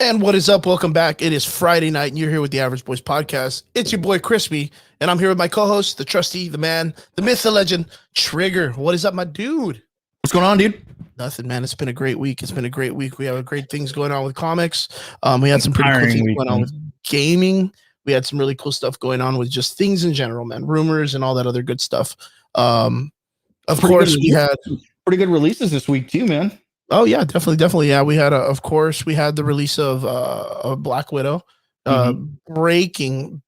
And what is up? Welcome back. It is Friday night, and you're here with the Average Boys Podcast. It's your boy Crispy, and I'm here with my co-host, the trusty, the man, the myth, the legend, Trigger. What is up, my dude? What's going on, dude? Nothing, man. It's been a great week. We have great things going on with comics. We had some pretty cool things going on with gaming. We had some really cool stuff going on with just things in general, man. Rumors and all that other good stuff. Of course, we had pretty good releases this week too, man. Oh yeah, definitely. Yeah, we had of course we had the release of Black Widow, breaking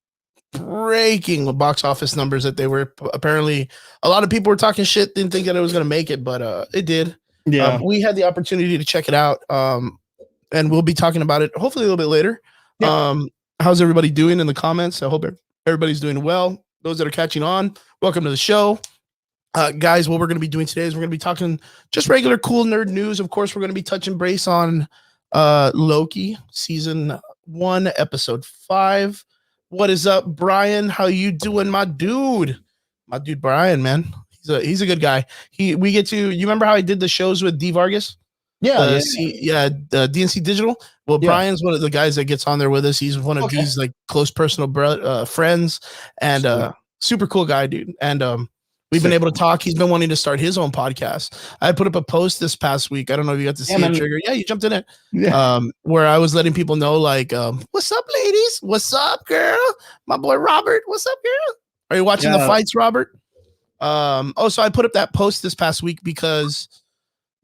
box office numbers that they were apparently a lot of people were talking shit, didn't think that it was going to make it, but it did. Yeah, we had the opportunity to check it out, and we'll be talking about it hopefully a little bit later. Yeah. How's everybody doing in the comments? I hope everybody's doing well. Those that are catching on, welcome to the show. Guys, what we're going to be doing today is we're going to be talking just regular cool nerd news. Of course, we're going to be touching base on Loki season 1, episode 5. What is up, Brian? How you doing, my dude? My dude, Brian, man. He's a good guy. You remember how I did the shows with D Vargas? Yeah, DNC Digital. Well, yeah. Brian's one of the guys that gets on there with us. He's one of these like close personal friends, and super cool guy, dude. And we've been able to talk. He's been wanting to start his own podcast. I put up a post this past week. I don't know if you got to see it, Trigger. Yeah, you jumped in it. Yeah. Where I was letting people know, like, what's up, ladies? What's up, girl? My boy Robert. What's up, girl? Are you watching the fights, Robert? So I put up that post this past week because,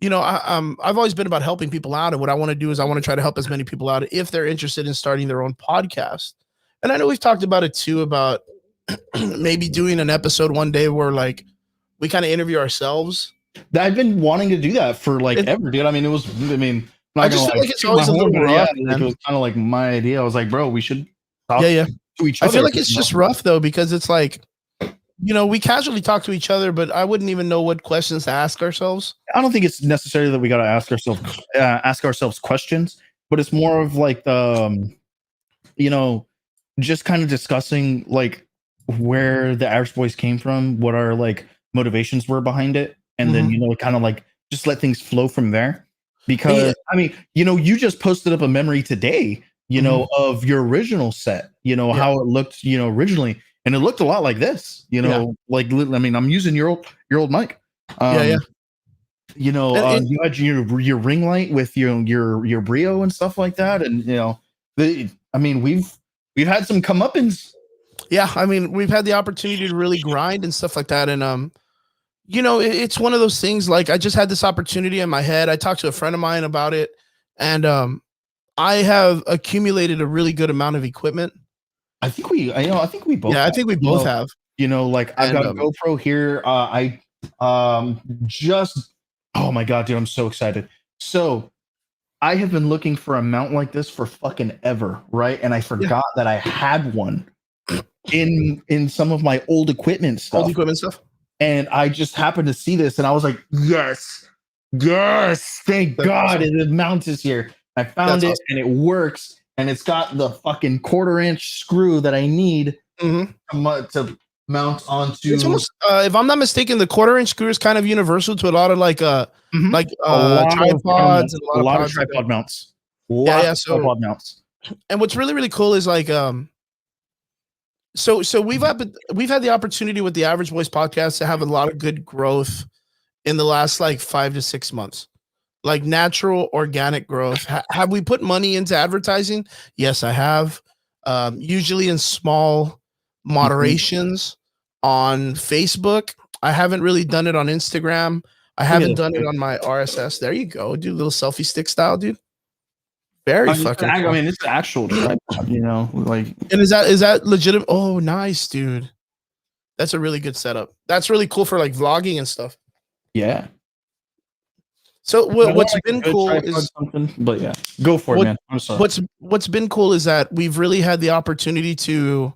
you know, I've always been about helping people out, and what I want to do is I want to try to help as many people out if they're interested in starting their own podcast. And I know we've talked about it too, about maybe doing an episode one day where like we kind of interview ourselves. I've been wanting to do that for like ever, dude. I just feel like it's always a little rough. Like it was kind of like my idea. I was like, bro, we should talk to each other. I feel like it's just rough though, because it's like, you know, we casually talk to each other, but I wouldn't even know what questions to ask ourselves. I don't think it's necessarily that we got to ask ourselves questions, but it's more of like you know, just kind of discussing like where the Average Boys came from, what our like motivations were behind it, and then, you know, kind of like just let things flow from there. Because I mean, you know, you just posted up a memory today, you know, of your original set, you know, how it looked, you know, originally, and it looked a lot like this, you know, like, I mean, I'm using your old mic. You know, you had your ring light with your Brio and stuff like that, and you know, I mean, we've had some comeuppance. Yeah, I mean, we've had the opportunity to really grind and stuff like that. And, you know, it's one of those things, like, I just had this opportunity in my head. I talked to a friend of mine about it, and I have accumulated a really good amount of equipment. I think we both. Yeah, I think we both have. You know, like I've got a GoPro here. Oh my God, dude, I'm so excited. So I have been looking for a mount like this for fucking ever, right? And I forgot that I had one in some of my old equipment stuff. And I just happened to see this, and I was like, yes, thank God, the mount is here. I found it, and it works, and it's got the fucking 1/4-inch screw that I need to mount onto. It's almost, if I'm not mistaken, the 1/4-inch screw is kind of universal to a lot of tripods and a lot of tripod mounts. Tripod mounts. And what's really, really cool is like so we've had the opportunity with the Average Boys podcast to have a lot of good growth in the last like 5 to 6 months, like natural organic growth. Have we put money into advertising? Yes, I have. Usually in small moderations on Facebook. I haven't really done it on Instagram. I haven't done it on my RSS. There you go, dude. Little selfie stick style, dude. Fucking. I mean, it's the actual tripod, you know, like. And is that legitimate? Oh, nice, dude. That's a really good setup. That's really cool for like vlogging and stuff. Yeah. So what's been cool is, but yeah, go for it, man. I'm sorry. What's been cool is that we've really had the opportunity to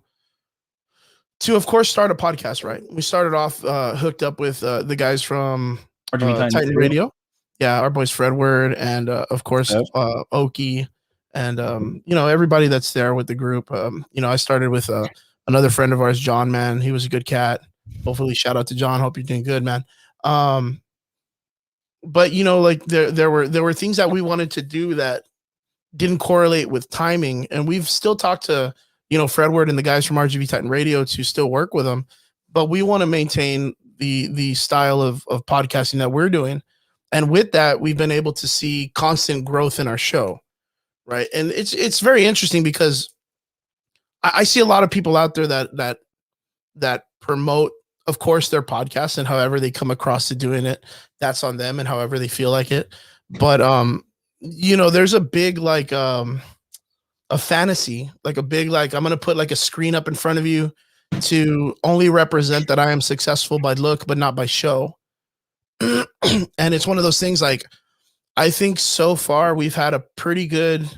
of course start a podcast. Right, we started off hooked up with the guys from Titan Radio. Yeah, our boys Fredward and of course Oki and you know, everybody that's there with the group. You know, I started with another friend of ours, John. Man, he was a good cat. Hopefully, shout out to John. Hope you're doing good, man. But you know, like there were things that we wanted to do that didn't correlate with timing. And we've still talked to, Fredward and the guys from RGB Titan Radio to still work with them, but we want to maintain the style of podcasting that we're doing. And with that, we've been able to see constant growth in our show. Right. And it's very interesting because I see a lot of people out there that promote, of course, their podcast, and however they come across to doing it, that's on them, and however they feel like it. But there's a big a fantasy, like a big I'm gonna put like a screen up in front of you to only represent that I am successful by look, but not by show. And it's one of those things, like, I think so far we've had a pretty good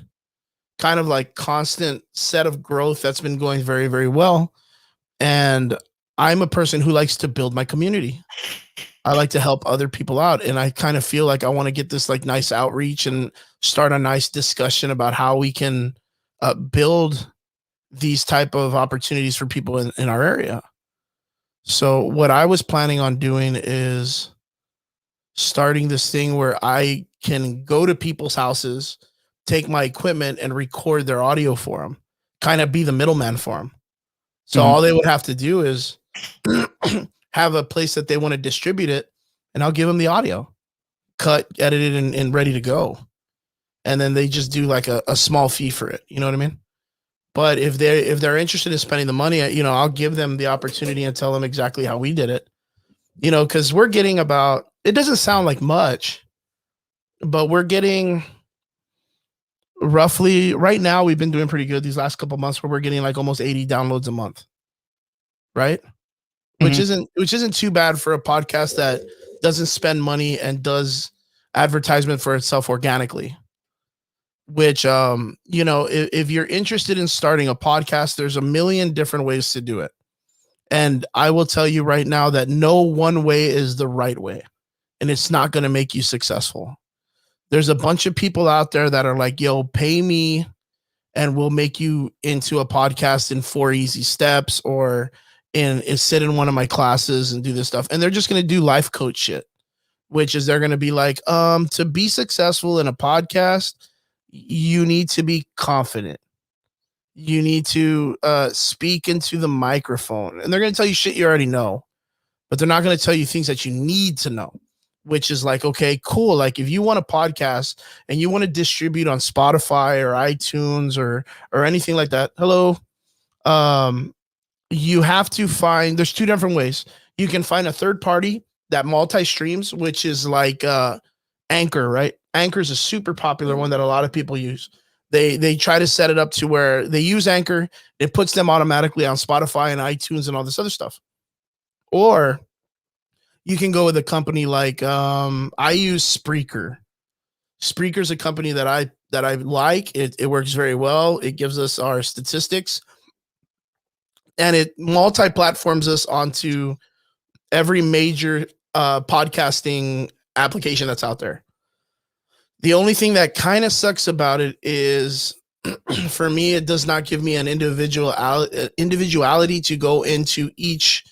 kind of like constant set of growth that's been going very, very well. And I'm a person who likes to build my community. I like to help other people out. And I kind of feel like I want to get this like nice outreach and start a nice discussion about how we can build these type of opportunities for people in our area. So what I was planning on doing is starting this thing where I can go to people's houses, take my equipment and record their audio for them, kind of be the middleman for them. So all they would have to do is have a place that they want to distribute it, and I'll give them the audio, cut, edited, and ready to go. And then they just do like a small fee for it. You know what I mean? But if they're interested in spending the money, I'll give them the opportunity and tell them exactly how we did it. Because we're getting about, it doesn't sound like much, but we're getting roughly right now, we've been doing pretty good these last couple months, where we're getting like almost 80 downloads a month. Right. Which isn't too bad for a podcast that doesn't spend money and does advertisement for itself organically. Which, if you're interested in starting a podcast, there's a million different ways to do it. And I will tell you right now that no one way is the right way, and it's not going to make you successful. There's a bunch of people out there that are like, yo, pay me and we'll make you into a podcast in 4 easy steps, or sit in one of my classes and do this stuff. And they're just going to do life coach shit, which is they're going to be like, to be successful in a podcast, you need to be confident. You need to speak into the microphone. And they're going to tell you shit you already know, but they're not going to tell you things that you need to know, which is like, okay, cool. Like if you want a podcast and you want to distribute on Spotify or iTunes or anything like that, hello, you have to find, there's two different ways. You can find a third party that multi-streams, which is like Anchor, right? Anchor is a super popular one that a lot of people use. They try to set it up to where they use Anchor. It puts them automatically on Spotify and iTunes and all this other stuff. Or you can go with a company like I use Spreaker. Spreaker is a company that I like. It works very well. It gives us our statistics, and it multi-platforms us onto every major podcasting application that's out there. The only thing that kind of sucks about it is, for me, it does not give me an individuality to go into each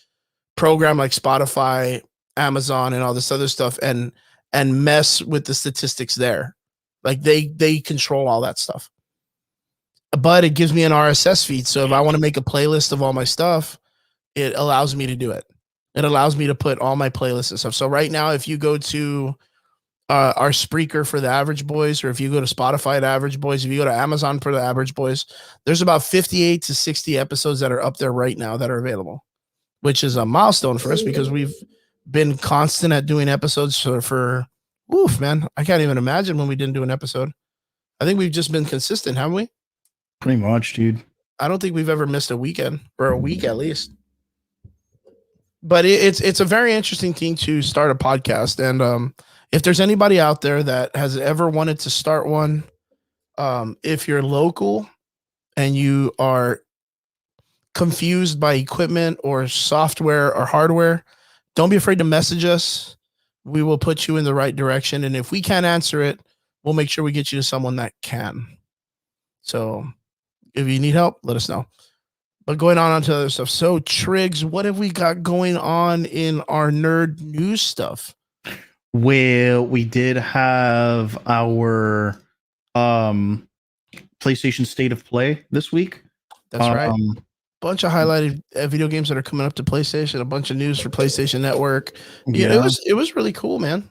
program like Spotify, Amazon, and all this other stuff and mess with the statistics there. Like they control all that stuff. But it gives me an RSS feed. So if I want to make a playlist of all my stuff, it allows me to do it. It allows me to put all my playlists and stuff. So right now, if you go to our Spreaker for the Average Boys, or if you go to Spotify, the Average Boys, if you go to Amazon for the Average Boys, there's about 58 to 60 episodes that are up there right now that are available, which is a milestone for us because we've been constant at doing episodes for oof, man. I can't even imagine when we didn't do an episode. I think we've just been consistent, haven't we? Pretty much, dude. I don't think we've ever missed a weekend, or a week at least. But it's a very interesting thing to start a podcast. And if there's anybody out there that has ever wanted to start one, if you're local and you are confused by equipment or software or hardware, don't be afraid to message us. We will put you in the right direction. And if we can't answer it, we'll make sure we get you to someone that can. So if you need help, let us know. But going on to other stuff. So Triggs, what have we got going on in our nerd news stuff? Well, we did have our PlayStation State of Play this week. That's right. Bunch of highlighted video games that are coming up to PlayStation. A bunch of news for PlayStation Network. Yeah, it was really cool, man.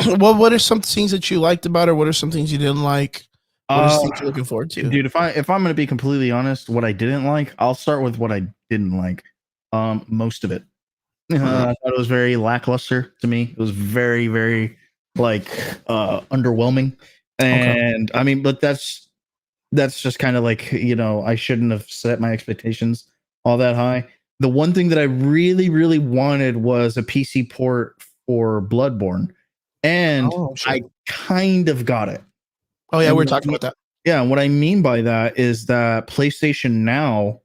Well, what are some things that you liked about it? What are some things you didn't like? What are things you're looking forward to? Dude, if I'm going to be completely honest, what I didn't like, I'll start with what I didn't like. Most of it. I thought it was very lackluster to me. It was very, very like underwhelming. And I mean, but that's just kind of like, I shouldn't have set my expectations all that high. The one thing that I really, really wanted was a PC port for Bloodborne. And I kind of got it. Oh, yeah, we're talking about that. Yeah, and what I mean by that is that PlayStation Now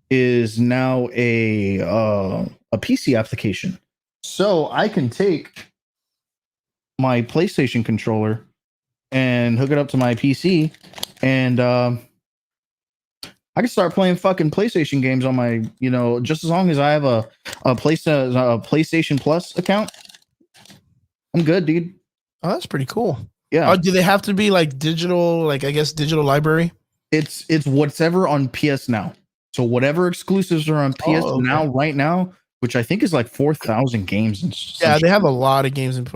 is now a PC application. So I can take my PlayStation controller and hook it up to my PC, and I can start playing fucking PlayStation games on my, just as long as I have a PlayStation Plus account. I'm good, dude. Oh, that's pretty cool. Yeah. Do they have to be like digital, like I guess digital library? It's whatever on PS Now. So whatever exclusives are on PS Now right now, which I think is like 4,000 games. And they have a lot of games in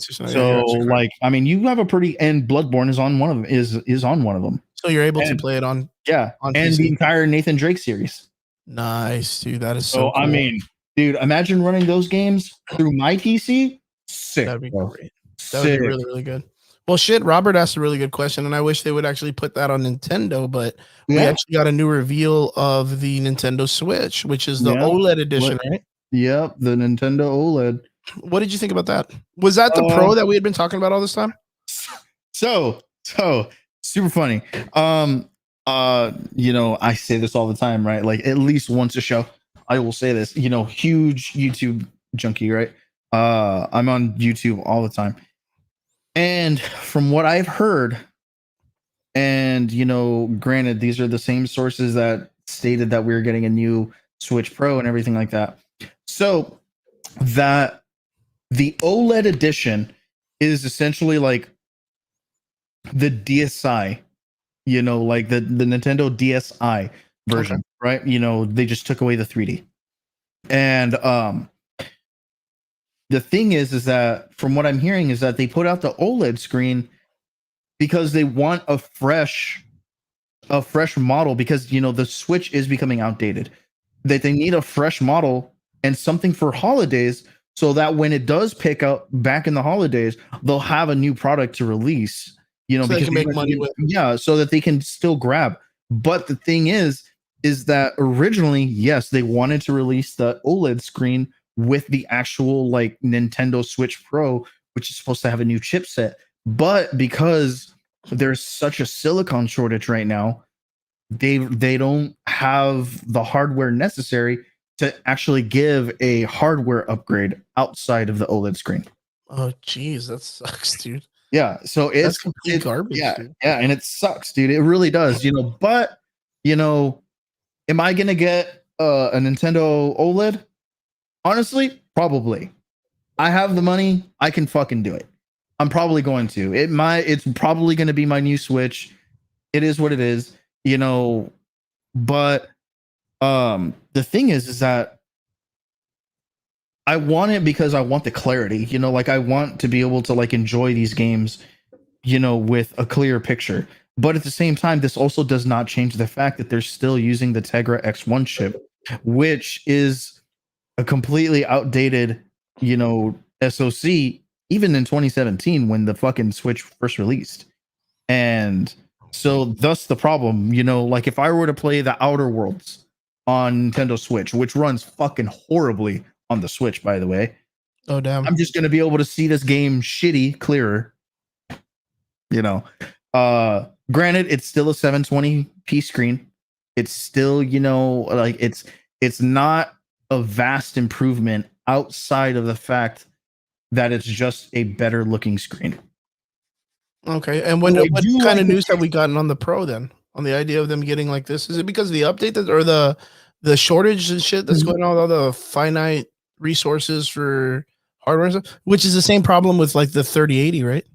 So like, I mean, you have a pretty, and Bloodborne is on one of them. Is on one of them. So you're able to play it on on and PC. The entire Nathan Drake series. Nice, dude. That is so cool. I mean, dude, imagine running those games through my PC. Sick. That'd be great. That would be really, really good. Well, shit, Robert asked a really good question, and I wish they would actually put that on Nintendo, but we actually got a new reveal of the Nintendo Switch, which is the OLED edition, right? Yep, the Nintendo OLED. What did you think about that? Was that the Pro that we had been talking about all this time? So super funny. I say this all the time, right? Like at least once a show, I will say this. Huge YouTube junkie, right? I'm on YouTube all the time. And from what I've heard, and granted, these are the same sources that stated that we were getting a new Switch Pro and everything like that. So that the OLED edition is essentially like the DSi, like the Nintendo DSi version, right? They just took away the 3D. And the thing is that from what I'm hearing is that they put out the OLED screen because they want a fresh model, because the Switch is becoming outdated. That they need a fresh model and something for holidays, so that when it does pick up back in the holidays, they'll have a new product to release. So because they can make money with. Yeah, so that they can still grab. But the thing is that originally, yes, they wanted to release the OLED screen with the actual like Nintendo Switch Pro, which is supposed to have a new chipset. But because there's such a silicon shortage right now, they don't have the hardware necessary to actually give a hardware upgrade outside of the OLED screen. Oh, geez, that sucks, dude. Yeah, so it's complete garbage. Yeah, dude. Yeah, and it sucks, dude. It really does, But am I gonna get a Nintendo OLED? Honestly, probably. I have the money. I can fucking do it. I'm probably going to. It's probably going to be my new Switch. It is what it is, But the thing is that I want it because I want the clarity. Like I want to be able to like enjoy these games, with a clear picture. But at the same time, this also does not change the fact that they're still using the Tegra X1 chip, which is a completely outdated, SoC, even in 2017 when the fucking Switch first released. And so thus the problem, like if I were to play the Outer Worlds on Nintendo Switch, which runs fucking horribly on the Switch, by the way. Oh, damn. I'm just going to be able to see this game shitty clearer. Granted, it's still a 720p screen. It's still, like it's not a vast improvement outside of the fact that it's just a better looking screen. Okay. And what kind of news have we gotten on the Pro then? On the idea of them getting like this? Is it because of the update or the shortage and shit that's going on with all the finite resources for hardware and stuff? Which is the same problem with like the 3080, right?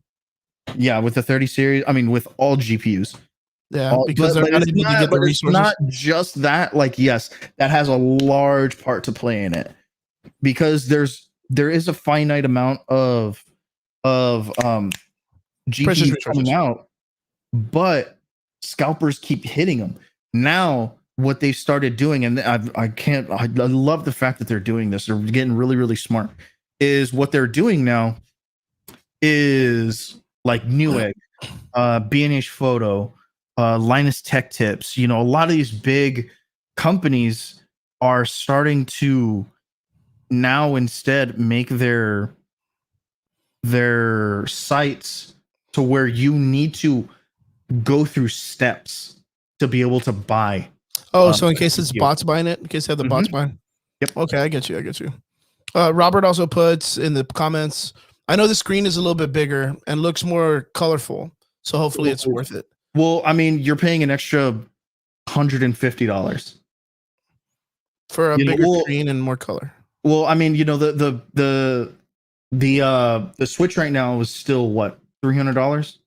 Yeah, with the 30 series. I mean, with all GPUs. Yeah, because they're not able to get the resources. It's not just that. Like, yes, that has a large part to play in it, because there is a finite amount of GPUs coming out, but scalpers keep hitting them. Now, what they started doing, and I love the fact that they're doing this. They're getting really, really smart. Is what they're doing now is like Newegg, B&H Photo, Linus Tech Tips. You know, a lot of these big companies are starting to now instead make their sites to where you need to go through steps to be able to buy. Oh, so in case it's bots buying it, in case they have the bots buying. Yep. Okay, I get you. Robert also puts in the comments, I know the screen is a little bit bigger and looks more colorful, so hopefully it's worth it. Well, I mean, you're paying an extra $150 for a bigger screen and more color. Well, I mean, you know, the Switch right now is still what, $300?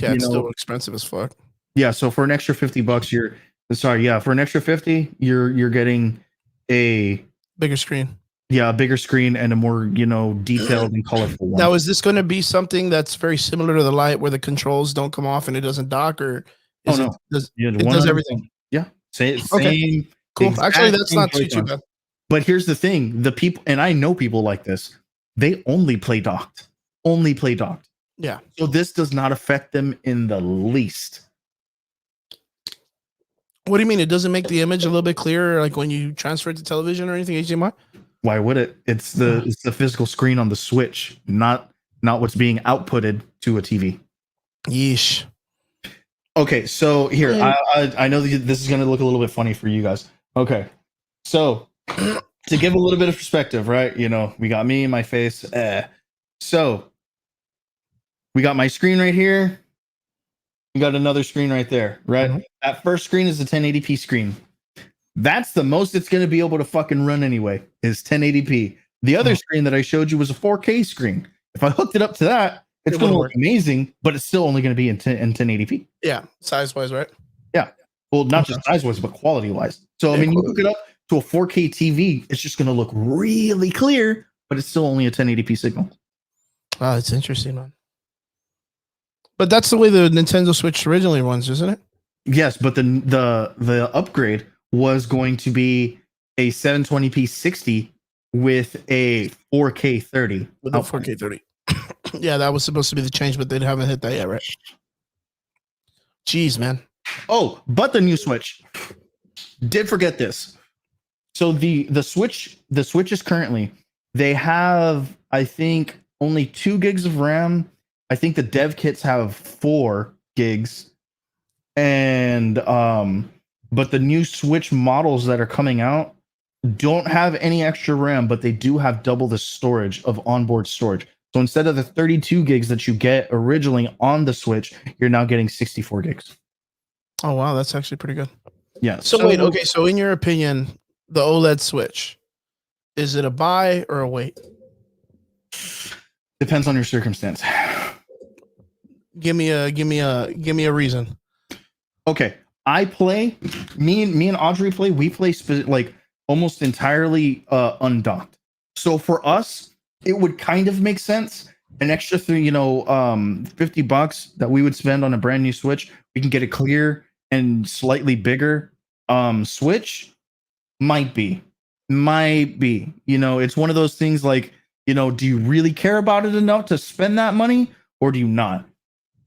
Yeah, it's still expensive as fuck. Yeah, so for an extra $50, for an extra 50, you're getting a bigger screen. Yeah, a bigger screen and a more, detailed and colorful one. Now, is this going to be something that's very similar to the Lite, where the controls don't come off and it doesn't dock, or is it does everything? Yeah, same. Cool. Actually, that's not too bad. But here's the thing: the people, and I know people like this, they only play docked. Yeah. So this does not affect them in the least. What do you mean? It doesn't make the image a little bit clearer, like when you transfer it to television or anything, HDMI? Why would it? It's the physical screen on the Switch, not what's being outputted to a TV. Yeesh. Okay, so here, I know this is going to look a little bit funny for you guys. Okay, so to give a little bit of perspective, right? We got me, my face. So we got my screen right here. We got another screen right there, right? Mm-hmm. That first screen is a 1080p screen. That's the most it's going to be able to fucking run anyway, is 1080p. The other screen that I showed you was a 4K screen. If I hooked it up to that, it's going to look amazing, but it's still only going to be in 1080p. Yeah, size-wise, right? Yeah. Well, not just size-wise, but quality-wise. So, I mean, you hook it up to a 4K TV, it's just going to look really clear, but it's still only a 1080p signal. Wow, it's interesting, man. But that's the way the Nintendo Switch originally runs, isn't it? Yes, but the upgrade was going to be a 720p 60 with a 4K 30. With a 4K 30. Yeah, that was supposed to be the change, but they haven't hit that yet, right? Jeez, man. Oh, but the new Switch. Did forget this. So the Switch is currently, they have, I think, only 2 gigs of RAM. I think the dev kits have 4 gigs. And but the new Switch models that are coming out don't have any extra RAM, but they do have double the storage of onboard storage. So instead of the 32 gigs that you get originally on the Switch, you're now getting 64 gigs. Oh, wow. That's actually pretty good. Yeah. So wait, okay. So in your opinion, the OLED Switch, is it a buy or a wait? Depends on your circumstance. Give me a reason. Okay. I play, me and Audrey play, we play like almost entirely undocked. So for us, it would kind of make sense. An extra $50 that we would spend on a brand new Switch, we can get a clear and slightly bigger Switch. Might be. It's one of those things like, do you really care about it enough to spend that money, or do you not?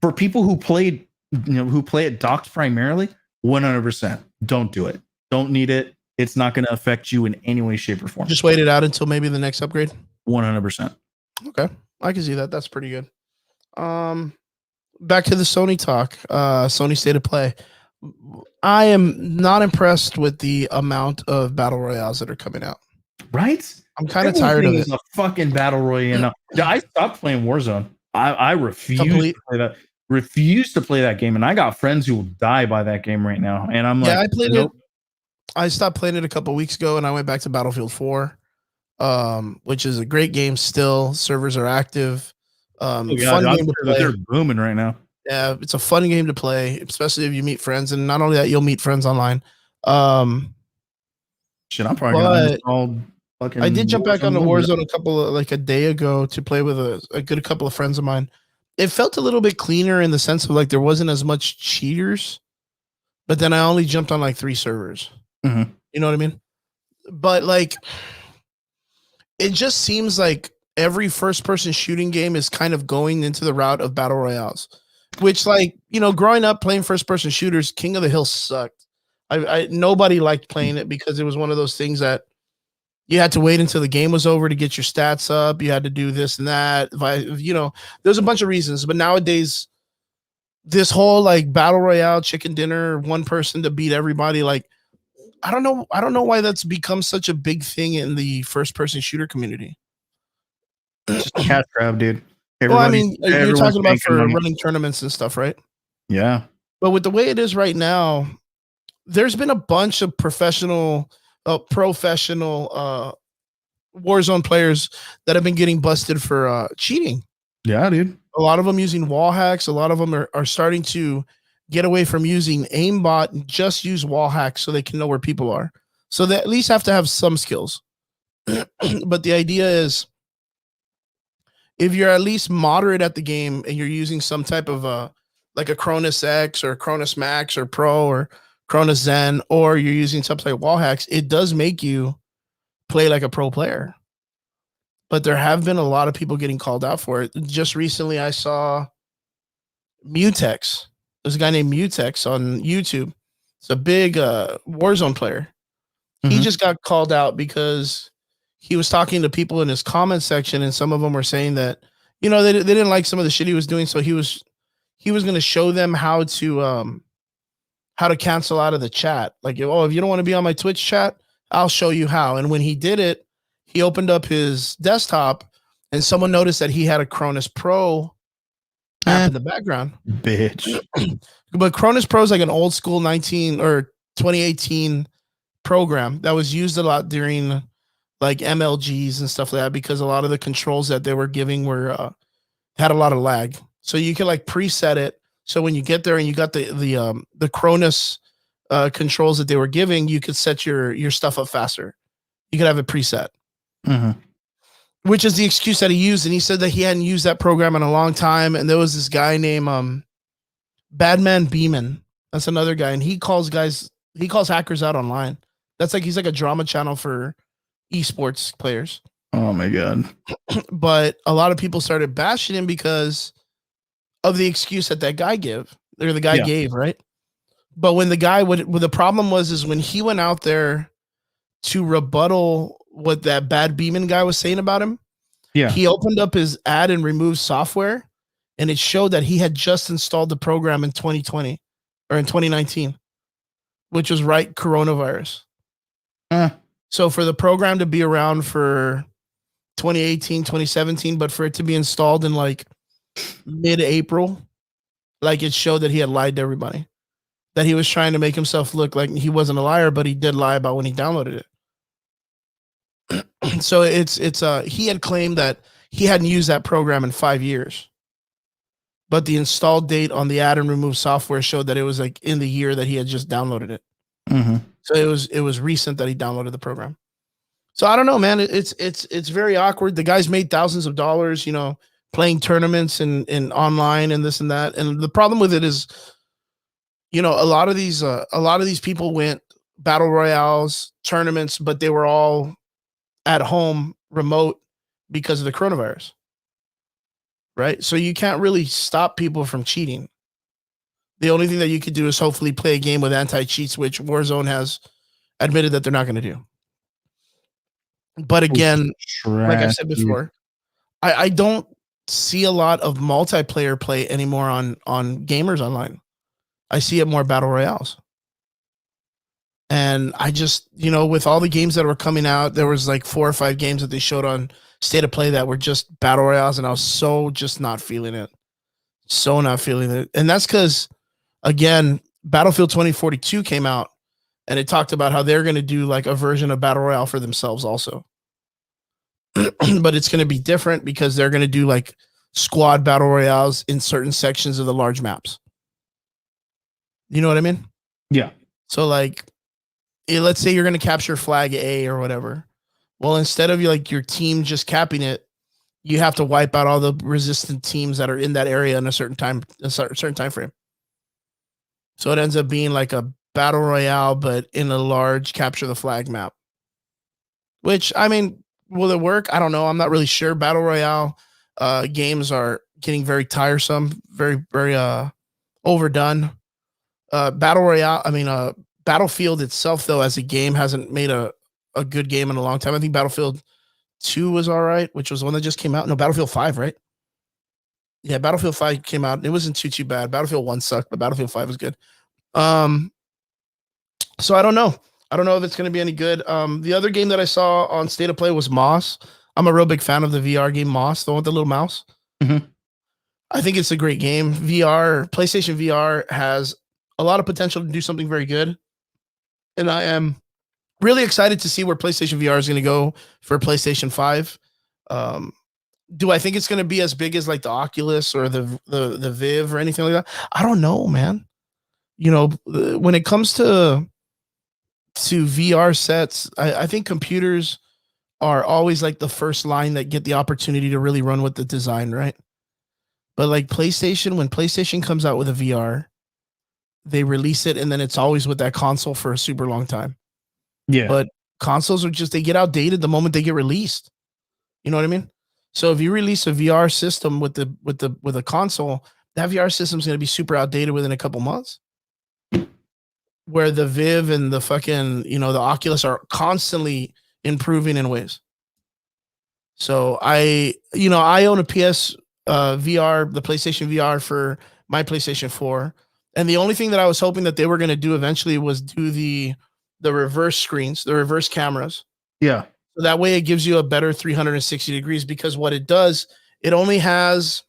For people who play it docked primarily, 100%. Don't do it. Don't need it. It's not going to affect you in any way, shape, or form. Just wait it out until maybe the next upgrade. 100%. Okay, I can see that. That's pretty good. Back to the Sony talk. Sony State of Play. I am not impressed with the amount of battle royales that are coming out. Right? I'm kind of tired of it. A fucking battle royale. Yeah, I stopped playing Warzone. I refuse to play that. Refuse to play that game, and I got friends who will die by that game right now. And I'm like, I played it. I stopped playing it a couple weeks ago, and I went back to Battlefield 4, which is a great game still. Servers are active. Fun game to play. They're booming right now. Yeah, it's a fun game to play, especially if you meet friends, and not only that, you'll meet friends online. Shit, I'm probably gonna uninstall fucking I did jump back on the Warzone Warzone a day ago to play with a good couple of friends of mine. It felt a little bit cleaner in the sense of like there wasn't as much cheaters, but then I only jumped on like 3 servers. Mm-hmm. You know what I mean? But like, it just seems like every first person shooting game is kind of going into the route of battle royales, which, like, you know, growing up playing first person shooters, King of the Hill sucked. I nobody liked playing it because it was one of those things that you had to wait until the game was over to get your stats up. You had to do this and that. You know, there's a bunch of reasons. But nowadays, this whole like battle royale, chicken dinner, one person to beat everybody, like I don't know. I don't know why that's become such a big thing in the first person shooter community. just a cash grab, dude. Well, I mean, you're talking about for money. running tournaments and stuff, right? Yeah. But with the way it is right now, there's been a bunch of professional Warzone players that have been getting busted for cheating. Yeah, dude. A lot of them using wall hacks. A lot of them are starting to get away from using aimbot and just use wall hacks so they can know where people are. So they at least have to have some skills. But the idea is, if you're at least moderate at the game and you're using some type of like a Cronus X or Cronus Max or Pro or Cronus Zen, or you're using something like wall hacks, it does make you play like a pro player. But there have been a lot of people getting called out for it. Just recently, I saw Mutex. There's a guy named Mutex on YouTube. It's a big Warzone player. He just got called out because he was talking to people in his comment section, and some of them were saying that, you know, they didn't like some of the shit he was doing. So he was going to show them how to cancel out of the chat. Like, oh, if you don't want to be on my Twitch chat, I'll show you how. And when he did it, he opened up his desktop, and someone noticed that he had a Cronus Pro app in the background. Bitch. But Cronus Pro is like an old school 2018 program that was used a lot during like MLGs and stuff like that, because a lot of the controls that they were giving were had a lot of lag. So you can like preset it. So when you get there and you got the Cronus controls that they were giving, you could set your stuff up faster. You could have it preset. Which is the excuse that he used. And he said that he hadn't used that program in a long time. And there was this guy named Badman Beeman. That's another guy. And he calls hackers out online. That's like, he's like a drama channel for esports players. Oh my God. But a lot of people started bashing him because of the excuse that guy gave, right? But when the guy the problem was when he went out there to rebuttal what that bad Beeman guy was saying about him, he opened up his add and remove software, and it showed that he had just installed the program in 2020 or in 2019, which was right coronavirus. So for the program to be around for 2018, 2017, but for it to be installed in like mid-April, like it showed that he had lied to everybody. That he was trying to make himself look like he wasn't a liar, but he did lie about when he downloaded it. So he had claimed that he hadn't used that program in 5 years. But the install date on the add and remove software showed that it was like in the year that he had just downloaded it. So it was recent that he downloaded the program. So I don't know, man. It's very awkward. The guy's made thousands of dollars, you know, playing tournaments and online and this and that. And the problem with it is, you know, a lot of these people went battle royales, tournaments, but they were all at home, remote, because of the coronavirus. Right? So you can't really stop people from cheating. The only thing that you could do is hopefully play a game with anti-cheats, which Warzone has admitted that they're not going to do. But again, like I said before, I don't see a lot of multiplayer play anymore on gamers online. I see it more battle royales. And I just, you know, with all the games that were coming out, there was like 4 or 5 games that they showed on State of Play that were just battle royales, and I was so just not feeling it. So not feeling it. And that's because, again, Battlefield 2042 came out, and it talked about how they're going to do like a version of battle royale for themselves also. But it's going to be different because they're going to do like squad battle royales in certain sections of the large maps. You know what I mean? Yeah. So like, let's say you're going to capture flag A or whatever. Well, instead of like your team just capping it, you have to wipe out all the resistant teams that are in that area in a certain time frame. So it ends up being like a battle royale, but in a large capture the flag map. Which, I mean, will it work? I don't know. I'm not really sure. Battle royale games are getting very tiresome, very overdone. Battle royale. I mean, Battlefield itself, though, as a game, hasn't made a good game in a long time. I think Battlefield 2 was all right, which was the one that just came out. No, Battlefield 5, right? Yeah, Battlefield 5 came out. It wasn't too bad. Battlefield 1 sucked, but Battlefield 5 was good. So I don't know. I don't know if it's going to be any good. The other game that I saw on State of Play was Moss. I'm a real big fan of the VR game Moss, the one with the little mouse. Mm-hmm. I think it's a great game. PlayStation VR has a lot of potential to do something very good. And I am really excited to see where PlayStation VR is going to go for PlayStation 5. Do I think it's going to be as big as like the Oculus or the Vive or anything like that? I don't know, man. You know, when it comes to VR sets, I think computers are always like the first line that get the opportunity to really run with the design, right? But like PlayStation, when PlayStation comes out with a VR, they release it and then it's always with that console for a super long time. Yeah. But consoles are just, they get outdated the moment they get released. You know what I mean? So if you release a VR system with a console, that VR system is going to be super outdated within a couple months. Where the Vive and the fucking, the Oculus are constantly improving in ways. So I own a PS VR, the PlayStation VR for my PlayStation 4. And the only thing that I was hoping that they were going to do eventually was do the reverse screens, the reverse cameras. Yeah. So that way it gives you a better 360 degrees, because what it does, it only has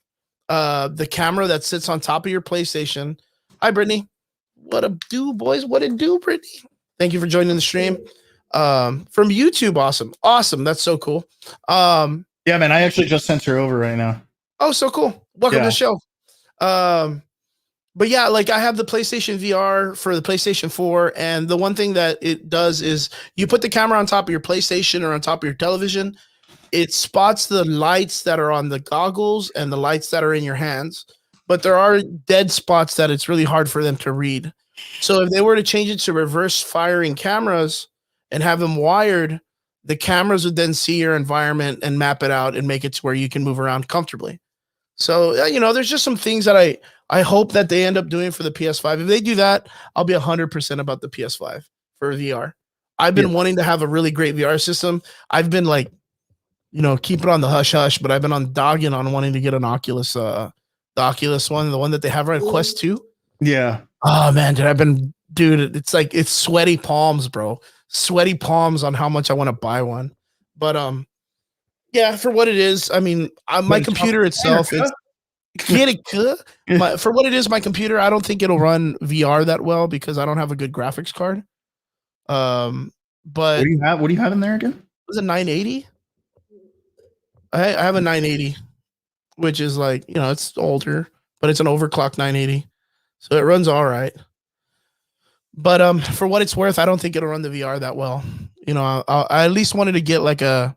the camera that sits on top of your PlayStation. Hi, Brittany. What a do, boys. What it do, Brittany. Thank you for joining the stream. From YouTube. Awesome. That's so cool. Yeah, man. I actually just sent her over right now. Oh, so cool. Welcome to the show. But yeah, like I have the PlayStation VR for the PlayStation 4, and the one thing that it does is you put the camera on top of your PlayStation or on top of your television. It spots the lights that are on the goggles and the lights that are in your hands. But there are dead spots that it's really hard for them to read. So if they were to change it to reverse firing cameras and have them wired, the cameras would then see your environment and map it out and make it to where you can move around comfortably. So, there's just some things that I hope that they end up doing for the PS5. If they do that, I'll be 100% about the PS5 for VR. I've been wanting to have a really great VR system. I've been like, keep it on the hush hush, but I've been on dogging on wanting to get an Oculus, the Oculus one, the one that they have right, Quest 2. Yeah. Oh man, dude, it's like, it's sweaty palms, bro. Sweaty palms on how much I want to buy one. But yeah, for what it is, I mean, my computer itself, it's for what it is, my computer, I don't think it'll run VR that well because I don't have a good graphics card. But what do you have in there again? Was it 980? I have a 980, which is like, it's older, but it's an overclocked 980. So it runs all right. But for what it's worth, I don't think it'll run the VR that well. I at least wanted to get like the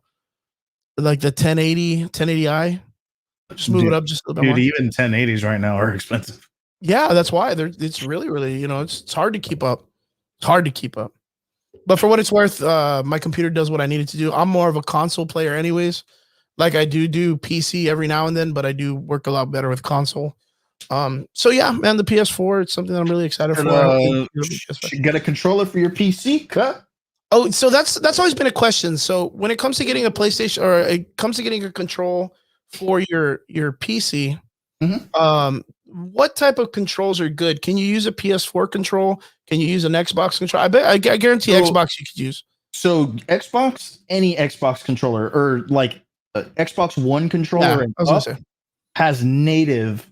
1080i. Just move it up just a little bit more. Even 1080s right now are expensive. Yeah, that's why it's really, it's hard to keep up. It's hard to keep up. But for what it's worth, my computer does what I need it to do. I'm more of a console player anyways. Like I do PC every now and then, but I do work a lot better with console. So yeah, man, the PS4, it's something that I'm really excited for. Get a controller for your PC, cut. Oh, so that's always been a question. So when it comes to getting a PlayStation, or it comes to getting a control for your PC, what type of controls are good? Can you use a PS4 control? Can you use an Xbox control? I guarantee Xbox you could use. So Xbox, any Xbox controller, or like Xbox One controller, has native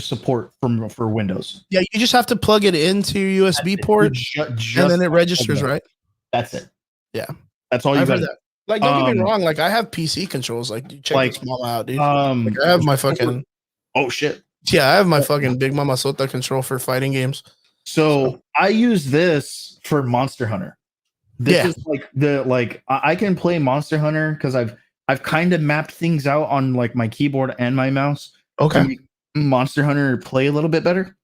support for Windows. Yeah, you just have to plug it into your USB port, and then it registers, right? That's it. Yeah, that's all you got. Like, don't get me wrong. Like, I have PC controls. Like, check like, this mama out, dude. Like, I have my fucking. Oh shit. Yeah, I have my fucking Big Mama Sota control for fighting games. So I use this for Monster Hunter. This is like I can play Monster Hunter because I've kind of mapped things out on like my keyboard and my mouse to make Monster Hunter play a little bit better.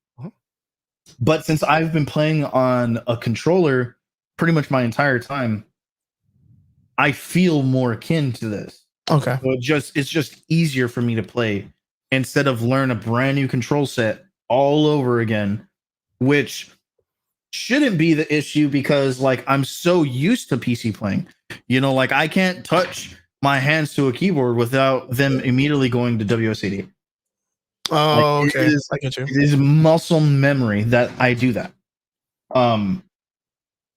But since I've been playing on a controller pretty much my entire time, I feel more akin to this. Okay. So it's just easier for me to play instead of learn a brand new control set all over again, which shouldn't be the issue because like I'm so used to PC playing. You know, like I can't touch my hands to a keyboard without them immediately going to WSAD. Oh, like, okay. I get you. It is muscle memory that I do that.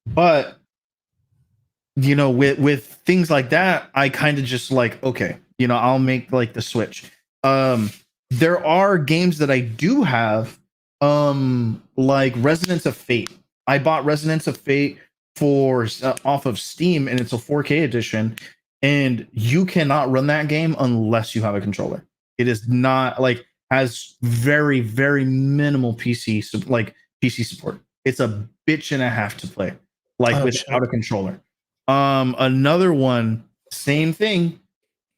But you know, with things like that, I kind of just like, okay, you know, I'll make like the switch. There are games that I do have, like Resonance of Fate. I bought Resonance of Fate for off of Steam, and it's a 4K edition. And you cannot run that game unless you have a controller. It is not like has very very minimal PC support. It's a bitch and a half to play, like without a controller. Another one, same thing.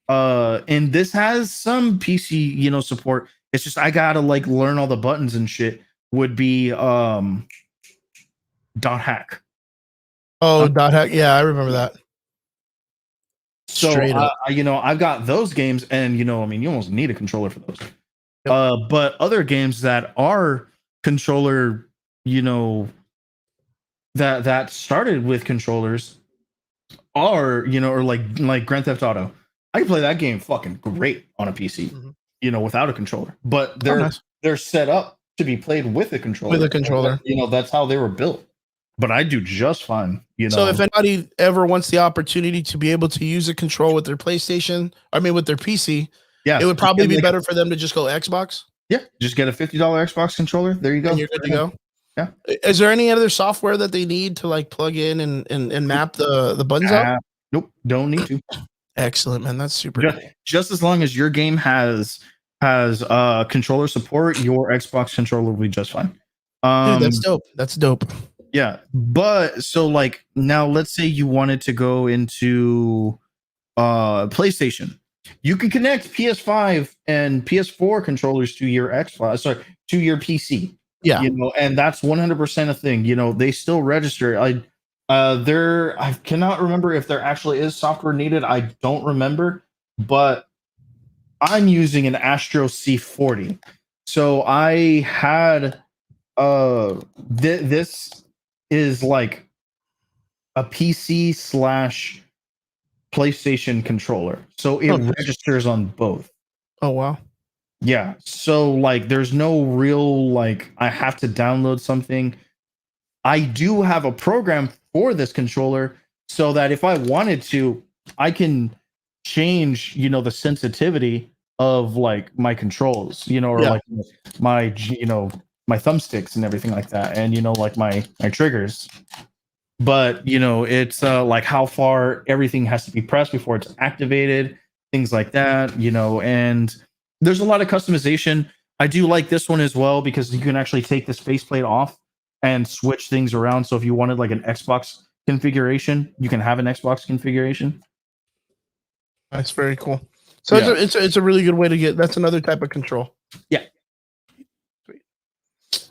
And this has some PC, you know, support. It's just I gotta like learn all the buttons and shit. Would be dot hack. Oh, dot hack. Yeah, I remember that. So you know, I've got those games, and you know, I mean, you almost need a controller for those. Yep. But other games that are controller, you know, that started with controllers are, you know, or like Grand Theft Auto. I can play that game fucking great on a PC, you know, without a controller. But they're set up to be played with a controller. With a controller, you know, that's how they were built. But I do just fine, you know. So if anybody ever wants the opportunity to be able to use a control with their PlayStation, I mean with their PC, yeah, it would probably be better for them to just go Xbox. Yeah, just get a $50 Xbox controller. There you go. And you're good to go. Yeah. Is there any other software that they need to like plug in and map the buttons out? Nope, don't need to. Excellent, man. That's super cool. Just as long as your game has controller support, your Xbox controller will be just fine. Dude, that's dope. That's dope. Yeah, but so like now, let's say you wanted to go into PlayStation. You can connect PS5 and PS4 controllers to your Xbox, to your PC. Yeah, you know, and that's 100% a thing. You know, they still register. I cannot remember if there actually is software needed. I don't remember, but I'm using an Astro C40. So I had this is like a PC / PlayStation controller. So it registers on both. Oh wow. Yeah. So like there's no real like I have to download something. I do have a program for this controller so that if I wanted to, I can change, you know, the sensitivity of like my controls, you know, or like my, you know, my thumbsticks and everything like that, and you know, like my triggers. But you know, it's like how far everything has to be pressed before it's activated, things like that, you know. And there's a lot of customization. I do like this one as well because you can actually take this faceplate off and switch things around. So if you wanted like an Xbox configuration, you can have an Xbox configuration. That's very cool. So it's a really good way to get. That's another type of control. Yeah.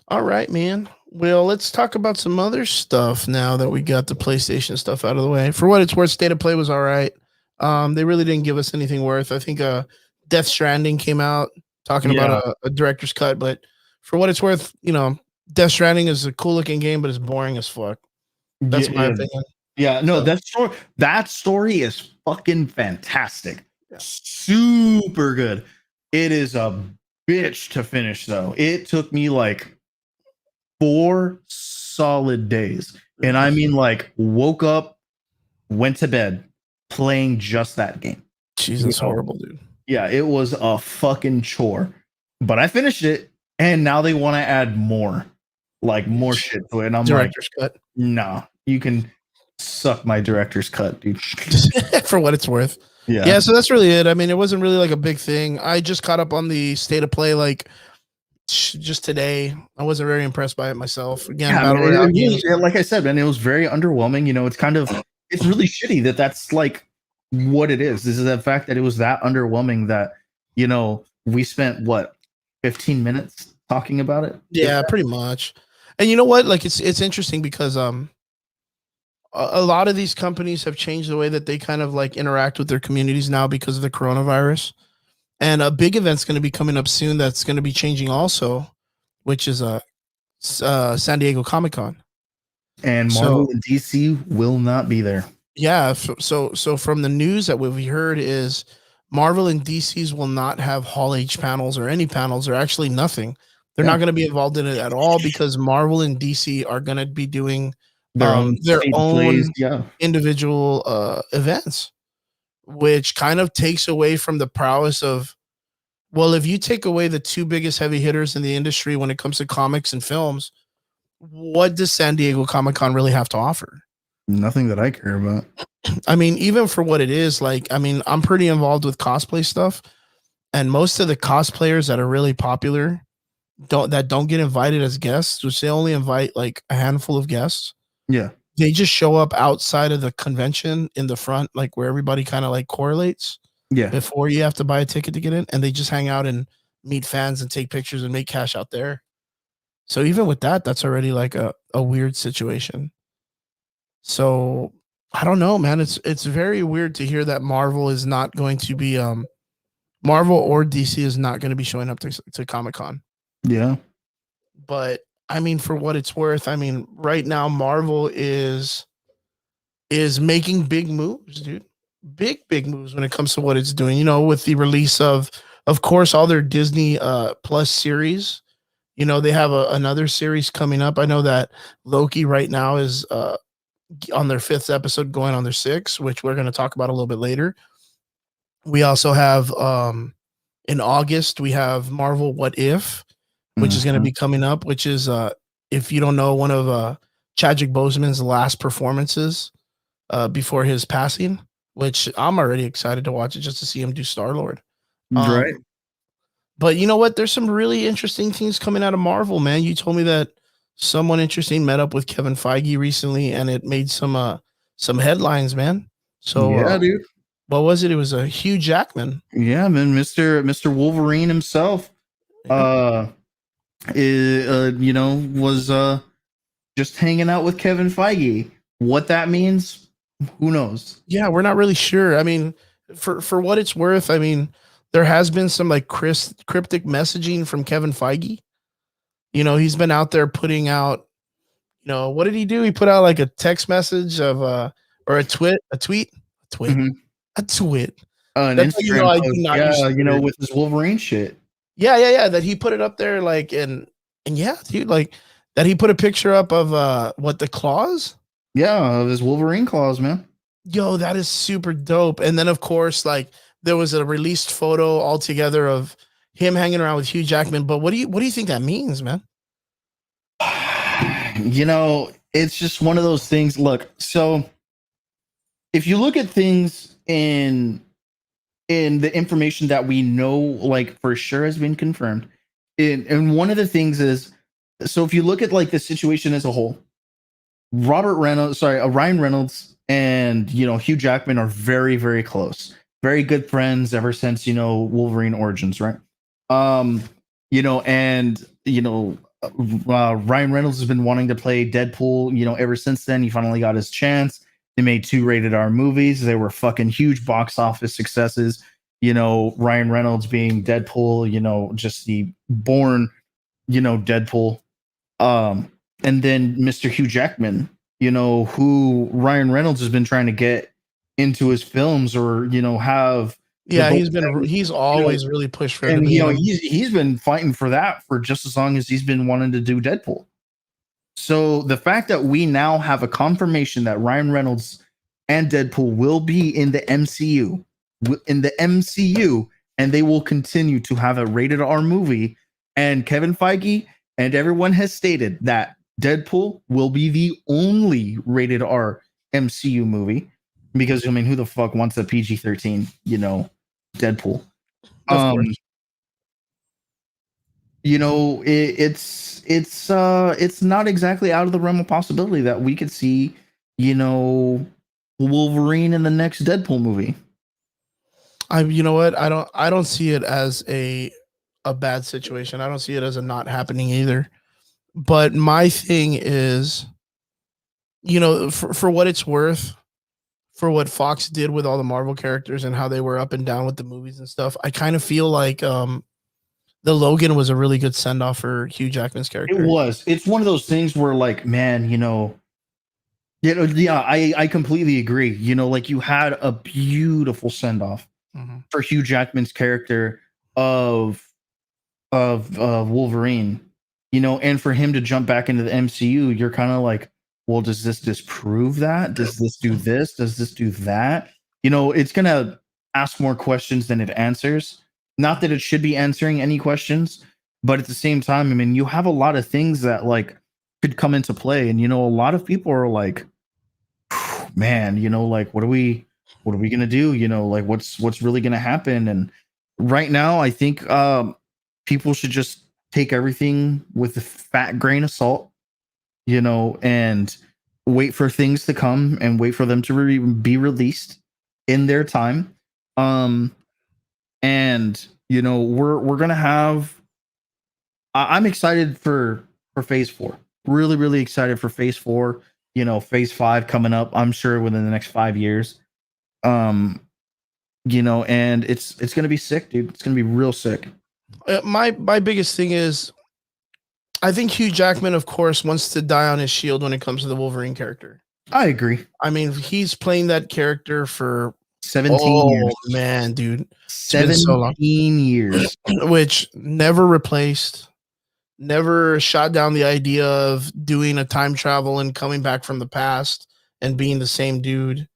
All right, man. Well, let's talk about some other stuff now that we got the PlayStation stuff out of the way. For what it's worth, State of Play was all right. They really didn't give us anything worth. I think Death Stranding came out talking about a director's cut, but for what it's worth, you know, Death Stranding is a cool looking game, but it's boring as fuck. That's my opinion. Yeah, no, that story is fucking fantastic. Yeah. Super good. It is a bitch to finish though. It took me like 4 solid days. And I mean like woke up, went to bed playing just that game. Jesus, horrible, dude. Yeah, it was a fucking chore. But I finished it and now they want to add more. Like more shit to it. And I'm director's cut. No, you can suck my director's cut, dude. For what it's worth. Yeah, so that's really it. I mean, it wasn't really like a big thing. I just caught up on the state of play like just today. I wasn't very impressed by it myself. Again, Battle Royale games. Like I said, man, it was very underwhelming. You know, it's really shitty that that's like what it is. This is the fact that it was that underwhelming that, you know, we spent what 15 minutes talking about it. Yeah, pretty much. And you know what? Like it's interesting because a lot of these companies have changed the way that they kind of like interact with their communities now because of the coronavirus. And a big event's going to be coming up soon that's going to be changing also, which is San Diego Comic-Con. And Marvel and DC will not be there. Yeah, so from the news that we heard is Marvel and DC's will not have Hall H panels or any panels or actually nothing. They're not going to be involved in it at all because Marvel and DC are going to be doing their own individual events, which kind of takes away from the prowess of, well, if you take away the two biggest heavy hitters in the industry when it comes to comics and films, what does San Diego Comic-Con really have to offer? Nothing that I care about. I mean, even for what it is, like, I mean, I'm pretty involved with cosplay stuff, and most of the cosplayers that are really popular don't get invited as guests, which they only invite like a handful of guests. Yeah. They just show up outside of the convention in the front, like where everybody kind of like correlates. Yeah. Before you have to buy a ticket to get in, and they just hang out and meet fans and take pictures and make cash out there. So even with that, that's already like a weird situation. So I don't know, man. It's very weird to hear that Marvel is not going to be Marvel or DC is not going to be showing up to Comic-Con. Yeah. But I mean, for what it's worth, I mean, right now Marvel is making big moves, dude. Big moves when it comes to what it's doing. You know, with the release of course, all their Disney Plus series. You know, they have another series coming up. I know that Loki right now is on their 5th episode, going on their 6th, which we're going to talk about a little bit later. We also have in August, we have Marvel What If, which is going to be coming up, which is if you don't know, one of Chadwick Boseman's last performances before his passing, which I'm already excited to watch it just to see him do Star-Lord. Right. But you know what? There's some really interesting things coming out of Marvel, man. You told me that someone interesting met up with Kevin Feige recently, and it made some headlines, man. So yeah, dude. What was it? It was a Hugh Jackman. Yeah, man, Mr. Wolverine himself. Yeah. You know, was just hanging out with Kevin Feige. What that means, who knows? Yeah, we're not really sure. I mean, for what it's worth, I mean, there has been some like cryptic messaging from Kevin Feige. You know, he's been out there putting out, you know, what did he do? He put out like a text message of or a tweet, an Instagram. You know, with his Wolverine shit. Yeah. That he put it up there, like, and yeah, dude, like that he put a picture up of what, the claws? Yeah, of his Wolverine claws, man. Yo, that is super dope. And then of course, like there was a released photo altogether of him hanging around with Hugh Jackman. But what do you think that means, man? You know, it's just one of those things. Look, so if you look at things in the information that we know, like for sure has been confirmed, and one of the things is, so if you look at like the situation as a whole, Ryan Reynolds and, you know, Hugh Jackman are very, very close, very good friends ever since, you know, Wolverine Origins, right? You know, and you know, Ryan Reynolds has been wanting to play Deadpool, you know, ever since then. He finally got his chance. They made 2 rated R movies. They were fucking huge box office successes. You know, Ryan Reynolds being Deadpool, you know, just the born, you know, Deadpool. And then Mr. Hugh Jackman, you know, who Ryan Reynolds has been trying to get into his films, or, you know, have. Yeah, he's always really pushed for it. And, you know, he's been fighting for that for just as long as he's been wanting to do Deadpool. So the fact that we now have a confirmation that Ryan Reynolds and Deadpool will be in the MCU, and they will continue to have a rated R movie, and Kevin Feige and everyone has stated that Deadpool will be the only rated R MCU movie, because I mean, who the fuck wants a PG-13, Deadpool? Of course. It's not exactly out of the realm of possibility that we could see, Wolverine in the next Deadpool movie. You know what? I don't see it as a bad situation. I don't see it as a not happening either. But my thing is, for what it's worth, for what Fox did with all the Marvel characters and how they were up and down with the movies and stuff, I kind of feel like the Logan was a really good send off for Hugh Jackman's character. It was. It's one of those things where, like, man, yeah, I completely agree. Like, you had a beautiful send off for Hugh Jackman's character of Wolverine, and for him to jump back into the MCU, you're kind of like, well, does this disprove that? Does this do this? Does this do that? It's gonna ask more questions than it answers. Not that it should be answering any questions, but at the same time, I mean, you have a lot of things that like could come into play, and a lot of people are like, man, like, what are we gonna do? Like, what's really gonna happen? And right now, I think people should just take everything with a fat grain of salt, and wait for things to come and wait for them to be released in their time. And we're gonna have. I'm excited for Phase 4. Really, really excited for Phase 4. Phase 5 coming up, I'm sure, within the next 5 years. And it's gonna be sick, dude. It's gonna be real sick. My biggest thing is, I think Hugh Jackman, of course, wants to die on his shield when it comes to the Wolverine character. I agree. I mean, he's playing that character for 17 years. Oh man, dude, 17 years, which never replaced, never shot down the idea of doing a time travel and coming back from the past and being the same dude.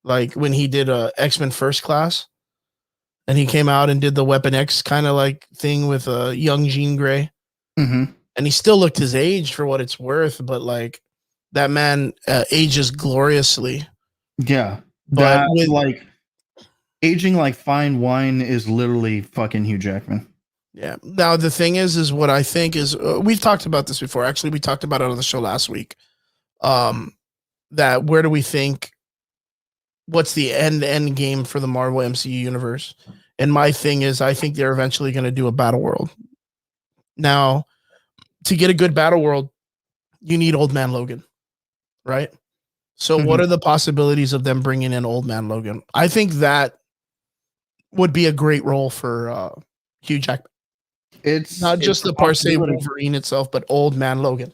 Like when he did X-Men First Class, and he came out and did the Weapon X kind of like thing with young Jean Grey. And he still looked his age for what it's worth, but like that man ages gloriously. Yeah, but like aging like fine wine is literally fucking Hugh Jackman. Yeah. Now the thing is what I think is we've talked about this before. Actually, we talked about it on the show last week. That where do we think? What's the end game for the Marvel MCU universe? And my thing is, I think they're eventually going to do a battle world. Now, to get a good battle world, you need Old Man Logan, right? So what are the possibilities of them bringing in Old Man Logan? I think that would be a great role for Hugh Jackman. It's not just the per se Wolverine itself, but Old Man Logan.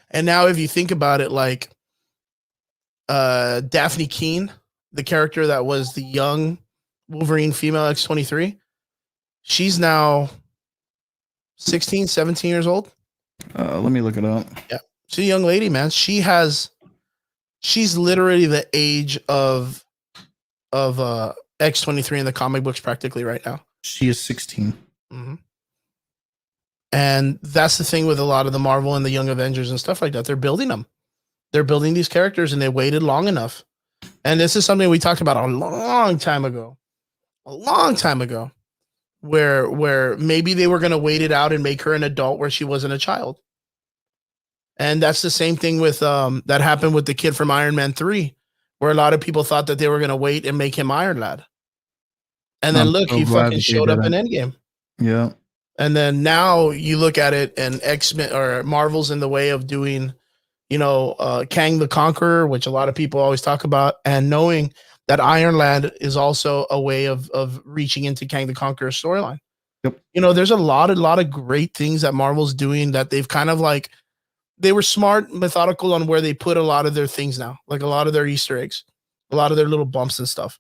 And now if you think about it, like Daphne Keene, the character that was the young Wolverine female X-23, she's now 16, 17 years old. Let me look it up. Yeah. She's a young lady, man. She's literally the age of X-23 in the comic books practically right now. She is 16. And that's the thing with a lot of the Marvel and the Young Avengers and stuff like that. They're building them. They're building these characters, and they waited long enough. And this is something we talked about a long time ago, where maybe they were going to wait it out and make her an adult where she wasn't a child. And that's the same thing with that happened with the kid from Iron Man 3, where a lot of people thought that they were going to wait and make him Iron Lad. And then look, he fucking showed up in Endgame. Yeah. And then now you look at it, and X-Men or Marvel's in the way of doing, Kang the Conqueror, which a lot of people always talk about, and knowing that Iron Lad is also a way of reaching into Kang the Conqueror storyline. Yep. There's a lot of great things that Marvel's doing that they've kind of like, they were smart, methodical on where they put a lot of their things now, like a lot of their Easter eggs, a lot of their little bumps and stuff.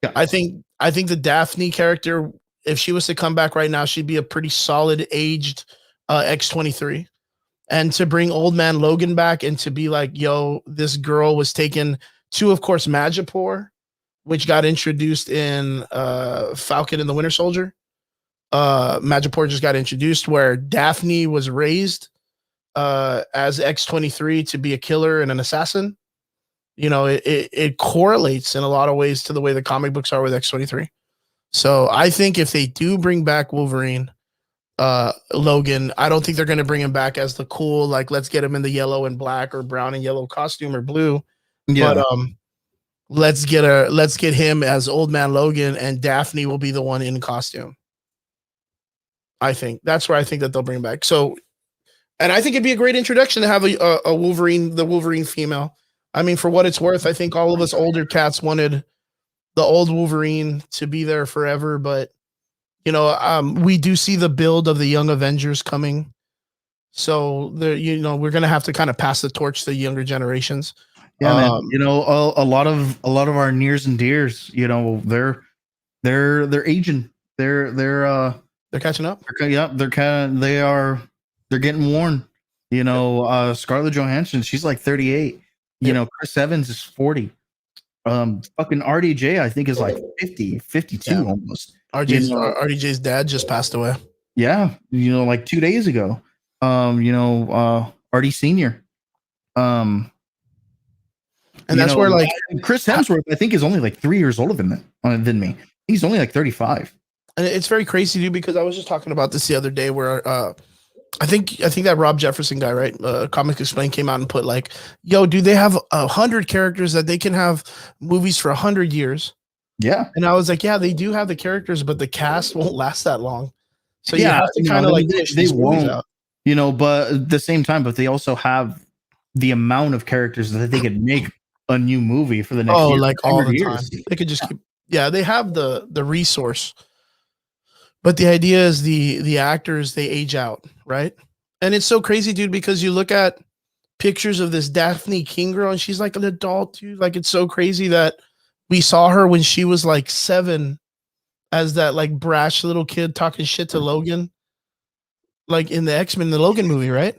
Yeah. I think the Daphne character, if she was to come back right now, she'd be a pretty solid aged X-23. And to bring Old Man Logan back and to be like, yo, this girl was taken to, of course, Madripoor, which got introduced in Falcon and the Winter Soldier. Madripoor just got introduced, where Daphne was raised as X-23 to be a killer and an assassin. it correlates in a lot of ways to the way the comic books are with X-23. So I think if they do bring back Wolverine, Logan, I don't think they're going to bring him back as the cool, like, let's get him in the yellow and black or brown and yellow costume or blue. Yeah. But let's get him as Old Man Logan, and Daphne will be the one in costume. I think that's where I think that they'll bring back. So, and I think it'd be a great introduction to have a Wolverine, the Wolverine female. I mean, for what it's worth, I think all of us older cats wanted the old Wolverine to be there forever, but we do see the build of the Young Avengers coming. So we're gonna have to kind of pass the torch to the younger generations. Yeah, man. A lot of our nears and dears, they're aging. They're catching up. They're getting worn. Scarlett Johansson, she's like 38. Chris Evans is 40. Fucking RDJ, I think, is like 50, 52 almost. RDJ's dad just passed away. Yeah, like 2 days ago. RD Senior. And that's where, like, Chris Hemsworth, I think, is only like 3 years older than me. He's only like 35. And it's very crazy, dude, because I was just talking about this the other day where I think that Rob Jefferson guy, right? Comics Explained came out and put like, yo, dude, they have 100 characters that they can have movies for 100 years. Yeah. And I was like, yeah, they do have the characters, but the cast won't last that long. So you have to kind of like push these movies out. But at the same time, but they also have the amount of characters that they could make a new movie for the next year, like all the time. They could just keep, they have the resource. But the idea is the actors, they age out, right? And it's so crazy, dude, because you look at pictures of this Daphne King girl, and she's like an adult, dude. Like, it's so crazy that we saw her when she was like 7 as that like brash little kid talking shit to Logan, like in the X-Men, the Logan movie, right?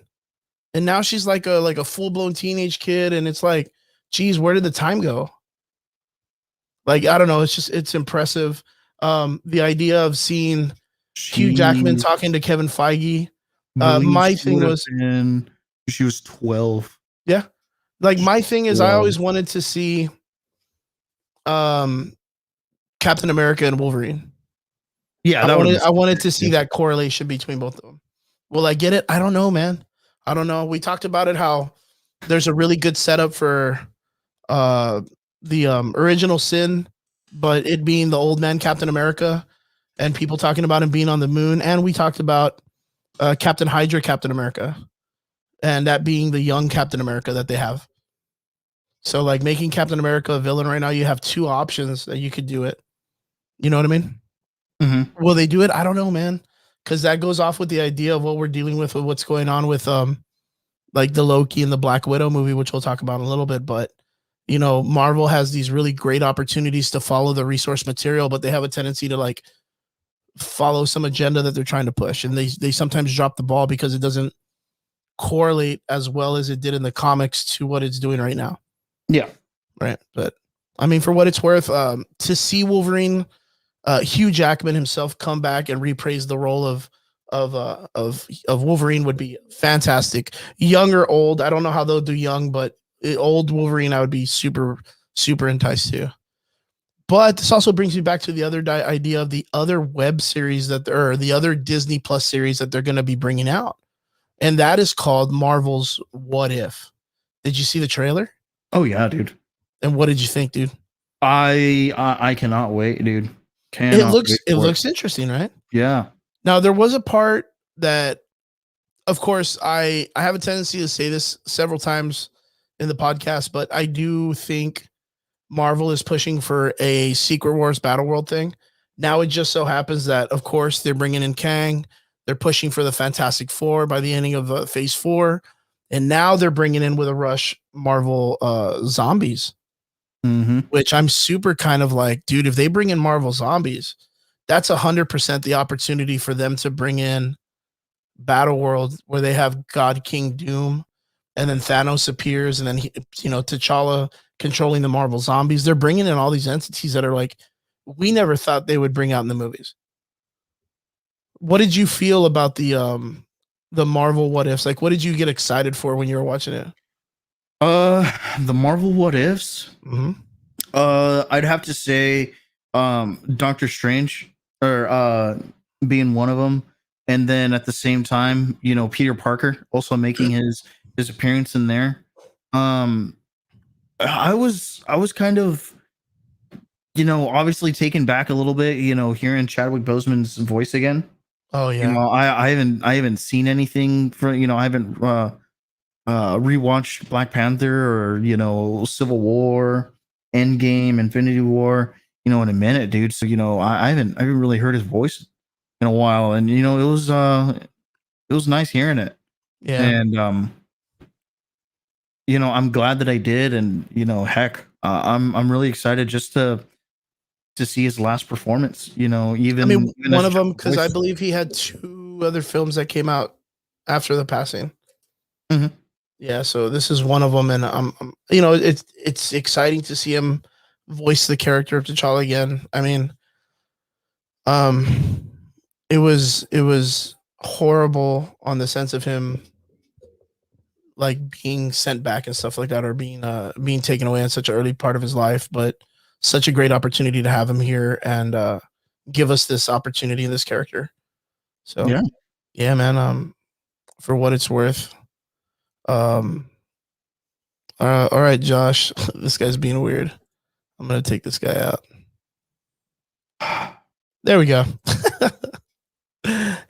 And now she's like a full-blown teenage kid, and it's like, geez, where did the time go? Like, I don't know. It's impressive. The idea of seeing Hugh Jackman talking to Kevin Feige. My thing was she was 12. Yeah. Like, my thing is, I always wanted to see Captain America and Wolverine. Yeah, I wanted to see that correlation between both of them. Will I get it? I don't know, man. I don't know. We talked about it, how there's a really good setup for the original Sin, but it being the old man Captain America, and people talking about him being on the moon. And we talked about Captain Hydra Captain America, and that being the young Captain America that they have. So, like, making Captain America a villain right now, you have 2 options that you could do it. You know what I mean? Mm-hmm. Will they do it? I don't know, man. Because that goes off with the idea of what we're dealing with what's going on with like the Loki and the Black Widow movie, which we'll talk about in a little bit. But Marvel has these really great opportunities to follow the resource material, but they have a tendency to like follow some agenda that they're trying to push, and they sometimes drop the ball because it doesn't correlate as well as it did in the comics to what it's doing right now. Yeah, right. But I mean, for what it's worth, to see Wolverine, Hugh Jackman himself come back and reprise the role of Wolverine would be fantastic. Young or old, I don't know how they'll do young, but old Wolverine, I would be super enticed to. But this also brings me back to the other idea of the other web series or the other Disney Plus series that they're going to be bringing out, and that is called Marvel's What If. Did you see the trailer? Oh yeah, dude. And what did you think, dude? I cannot wait, dude. It looks interesting, right? Yeah. Now, there was a part that, of course, I have a tendency to say this several times in the podcast, but I do think Marvel is pushing for a Secret Wars Battle World thing. Now, it just so happens that, of course, they're bringing in Kang. They're pushing for the Fantastic Four by the ending of Phase 4. And now they're bringing in with a rush Marvel Zombies, which I'm super kind of like, dude, if they bring in Marvel Zombies, that's 100% the opportunity for them to bring in Battle World, where they have God King Doom, and then Thanos appears, and then T'Challa controlling the Marvel Zombies. They're bringing in all these entities that are like, we never thought they would bring out in the movies. What did you feel about the Marvel What Ifs? Like, what did you get excited for when you were watching it? The Marvel What Ifs. Mm-hmm. I'd have to say, Doctor Strange, or being one of them, and then at the same time, Peter Parker also making his appearance in there. I was kind of, obviously taken back a little bit, hearing Chadwick Boseman's voice again. Oh yeah. I haven't seen anything for, I haven't rewatched Black Panther or Civil War, Endgame, Infinity War, in a minute, dude. So I haven't really heard his voice in a while, and it was nice hearing it. Yeah. And I'm glad that I did, and heck, I'm really excited just to see his last performance. Even I mean, even one as of them, because I voice. believe he had 2 other films that came out after the passing. Mhm. Yeah, so this is one of them, and it's exciting to see him voice the character of T'Challa again. I mean, um, it was horrible on the sense of him like being sent back and stuff like that, or being taken away in such an early part of his life, but such a great opportunity to have him here and give us this opportunity in this character. So Yeah. yeah, man. For what it's worth, um, all right, Josh, this guy's being weird. I'm gonna take this guy out. There we go.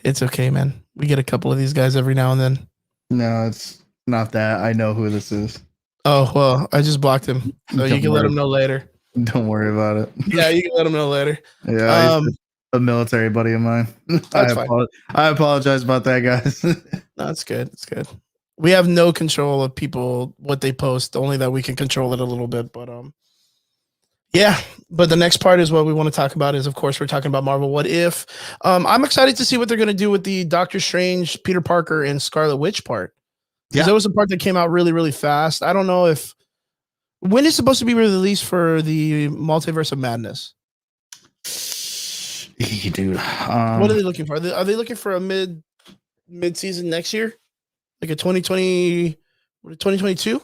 It's okay, man. We get a couple of these guys every now and then. No, it's not that. I know who this is. Oh well, I just blocked him, so you Don't can let worry. him know later. Don't worry about it. Yeah, you can let him know later. Yeah, he's a military buddy of mine. That's fine. I apologize about that, guys. No, it's good. It's good. We have no control of people what they post. Only that we can control it a little bit. But yeah. But the next part is what we want to talk about. Is of course we're talking about Marvel. What if? I'm excited to see what they're going to do with the Doctor Strange, Peter Parker, and Scarlet Witch part. Because there was a part that came out really, really fast. I don't know if when is supposed to be released for the Multiverse of Madness. Dude, What are they looking for? Are they looking for a mid season next year, like a 2020, 2022?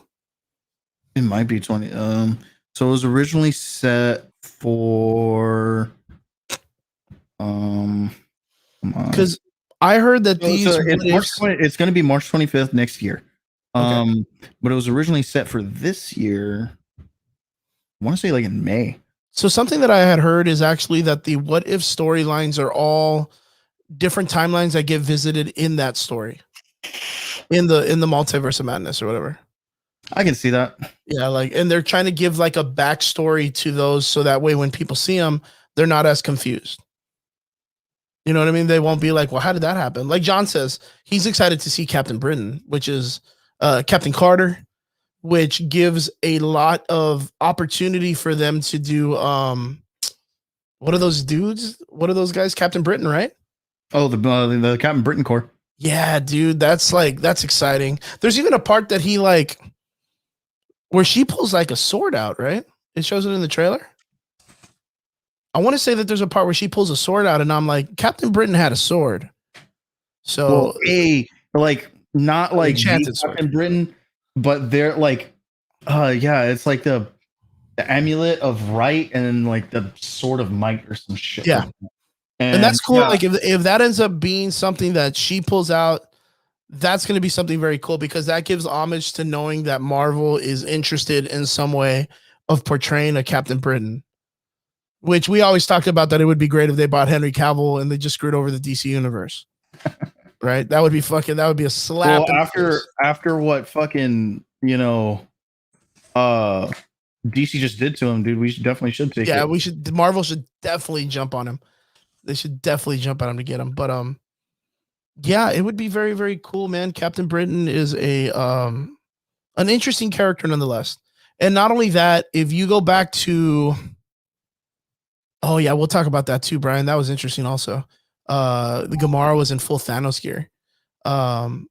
it might be 20. So it was originally set for Because I heard that these it's going to be March 25th next year. Okay. But it was originally set for this year. I want to say like in May. So something that I had heard is actually that the what if storylines are all different timelines that get visited in that story, in the Multiverse of Madness or whatever. I can see that. Yeah, and they're trying to give like a backstory to those, so that way when people see them, they're not as confused. You know what I mean? They won't be like, well, how did that happen? Like John says, he's excited to see Captain Britain, which is Captain Carter, which gives a lot of opportunity for them to do what are those dudes? What are those guys? Captain Britain, right? Oh, the Captain Britain Corps. Yeah, dude, that's exciting. There's even a part that he where she pulls like a sword out, right? It shows it in the trailer. I want to say that there's a part where she pulls a sword out, and I'm like, Captain Britain had a sword. So, not like Captain Britain, but they're like, yeah, it's like the amulet of right and like the sword of might or some shit. Yeah, like that. And that's cool. Yeah. Like if that ends up being something that she pulls out, that's going to be something very cool, because that gives homage to knowing that Marvel is interested in some way of portraying a Captain Britain, which we always talked about, that it would be great if they bought Henry Cavill and they just screwed over the DC universe. Right? That would be a slap. Well, after what fucking, DC just did to him, dude, we should take it. Yeah, Marvel should definitely jump on him. They should definitely jump on him to get him. But yeah, it would be very, very cool, man. Captain Britain is an interesting character nonetheless. And not only that, if you go back to, oh yeah, we'll talk about that too, Brian. That was interesting also. The Gamora was in full Thanos gear. The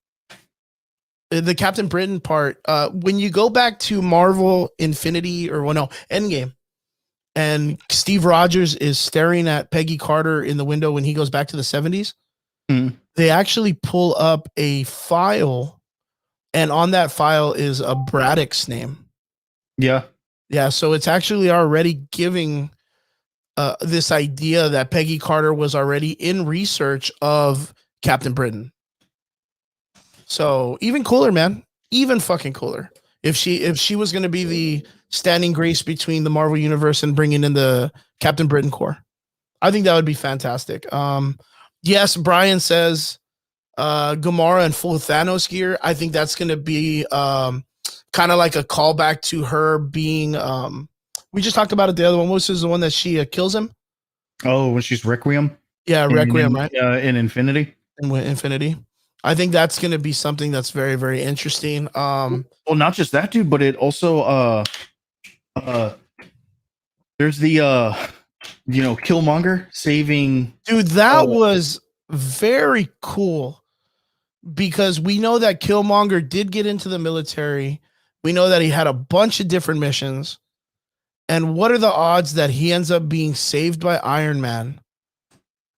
Captain Britain part, when you go back to Marvel Infinity Endgame, and Steve Rogers is staring at Peggy Carter in the window when he goes back to the 70s, they actually pull up a file and on that file is a Braddock's name. Yeah. Yeah, so it's actually already giving this idea that Peggy Carter was already in research of Captain Britain. So even cooler, man. Even fucking cooler. If she was going to be the standing grace between the Marvel universe and bringing in the Captain Britain Corps, I think that would be fantastic. Yes, Brian says Gamora in full Thanos gear. I think that's going to be kind of like a callback to her being. We just talked about it. The other one was the one that she kills him. Oh, when she's Requiem. Yeah, Requiem, right? In Infinity. In Infinity. I think that's going to be something that's very, very interesting. Well, not just that, dude, but it also there's the Killmonger saving. Dude, that was very cool because we know that Killmonger did get into the military. We know that he had a bunch of different missions. And what are the odds that he ends up being saved by Iron Man?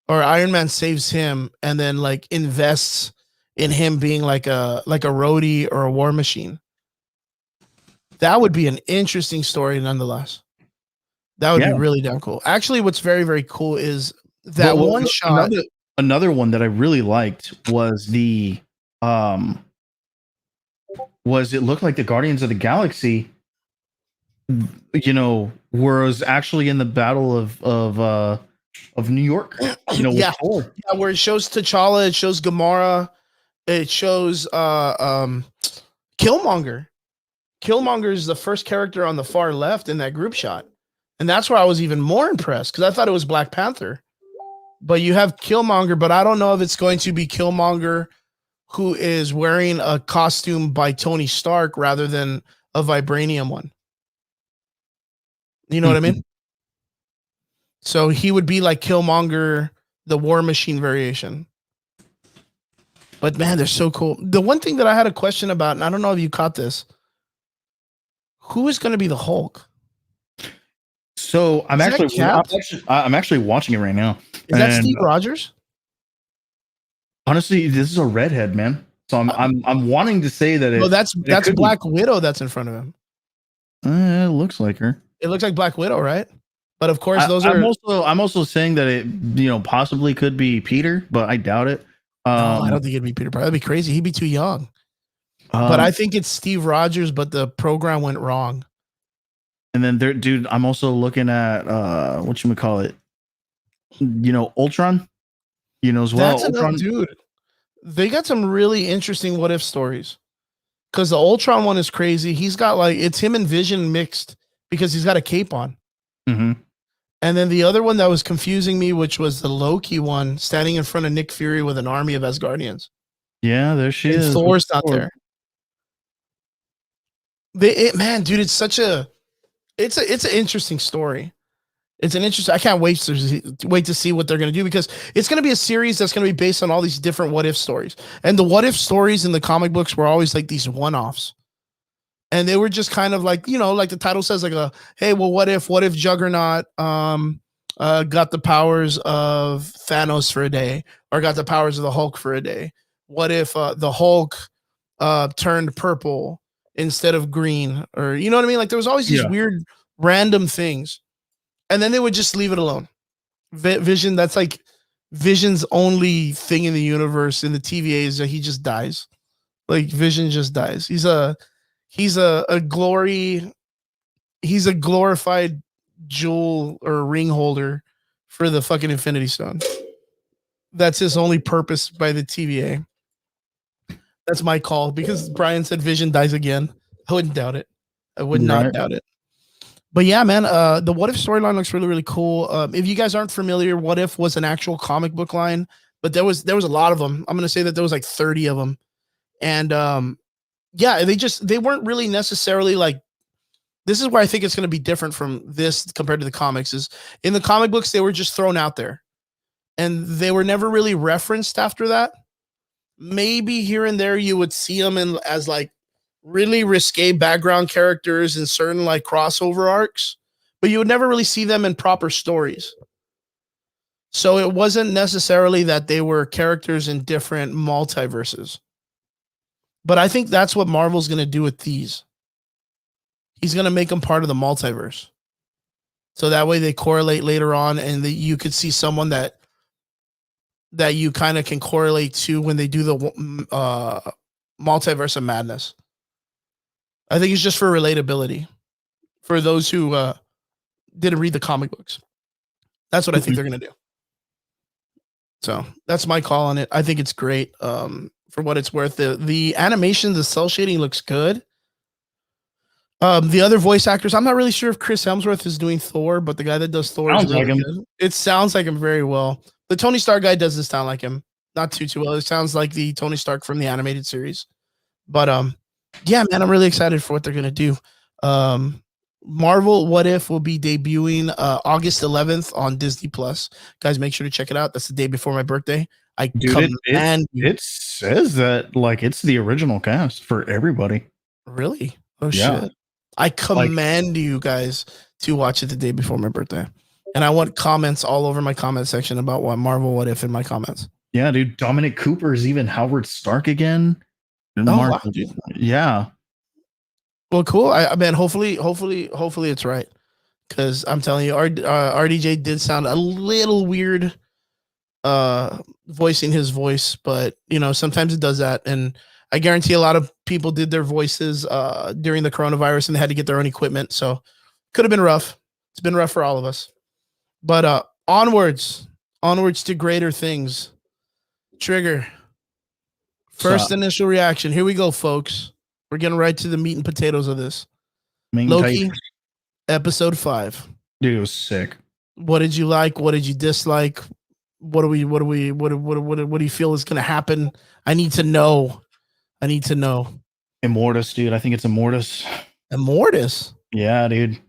Or Iron Man saves him and then like invests in him being like a roadie or a war machine. That would be an interesting story nonetheless. That would be really damn cool. Actually, what's very, very cool is that one shot. Another one that I really liked was it looked like the Guardians of the Galaxy, was actually in the Battle of New York. Yeah, where it shows T'Challa, it shows Gamora, it shows Killmonger. Killmonger is the first character on the far left in that group shot. And that's where I was even more impressed because I thought it was Black Panther. But you have Killmonger, but I don't know if it's going to be Killmonger who is wearing a costume by Tony Stark rather than a vibranium one. You know what I mean? So he would be like Killmonger, the War Machine variation. But man, they're so cool. The one thing that I had a question about, and I don't know if you caught this, who is going to be the Hulk? So I'm actually watching it right now. Is that Steve Rogers? Honestly, this is a redhead, man. So I'm wanting to say that that's Black Widow that's in front of him. It looks like her. It looks like Black Widow, right? But of course, I'm also saying that it possibly could be Peter, but I doubt it. No, I don't think it'd be Peter Parker. That'd be crazy. He'd be too young. But I think it's Steve Rogers, but the program went wrong. And then dude, I'm also looking at whatchamacallit, Ultron, as well. That's Ultron, dude. They got some really interesting what if stories. Because the Ultron one is crazy. He's got it's him and Vision mixed because he's got a cape on. Mm-hmm. And then the other one that was confusing me, which was the Loki one, standing in front of Nick Fury with an army of Asgardians. Yeah, there she is. Thor's not there. Man, dude, it's an interesting story. I can't wait to see what they're going to do because it's going to be a series that's going to be based on all these different what if stories. And the what if stories in the comic books were always like these one-offs. And they were just kind of like, like the title says, like hey, well, what if Juggernaut got the powers of Thanos for a day or got the powers of the Hulk for a day? What if the Hulk turned purple instead of green? Or, you know what I mean? Like there was always these weird random things. And then they would just leave it alone. Vision, that's like Vision's only thing in the universe in the TVA is that he just dies. Like Vision just dies. He's a glorified jewel or ring holder for the fucking Infinity Stone. That's his only purpose by the TVA. That's my call because Brian said Vision dies again. I wouldn't doubt it. I would not doubt it. But yeah, man, the What If storyline looks really, really cool. If you guys aren't familiar, What If was an actual comic book line, but there was a lot of them. I'm going to say that there was like 30 of them. And yeah, they weren't really necessarily like, this is where I think it's going to be different from this compared to the comics is in the comic books, they were just thrown out there and they were never really referenced after that. Maybe here and there you would see them as like really risque background characters in certain like crossover arcs, but you would never really see them in proper stories. So it wasn't necessarily that they were characters in different multiverses. But I think that's what Marvel's going to do with these. He's going to make them part of the multiverse. So that way they correlate later on, and you could see someone that you kind of can correlate to when they do the multiverse of madness. I think it's just for relatability for those who didn't read the comic books. That's what I think they're going to do. So that's my call on it. I think it's great. For what it's worth, the animation, the cell shading looks good. The other voice actors, I'm not really sure if Chris Hemsworth is doing Thor, but the guy that does Thor is really good. It sounds like him very well. The Tony Stark guy doesn't sound like him, not too well. It sounds like the Tony Stark from the animated series. But yeah, man, I'm really excited for what they're gonna do. Marvel What If will be debuting August 11th on Disney Plus. Guys, make sure to check it out. That's the day before my birthday. It says that like it's the original cast for everybody. Really? Oh shit. I command you guys to watch it the day before my birthday. And I want comments all over my comment section about what Marvel What If in my comments. Yeah, dude. Dominic Cooper is even Howard Stark again. Wow, dude. Yeah. Well, cool. I mean, hopefully it's right. Because I'm telling you, RDJ did sound a little weird voicing his voice, but you know, sometimes it does that. And I guarantee a lot of people did their voices during the coronavirus and they had to get their own equipment. So could have been rough. It's been rough for all of us. But onwards to greater things. Trigger. First initial reaction. Here we go, folks. We're getting right to the meat and potatoes of this. Loki, episode 5. Dude, it was sick. What did you like? What did you dislike? What do you feel is going to happen? I need to know. Immortus, dude. I think it's Immortus. Immortus? Yeah, dude.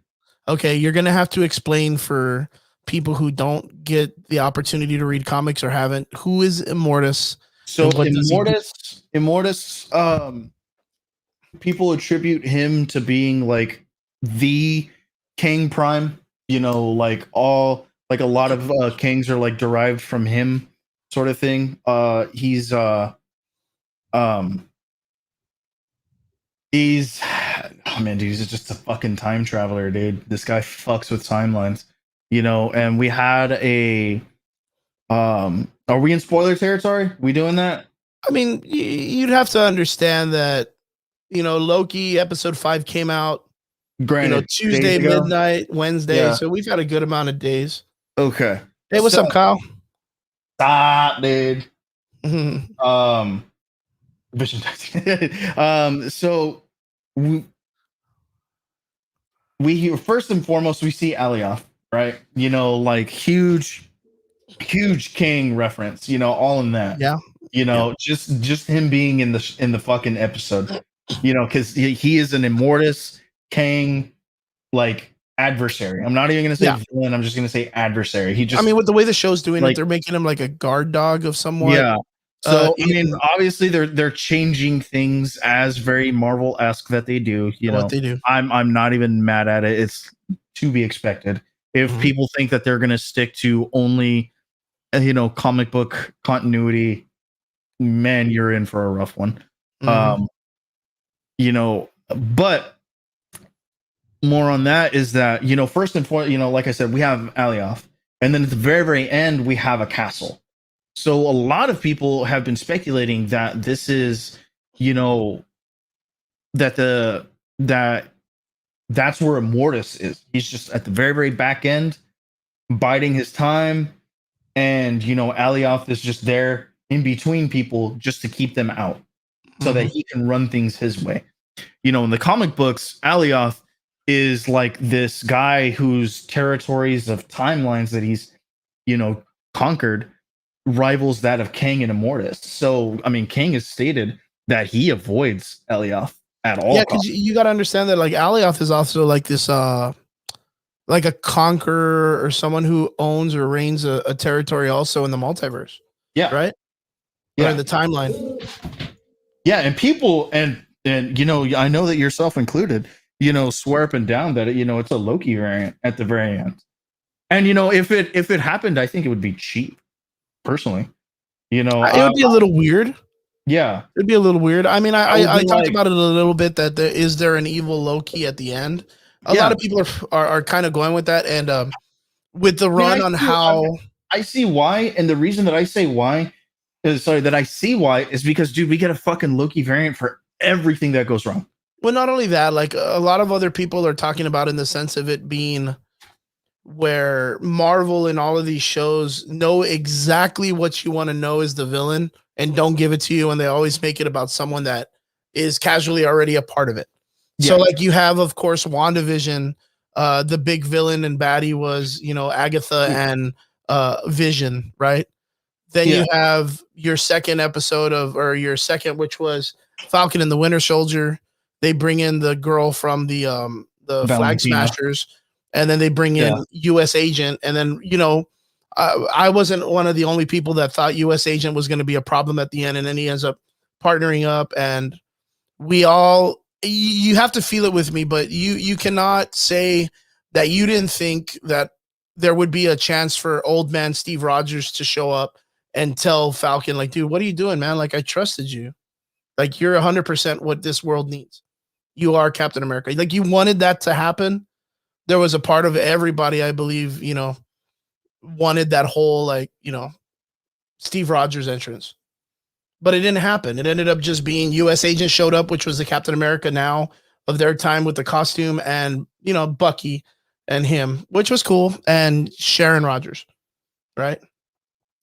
Okay, you're going to have to explain for people who don't get the opportunity to read comics or haven't. Who is Immortus? So Immortus, people attribute him to being like the King Prime. You know, like a lot of kings are like derived from him, sort of thing. He's oh man, dude, he's just a fucking time traveler, dude. This guy fucks with timelines, you know. And we had a are we in spoiler territory? We doing that? I mean, you'd have to understand that, you know, Loki episode 5 came out, granted, Tuesday midnight, Wednesday. Yeah. So we've had a good amount of days. Okay. Hey, what's up, Kyle? Stop, dude. Vision. So we first and foremost we see Alioth, right? You know, like huge king reference, you know, all in that. Yeah. You know, just him being in the fucking episode, you know, because he is an Immortus King like adversary. I'm not even gonna say villain, I'm just gonna say adversary. I mean, with the way the show's doing it, they're making him like a guard dog of somewhat. Yeah. So I mean, obviously they're changing things as very Marvel-esque that they do. You know, what they do. I'm not even mad at it. It's to be expected. If people think that they're gonna stick to only, you know, comic book continuity, man, you're in for a rough one. You know, but more on that is that, you know, first and foremost, you know, like I said, we have Alioth, and then at the very, very end, we have a castle. So a lot of people have been speculating that this is, you know, that's where Immortus is. He's just at the very, very back end, biding his time, and you know, Alioth is just there in between people just to keep them out, so that he can run things his way. You know, in the comic books, Alioth is like this guy whose territories of timelines that he's, you know, conquered rivals that of Kang and Immortus. So, I mean, Kang has stated that he avoids Alioth at all. Yeah, because you got to understand that like Alioth is also like this, like a conqueror or someone who owns or reigns a territory also in the multiverse. Yeah. Right. Yeah. Or in the timeline. Yeah, and people and you know, I know that yourself included, you know, swear up and down that you know it's a Loki variant at the very end. And you know, if it happened, I think it would be cheap. Personally, you know, it would be a little weird. Yeah, it'd be a little weird. I mean, I talked like, about it a little bit that is there an evil Loki at the end? A lot of people are kind of going with that, and with the run on how I see why, and the reason that I say why is that I see why is because, dude, we get a fucking Loki variant for everything that goes wrong. well, not only that, like a lot of other people are talking about in the sense of it being where Marvel and all of these shows know exactly what you want to know is the villain and don't give it to you, and they always make it about someone that is casually already a part of it. So, like you have, of course, WandaVision. The big villain and baddie was, Agatha and Vision, right? Then you have your second episode or your second, which was Falcon and the Winter Soldier. They bring in the girl from the Flag Smashers, and then they bring in U.S. Agent, and then I wasn't one of the only people that thought U.S. Agent was going to be a problem at the end, and then he ends up partnering up, and we all you have to feel it with me, but you cannot say that you didn't think that there would be a chance for old man Steve Rogers to show up and tell Falcon, like, dude, what are you doing, man? Like, I trusted you. Like, you're 100% what this world needs. You are Captain America. Like, you wanted that to happen. There was a part of everybody, I believe, wanted that whole, like, Steve Rogers entrance. But it didn't happen. It ended up just being U.S. Agent showed up, which was the Captain America now of their time with the costume, and, Bucky and him, which was cool, and Sharon Rogers, right?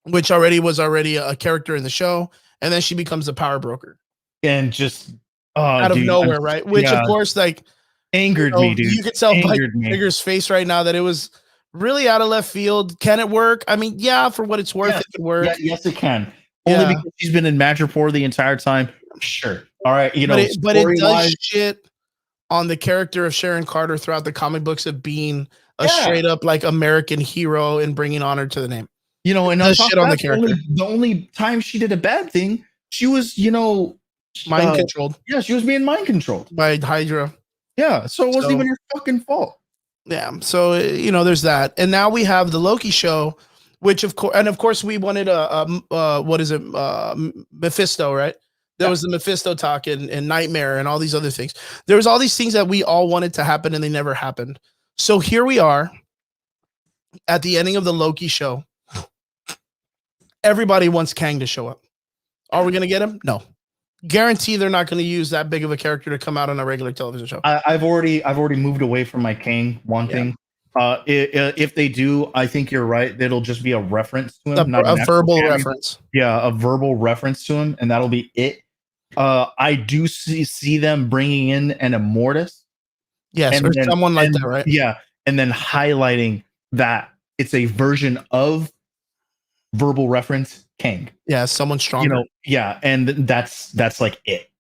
Which was already a character in the show, and then she becomes the power broker. And just out of nowhere, right? Which, of course, like, angered me, dude. You could tell by Trigger's face right now that it was really out of left field. Can it work? I mean, yeah, for what it's worth, it could work. Yeah, yes, it can. Only because she's been in Madripoor the entire time. Sure. All right. But it does shit on the character of Sharon Carter throughout the comic books of being a straight up like American hero and bringing honor to the name. And on shit on the character. The only time she did a bad thing, she was, mind controlled. Yeah, she was being mind controlled by Hydra. Yeah, so it wasn't even her fucking fault. Yeah, so there's that, and now we have the Loki show, which of course we wanted what is it, Mephisto, right? There was the Mephisto talk and Nightmare and all these other things. There was all these things that we all wanted to happen and they never happened. So here we are at the ending of the Loki show. Everybody wants Kang to show up. Are we going to get him? No. Guarantee they're not going to use that big of a character to come out on a regular television show. I've already moved away from my Kang wanting. If they do, I think you're right. It'll just be a reference to him, not a verbal reference. Yeah, a verbal reference to him, and that'll be it. I do see them bringing in an Immortus. Yes, or someone like that, right? Yeah, and then highlighting that it's a version of verbal reference Kang. Yeah, someone stronger. And that's like it.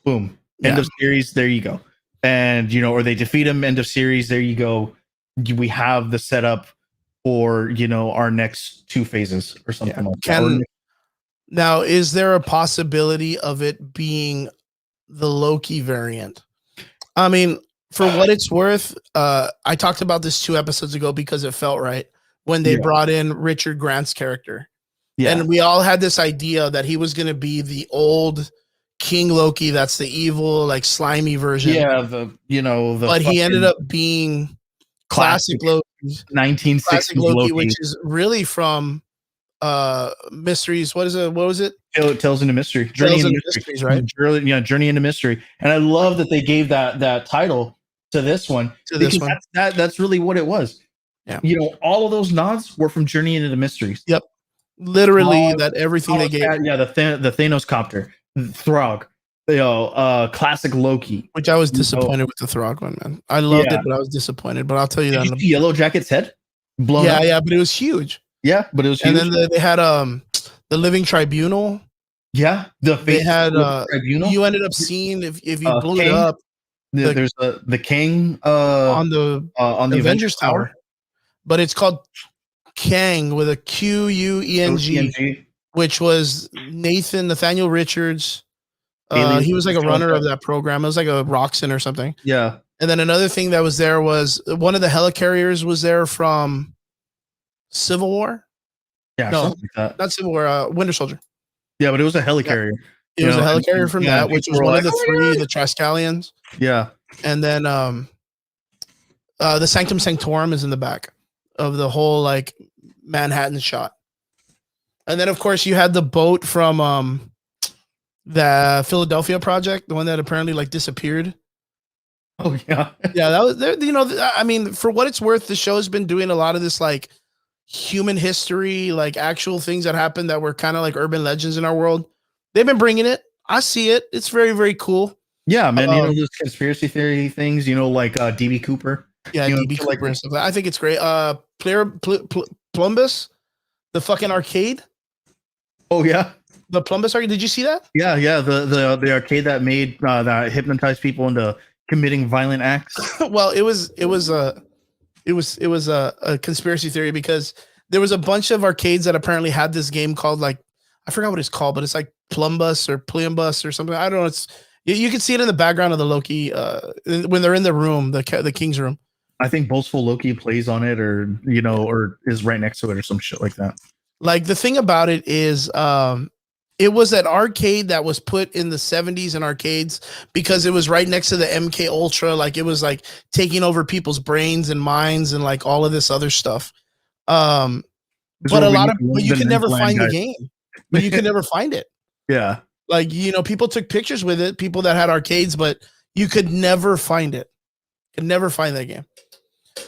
Boom. End of series. There you go. And or they defeat him. End of series. There you go. We have the setup for our next 2 phases or something like that. Now, is there a possibility of it being the Loki variant? I mean, for what it's worth, I talked about this 2 episodes ago because it felt right when they brought in Richard Grant's character. Yeah. And we all had this idea that he was going to be the old King Loki. That's the evil, like slimy version. Yeah. But he ended up being classic Loki, 1960s Loki, which is really from Mysteries. What is it? What was it? Tales into Mystery. Journey into Mysteries, right? Journey into Mystery. And I love that they gave that title to this one. That's really what it was. Yeah. All of those nods were from Journey into the Mysteries. Yep. Literally that everything they gave. Yeah, the Thanos copter, Throg, classic Loki. Which I was disappointed with the Throg one, man. I loved it, but I was disappointed. But I'll tell you that. Did you see Yellow Jacket's head blown up? Yeah, but it was huge. Yeah, but it was huge. And then they had the Living Tribunal. Yeah, they had Tribunal. You ended up seeing if you blew it up. There's the King on the Avengers Tower, but it's called Kang with a Queng, which was Nathaniel Richards. He was like a runner of that program. It was like a Roxanne or something. Yeah. And then another thing that was there was one of the helicarriers was there from Civil War. Yeah, no, something like that. Not Civil War. Winter Soldier. Yeah, but it was a helicarrier. It was a helicarrier from that, which was one of the three, the Triskelions. Yeah. And then the Sanctum Sanctorum is in the back of the whole like Manhattan shot. And then of course you had the boat from the Philadelphia project, the one that apparently like disappeared. Oh yeah. Yeah, that was there. You know, I mean, for what it's worth, the show's been doing a lot of this like human history, like actual things that happened that were kind of like urban legends in our world. They've been bringing it. I see it. It's very, very cool. Yeah, man. You know those conspiracy theory things. You know, like DB Cooper. Yeah, you know, DB Cooper and stuff. I think it's great. Plumbus, the fucking arcade. Oh yeah, the Plumbus arcade. Did you see that? Yeah, yeah. The arcade that made that hypnotized people into committing violent acts. Well, it was a conspiracy theory because there was a bunch of arcades that apparently had this game called like I forgot what it's called, but it's like Plumbus or Plimbus or something. I don't know. It's you can see it in the background of the Loki when they're in the room, the king's room. I think Boastful Loki plays on it, or you know, or is right next to it, or some shit like that. Like the thing about it is, it was an arcade that was put in the 70s in arcades because it was right next to the MK Ultra. Like it was like taking over people's brains and minds and like all of this other stuff. But you can never find the game. But you can never find it. Yeah. Like, you know, people took pictures with it, people that had arcades, but you could never find it. Could never find that game.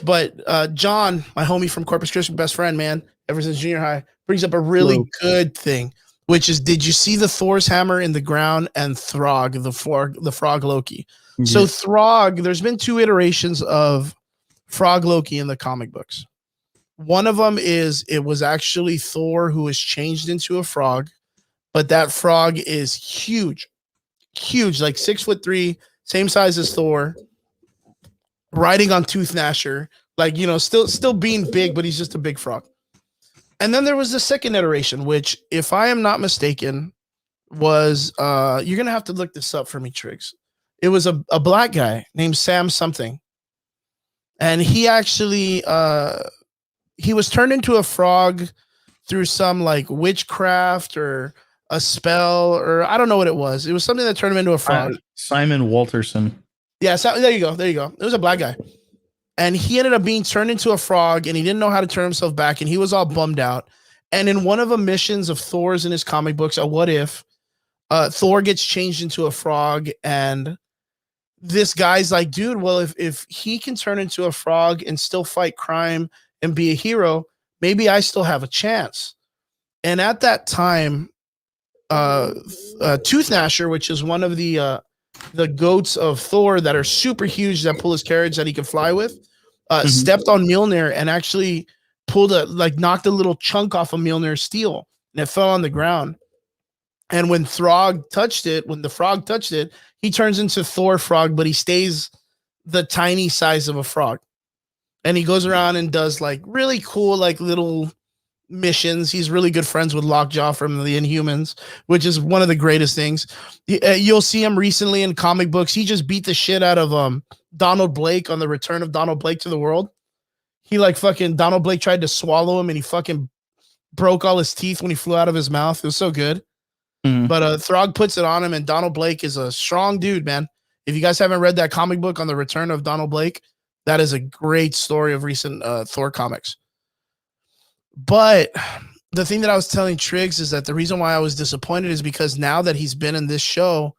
But John, my homie from Corpus Christi, best friend, man, ever since junior high, brings up a really good thing, which is, did you see the Thor's hammer in the ground and Throg, the frog Loki? Mm-hmm. So Throg, there's been 2 iterations of Frog Loki in the comic books. One of them is it was actually Thor who was changed into a frog, but that frog is huge, like 6'3", same size as Thor, riding on Tooth Gnasher, like, you know, still being big, but he's just a big frog. And then there was the second iteration, which, if I am not mistaken, was you're gonna have to look this up for me, Triggs. It was a black guy named Sam something, and he actually he was turned into a frog through some like witchcraft or a spell, or I don't know what it was. It was something that turned him into a frog. Simon Walterson. Yeah, so, there you go. It was a black guy. And he ended up being turned into a frog, and he didn't know how to turn himself back, and he was all bummed out. And in one of the missions of Thor's in his comic books, a what if, Thor gets changed into a frog, and this guy's like, dude, well, if he can turn into a frog and still fight crime and be a hero, maybe I still have a chance. And at that time, Tooth Gnasher, which is one of the goats of Thor that are super huge that pull his carriage that he can fly with, stepped on Mjolnir and actually knocked a little chunk off of Mjolnir's steel, and it fell on the ground. And when the frog touched it, he turns into Thor frog, but he stays the tiny size of a frog. And he goes around and does like really cool, like little missions. He's really good friends with Lockjaw from the Inhumans, which is one of the greatest things. You'll see him recently in comic books. He just beat the shit out of Donald Blake on the Return of Donald Blake to the World. He Donald Blake tried to swallow him, and he fucking broke all his teeth when he flew out of his mouth. It was so good. Mm-hmm. But Throg puts it on him, and Donald Blake is a strong dude, man. If you guys haven't read that comic book on the Return of Donald Blake, that is a great story of recent Thor comics. But the thing that I was telling Triggs is that the reason why I was disappointed is because now that he's been in this show,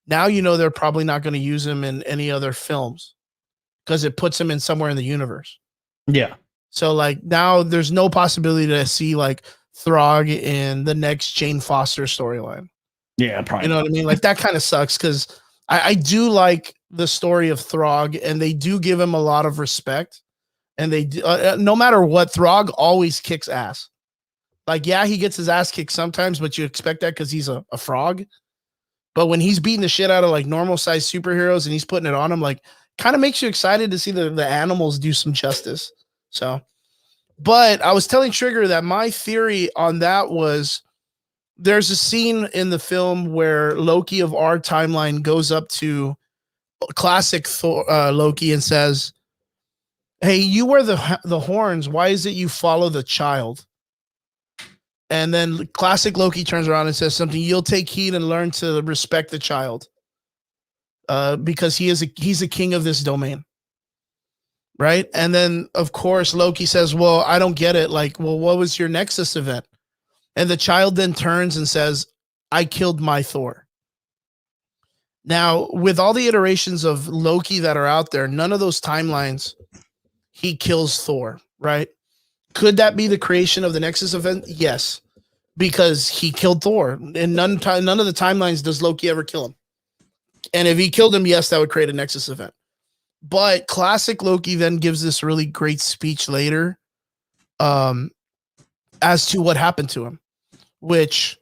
now you know they're probably not going to use him in any other films because it puts him in somewhere in the universe. Yeah. So like now there's no possibility to see like Throg in the next Jane Foster storyline. Yeah, probably. You know what I mean? Like that kind of sucks because I do like the story of Throg, and they do give him a lot of respect. And they no matter what, Throg always kicks ass. Like, yeah, he gets his ass kicked sometimes, but you expect that because he's a frog. But when he's beating the shit out of like normal sized superheroes and he's putting it on them, like kind of makes you excited to see the animals do some justice. So, but I was telling Trigger that my theory on that was there's a scene in the film where Loki of our timeline goes up to classic Thor, Loki and says, hey, you wear the horns. Why is it you follow the child? And then classic Loki turns around and says something, you'll take heed and learn to respect the child. Because he's a king of this domain. Right. And then, of course, Loki says, well, I don't get it. Like, well, what was your Nexus event? And the child then turns and says, I killed my Thor. Now, with all the iterations of Loki that are out there, none of those timelines, he kills Thor, right? Could that be the creation of the Nexus event? Yes, because he killed Thor. And none of the timelines does Loki ever kill him. And if he killed him, yes, that would create a Nexus event. But classic Loki then gives this really great speech later as to what happened to him, which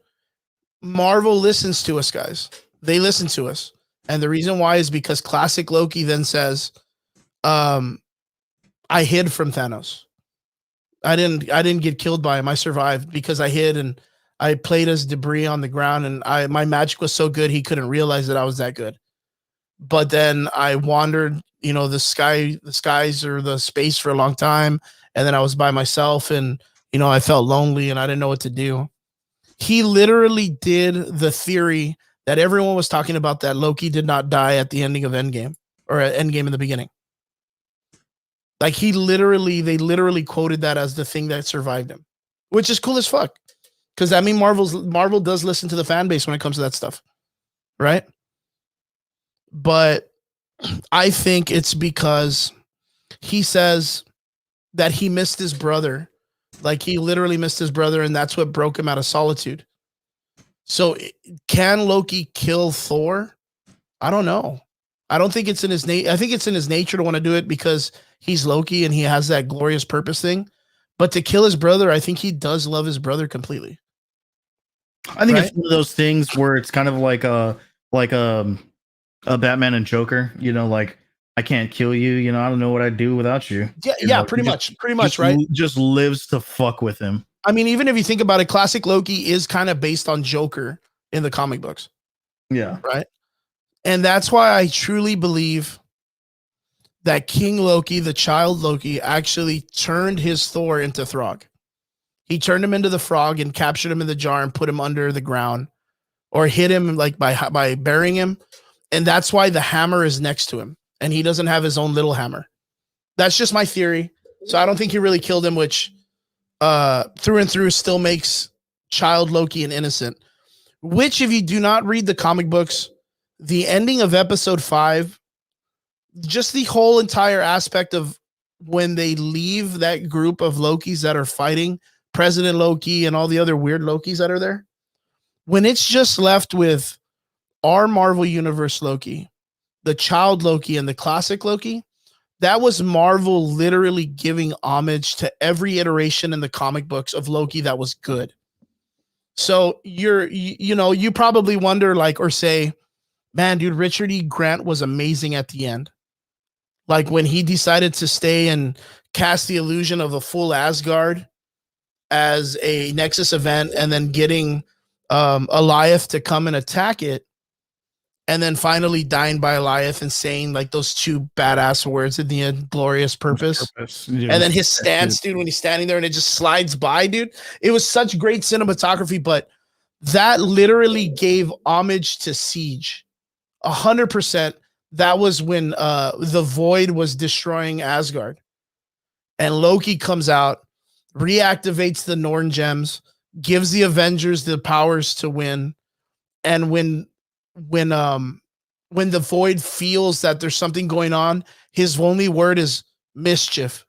Marvel listens to us, guys. They listen to us. And the reason why is because classic Loki then says, I hid from Thanos. I didn't get killed by him. I survived because I hid and I played as debris on the ground, and my magic was so good he couldn't realize that I was that good. But then I wandered, the skies or the space for a long time, and then I was by myself, and I felt lonely and I didn't know what to do. He literally did the theory that everyone was talking about, that Loki did not die at the ending of Endgame, or at Endgame in the beginning. Like they literally quoted that as the thing that survived him, which is cool as fuck. Because I mean, Marvel does listen to the fan base when it comes to that stuff, right? But I think it's because he says that he missed his brother. Like he literally missed his brother, and that's what broke him out of solitude. So can Loki kill Thor? I don't know. I don't think it's in his I think it's in his nature to want to do it because he's Loki and he has that glorious purpose thing. But to kill his brother, I think he does love his brother completely. I think it's one of those things where it's kind of like a Batman and Joker, like I can't kill you, I don't know what I'd do without you. Yeah, pretty much, right? Just lives to fuck with him. I mean, even if you think about it, classic Loki is kind of based on Joker in the comic books. Yeah. Right. And that's why I truly believe that King Loki, the child Loki, actually turned his Thor into Throg. He turned him into the frog and captured him in the jar and put him under the ground, or hit him like by burying him. And that's why the hammer is next to him and he doesn't have his own little hammer. That's just my theory. So I don't think he really killed him, which through and through still makes child Loki an innocent. Which, if you do not read the comic books, the ending of episode 5, just the whole entire aspect of when they leave that group of Lokis that are fighting President Loki and all the other weird Lokis that are there, when it's just left with our Marvel Universe Loki, the child Loki, and the classic Loki, that was Marvel literally giving homage to every iteration in the comic books of Loki that was good. So you probably wonder, like, or say, man, dude, Richard E. Grant was amazing at the end. Like when he decided to stay and cast the illusion of a full Asgard as a Nexus event, and then getting Eliath to come and attack it, and then finally dying by Eliath and saying like those two badass words at the end, glorious purpose. Yeah. And then his stance, dude, when he's standing there and it just slides by, dude. It was such great cinematography, but that literally gave homage to Siege. 100%. That was when the Void was destroying Asgard. And Loki comes out, reactivates the Norn gems, gives the Avengers the powers to win. And when the Void feels that there's something going on, his only word is mischief.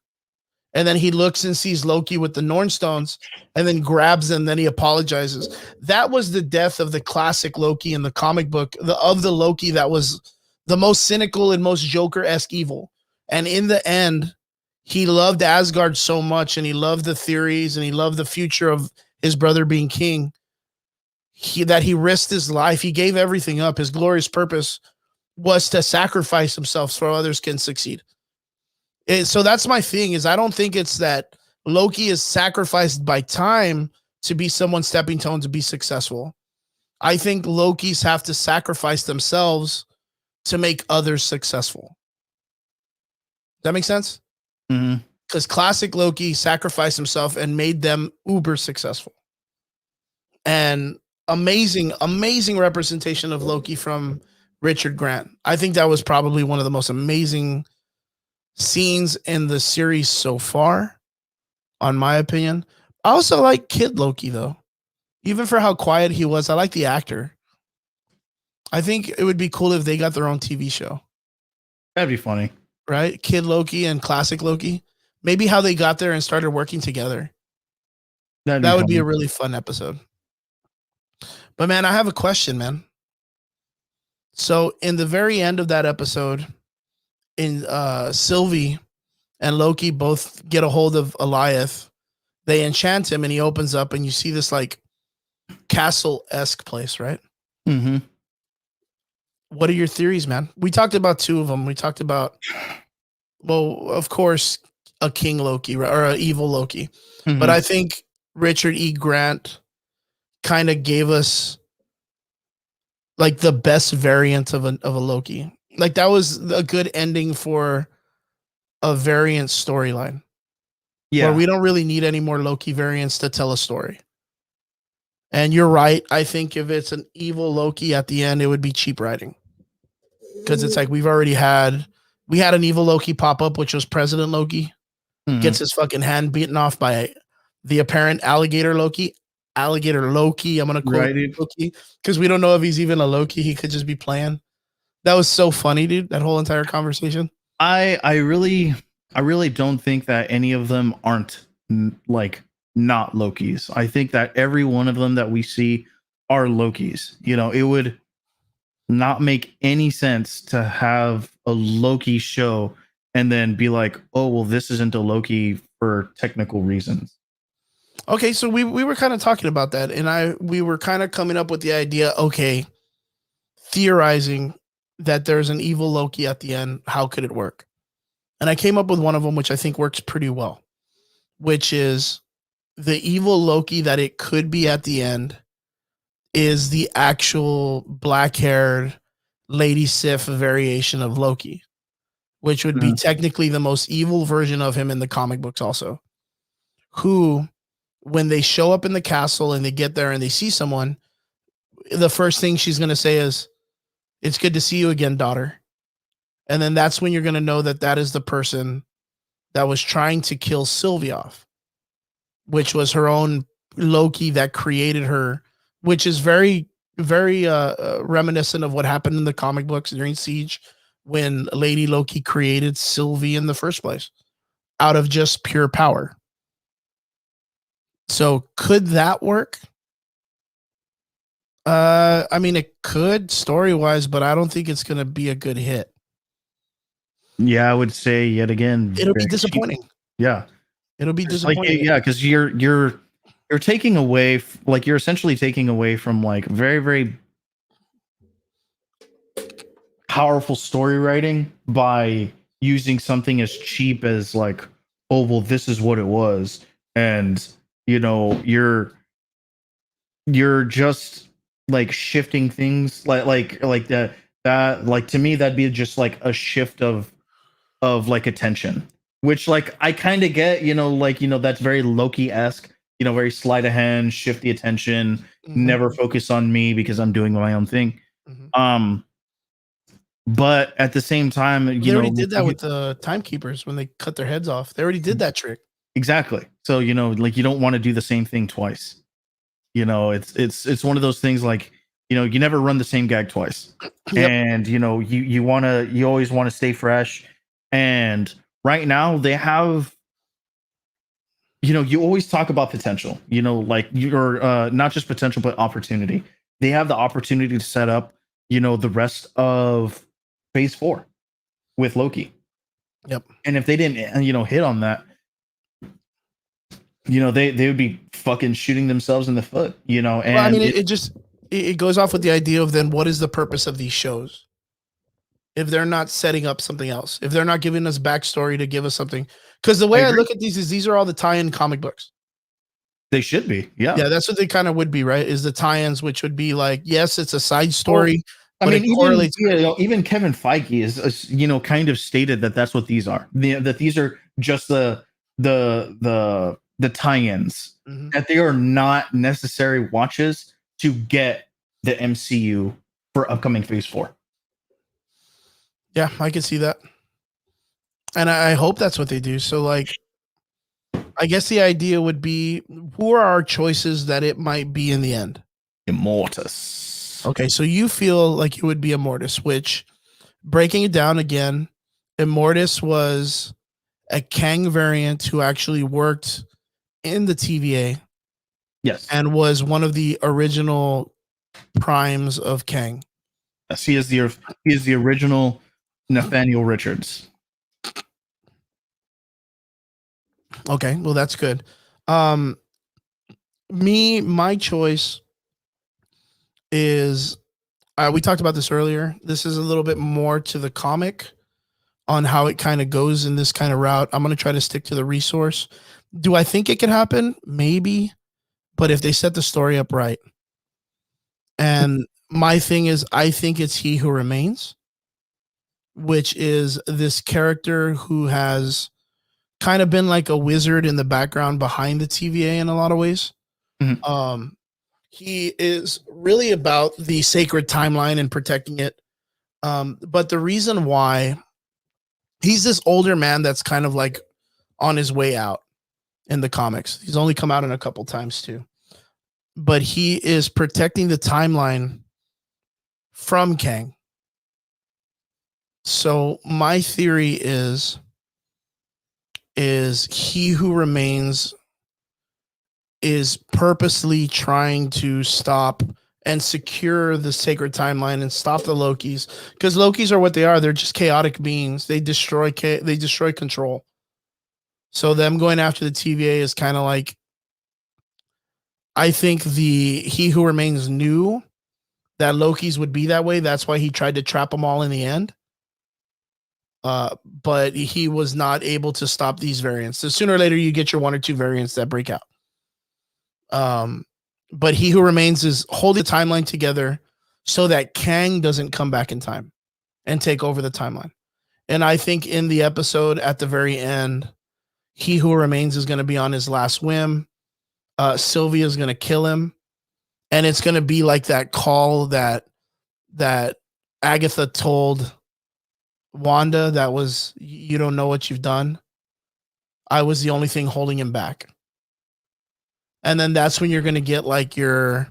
And then he looks and sees Loki with the Norn stones and then grabs them. Then he apologizes. That was the death of the classic Loki in the comic book, of the Loki that was the most cynical and most Joker-esque evil. And in the end, he loved Asgard so much, and he loved the theories, and he loved the future of his brother being king, that he risked his life. He gave everything up. His glorious purpose was to sacrifice himself so others can succeed. So that's my thing, is I don't think it's that Loki is sacrificed by time to be someone's stepping stone to be successful. I think Lokis have to sacrifice themselves to make others successful. Does that make sense? Mm-hmm. Because classic Loki sacrificed himself and made them uber successful. and amazing representation of Loki from Richard Grant. I think that was probably one of the most amazing scenes in the series so far, on my opinion. I also like Kid Loki though. Even for how quiet he was, I like the actor. I think it would be cool if they got their own TV show. That'd be funny. Right? Kid Loki and Classic Loki. Maybe how they got there and started working together. That would be a really fun episode. But man, I have a question, man. So in the very end of that episode, in Sylvie and Loki both get a hold of Eliath. They enchant him and he opens up and you see this like castle-esque place, right? Mm-hmm. What are your theories, man? We talked about two of them. We talked about, well, of course, a King Loki or an evil Loki. Mm-hmm. But I think Richard E. Grant kind of gave us like the best variant of a Loki. Like that was a good ending for a variant storyline. Yeah. Where we don't really need any more Loki variants to tell a story. And you're right. I think if it's an evil Loki at the end, it would be cheap writing. Because it's like we had an evil Loki pop up, which was President Loki. Mm-hmm. Gets his fucking hand beaten off by the apparent alligator Loki. Alligator Loki. I'm going to quote Loki. Because we don't know if he's even a Loki. He could just be playing. That was so funny, dude. That whole entire conversation. I really don't think that any of them aren't like not Lokis. I think that every one of them that we see are Lokis. You know, it would not make any sense to have a Loki show and then be like, oh, well, this isn't a Loki for technical reasons. Okay, so we were kind of talking about that, and we were kind of coming up with the idea, okay, theorizing that there's an evil Loki at the end. How could it work? And I came up with one of them, which I think works pretty well, which is the evil Loki that it could be at the end is the actual black-haired Lady Sif variation of Loki, which would be technically the most evil version of him in the comic books also, who, when they show up in the castle and they get there and they see someone, the first thing she's going to say is, "It's good to see you again, daughter." And then that's when you're going to know that that is the person that was trying to kill Sylvie off, which was her own Loki that created her, which is very, very reminiscent of what happened in the comic books during Siege when Lady Loki created Sylvie in the first place out of just pure power. So could that work? I mean, it could story-wise, but I don't think it's going to be a good hit. Yeah, I would say yet again, it'll be disappointing. Cheap. Yeah, it'll be disappointing. Like, yeah, because you're taking away, like, you're essentially taking away from like very, very powerful story writing by using something as cheap as like, oh, well, this is what it was, and you know, you're just like shifting things like that like to me that'd be just like a shift of like attention, which like I kind of get, you know, like, you know, that's very Loki-esque, you know, very sleight of hand, shift the attention, never focus on me because I'm doing my own thing. But at the same time, you know, already did that with the timekeepers when they cut their heads off. They already did that trick. Exactly. So, you know, like you don't want to do the same thing twice. You know, it's one of those things like, you know, you never run the same gag twice. Yep. And, you know, you always want to stay fresh. And right now they have, you know, you always talk about potential, you know, like you're not just potential, but opportunity. They have the opportunity to set up, you know, the rest of phase 4 with Loki. Yep. And if they didn't, you know, hit on that, you know, they would be fucking shooting themselves in the foot, you know. And well, I mean, it goes off with the idea of then what is the purpose of these shows? If they're not setting up something else, if they're not giving us backstory to give us something, because the way I look at these are all the tie-in comic books. They should be, yeah. Yeah, that's what they kind of would be, right? Is the tie-ins, which would be like, yes, it's a side story. Well, I mean, even Kevin Feige is, you know, kind of stated that that's what these are. That these are just the the tie-ins, that they are not necessary watches to get the MCU for upcoming Phase 4. Yeah, I can see that. And I hope that's what they do. So, like, I guess the idea would be, who are our choices that it might be in the end? Immortus. Okay, so you feel like it would be Immortus, which, breaking it down again, Immortus was a Kang variant who actually worked in the TVA. Yes. And was one of the original primes of Kang. Yes, he is the original Nathaniel Richards. Okay, well that's good. My choice is, we talked about this earlier. This is a little bit more to the comic on how it kind of goes in this kind of route. I'm going to try to stick to the resource. Do I think it could happen? Maybe. But if they set the story up right. And my thing is, I think it's He Who Remains, which is this character who has kind of been like a wizard in the background behind the TVA in a lot of ways. Mm-hmm. He is really about the sacred timeline and protecting it. But the reason why, he's this older man that's kind of like on his way out in the comics. He's only come out in a couple times too. But he is protecting the timeline from Kang. So my theory is He Who Remains is purposely trying to stop and secure the sacred timeline and stop the Lokis, because Lokis are what they are. They're just chaotic beings. They destroy control. So them going after the TVA is kind of like, I think He Who Remains knew that Lokis would be that way. That's why he tried to trap them all in the end. But he was not able to stop these variants. So sooner or later, you get your one or two variants that break out. But He Who Remains is holding the timeline together so that Kang doesn't come back in time and take over the timeline. And I think in the episode at the very end, He Who Remains is going to be on his last whim. Sylvia is going to kill him, and it's going to be like that call that Agatha told Wanda, that was, you don't know what you've done. I was the only thing holding him back. And then that's when you're going to get like your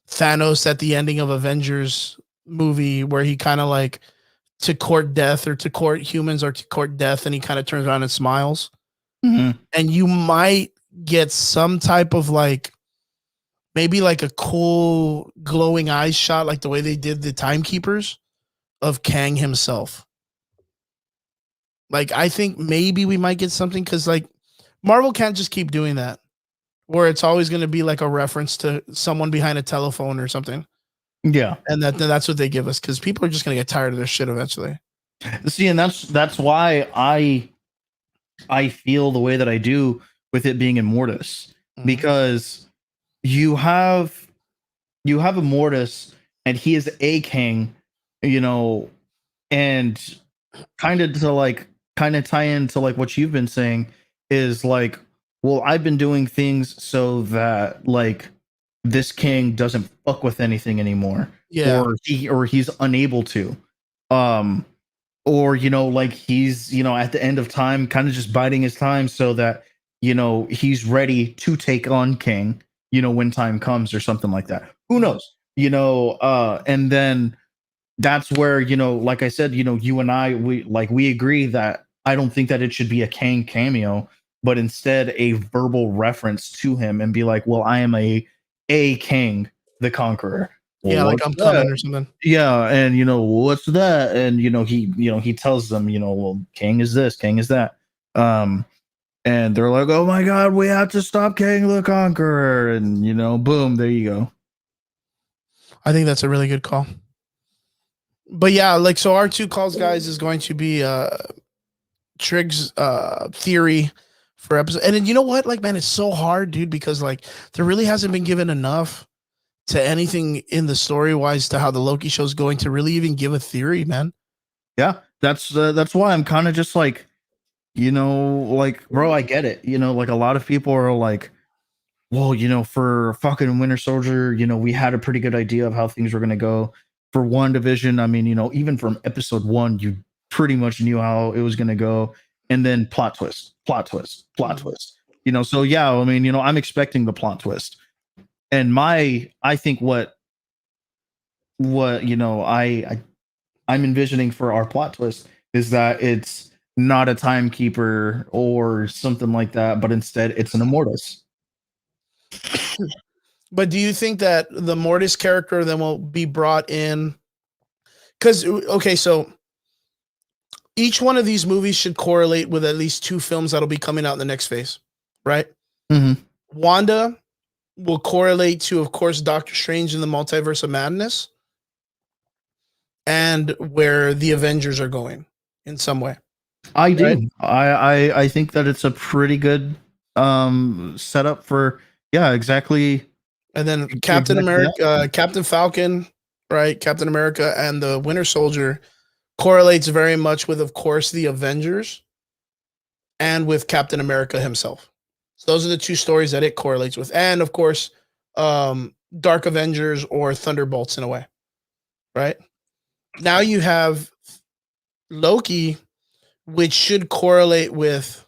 Thanos at the ending of Avengers movie, where he kind of like, to court death or to court humans or to court death, and he kind of turns around and smiles. Mm-hmm. And you might get some type of like, maybe like a cool glowing eyes shot, like the way they did the Timekeepers, of Kang himself. Like, I think maybe we might get something, because like Marvel can't just keep doing that, where it's always going to be like a reference to someone behind a telephone or something. Yeah. And that's what they give us, because people are just going to get tired of their shit eventually. See, and that's why I feel the way that I do with it being Immortus, because you have Immortus, and he is a king, and kind of tie into like what you've been saying, is like, well, I've been doing things so that like this king doesn't fuck with anything anymore, or he's unable to, or like he's at the end of time kind of just biding his time so that he's ready to take on King when time comes, or something like that. Who knows? And then that's where like I said, you and I, we agree that I don't think that it should be a Kang cameo, but instead a verbal reference to him, and be like, well, I am a King the Conqueror. Well, yeah, like I'm coming or something. Yeah, and what's that? And he tells them, well, King is this, King is that. And they're like, oh my god, we have to stop King the Conqueror, and boom, there you go. I think that's a really good call. But yeah, like, so our two calls, guys, is going to be Trig's theory for episode. And then, you know what? Like, man, it's so hard, dude, because like there really hasn't been given enough to anything in the story wise to how the Loki show's going to really even give a theory, man. Yeah, that's why I'm kind of just like, You know, like, bro, I get it. You know, like a lot of people are like, well, you know, for fucking Winter Soldier, you know, we had a pretty good idea of how things were going to go. For WandaVision, I mean, you know, even from episode 1, you pretty much knew how it was going to go. And then plot twist, plot twist, plot twist. You know, so yeah, I mean, you know, I'm expecting the plot twist. And I think what you know, I'm envisioning for our plot twist is that it's not a timekeeper or something like that, but instead it's an Immortus. But do you think that the Mortis character then will be brought in? Because, okay, so each one of these movies should correlate with at least 2 films that'll be coming out in the next phase, right? Mm-hmm. Wanda will correlate to, of course, Doctor Strange in the Multiverse of Madness and where the Avengers are going in some way. I do. Right? I think that it's a pretty good setup for exactly. And then Captain America, Captain Falcon, right? Captain America and the Winter Soldier correlates very much with, of course, the Avengers and with Captain America himself. So those are the 2 stories that it correlates with. And of course, Dark Avengers or Thunderbolts in a way, right? Now you have Loki, which should correlate with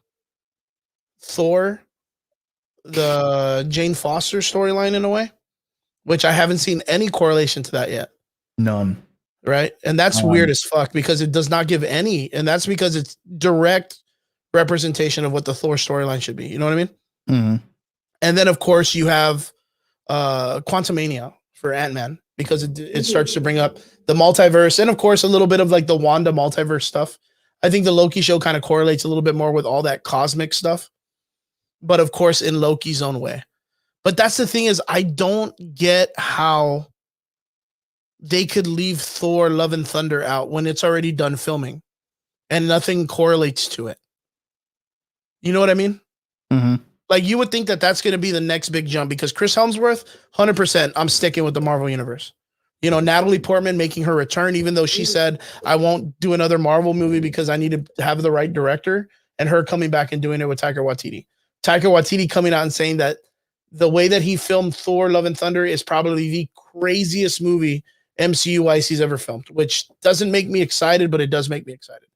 Thor, the Jane Foster storyline in a way, which I haven't seen any correlation to that yet. None. Right. And that's weird as fuck because it does not give any. And that's because it's direct representation of what the Thor storyline should be. You know what I mean? Mm-hmm. And then, of course, you have Quantumania for Ant-Man because it starts to bring up the multiverse and, of course, a little bit of like the Wanda multiverse stuff. I think the Loki show kind of correlates a little bit more with all that cosmic stuff, but of course, in Loki's own way. But that's the thing is I don't get how they could leave Thor Love and Thunder out when it's already done filming and nothing correlates to it. You know what I mean? Mm-hmm. Like you would think that that's going to be the next big jump because Chris Hemsworth, 100%, I'm sticking with the Marvel Universe. You know, Natalie Portman making her return, even though she said, I won't do another Marvel movie because I need to have the right director, and her coming back and doing it with Taika Waititi. Taika Waititi coming out and saying that the way that he filmed Thor Love and Thunder is probably the craziest movie MCU-wise he's ever filmed, which doesn't make me excited, but it does make me excited.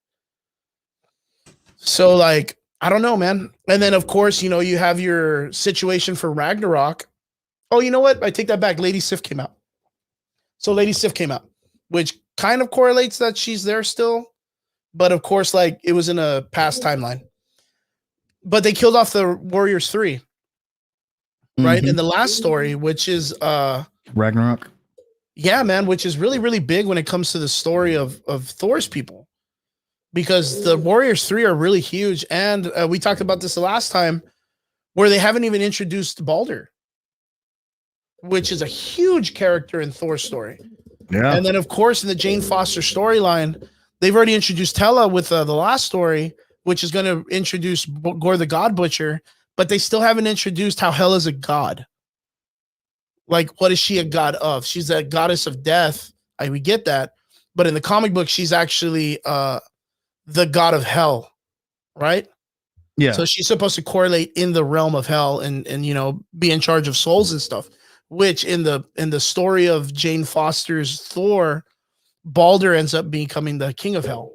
So, like, I don't know, man. And then, of course, you know, you have your situation for Ragnarok. Oh, you know what? I take that back. Lady Sif came out. So Lady Sif came out, which kind of correlates that she's there still. But, of course, like, it was in a past timeline. But they killed off the Warriors 3, right? In the last story, which is Ragnarok. Yeah, man, which is really, really big when it comes to the story of Thor's people. Because the Warriors 3 are really huge. And we talked about this the last time where they haven't even introduced Baldur, which is a huge character in Thor's story. Yeah. And then, of course, in the Jane Foster storyline, they've already introduced Hela with the last story, which is going to introduce Gore the God Butcher, but they still haven't introduced how Hela's a god. Like, what is she a god of? She's a goddess of death. We get that. But in the comic book, she's actually the god of hell, right? Yeah. So she's supposed to correlate in the realm of hell and you know, be in charge of souls and stuff, which in the story of Jane Foster's Thor, Baldur ends up becoming the king of hell,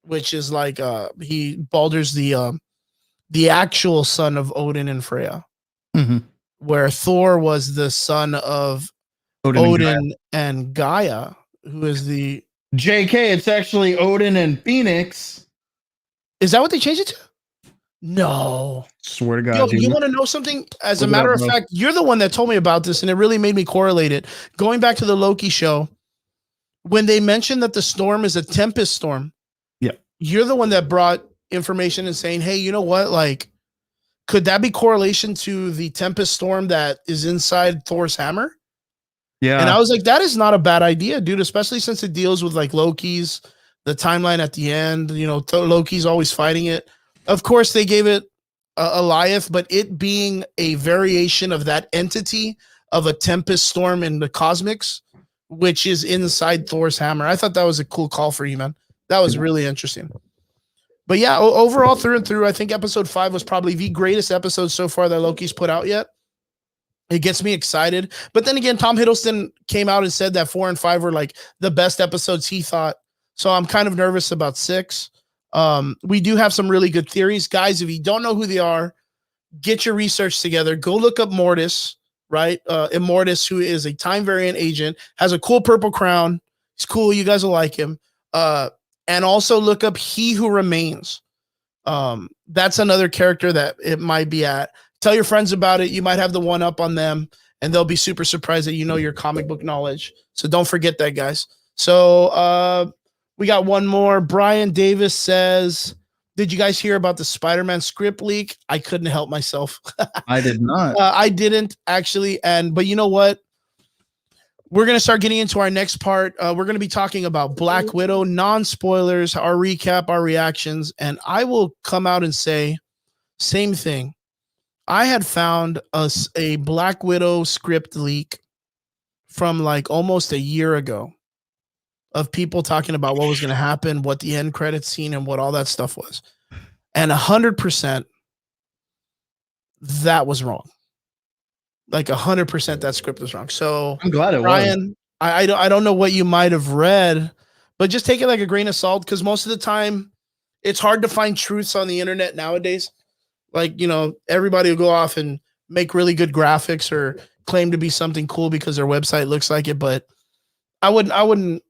which is like Baldur's the actual son of Odin and Freya. Mm-hmm. Where Thor was the son of Odin and Gaia, who is the JK. It's actually Odin and Phoenix. Is that what they changed it to? No. Swear to God. Yo, you want to know something? As a matter of fact, you're the one that told me about this, and it really made me correlate it. Going back to the Loki show, when they mentioned that the storm is a tempest storm, yeah, you're the one that brought information and saying, hey, you know what? Like, could that be correlation to the tempest storm that is inside Thor's hammer? Yeah. And I was like, that is not a bad idea, dude, especially since it deals with like Loki's, the timeline at the end, you know, Loki's always fighting it. Of course, they gave it Alioth, but it being a variation of that entity of a tempest storm in the cosmics, which is inside Thor's hammer. I thought that was a cool call for you, man. That was really interesting. But yeah, overall through and through, I think episode 5 was probably the greatest episode so far that Loki's put out yet. It gets me excited. But then again, Tom Hiddleston came out and said that 4 and 5 were like the best episodes he thought. So I'm kind of nervous about 6. We do have some really good theories. Guys, if you don't know who they are, get your research together. Go look up Mortis, right? Immortus, who is a time variant agent, has a cool purple crown. He's cool. You guys will like him. And also look up He Who Remains. That's another character that it might be at. Tell your friends about it. You might have the one up on them, and they'll be super surprised that you know your comic book knowledge. So don't forget that, guys. So we got one more. Brian Davis says, did you guys hear about the Spider-Man script leak? I couldn't help myself. I did not. I didn't actually. But you know what? We're going to start getting into our next part. We're going to be talking about Black Widow, non-spoilers, our recap, our reactions. And I will come out and say, same thing. I had found a Black Widow script leak from like almost a year ago of people talking about what was going to happen, what the end credits scene and what all that stuff was. And 100% that was wrong. Like 100% that script was wrong. So I'm glad it Ryan, was. I don't know what you might have read, but just take it like a grain of salt, because most of the time it's hard to find truths on the internet nowadays. Like, you know, everybody will go off and make really good graphics or claim to be something cool because their website looks like it, but I wouldn't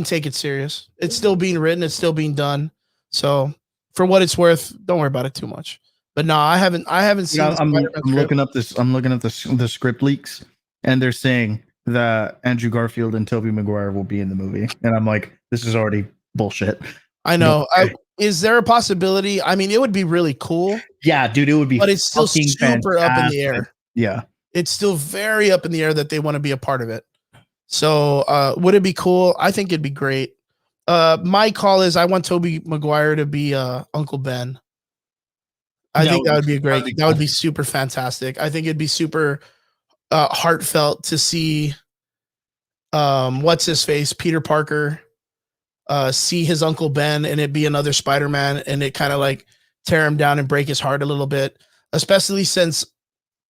take it serious. It's still being written, it's still being done. So for what it's worth, don't worry about it too much. But no, I haven't seen. I'm looking up the script leaks, and they're saying that Andrew Garfield and Tobey Maguire will be in the movie, and I'm like, this is already bullshit. I know. Is there a possibility? I mean, it would be really cool. Yeah, dude, it would be. But it's still super up in the air. Yeah, it's still very up in the air that they want to be a part of it. So, would it be cool? I think it'd be great. My call is I want Tobey Maguire to be Uncle Ben. I think that would be great. That would be super fantastic. I think it'd be super heartfelt to see what's his face, Peter Parker, see his Uncle Ben and it be another Spider-Man, and it kind of like tear him down and break his heart a little bit, especially since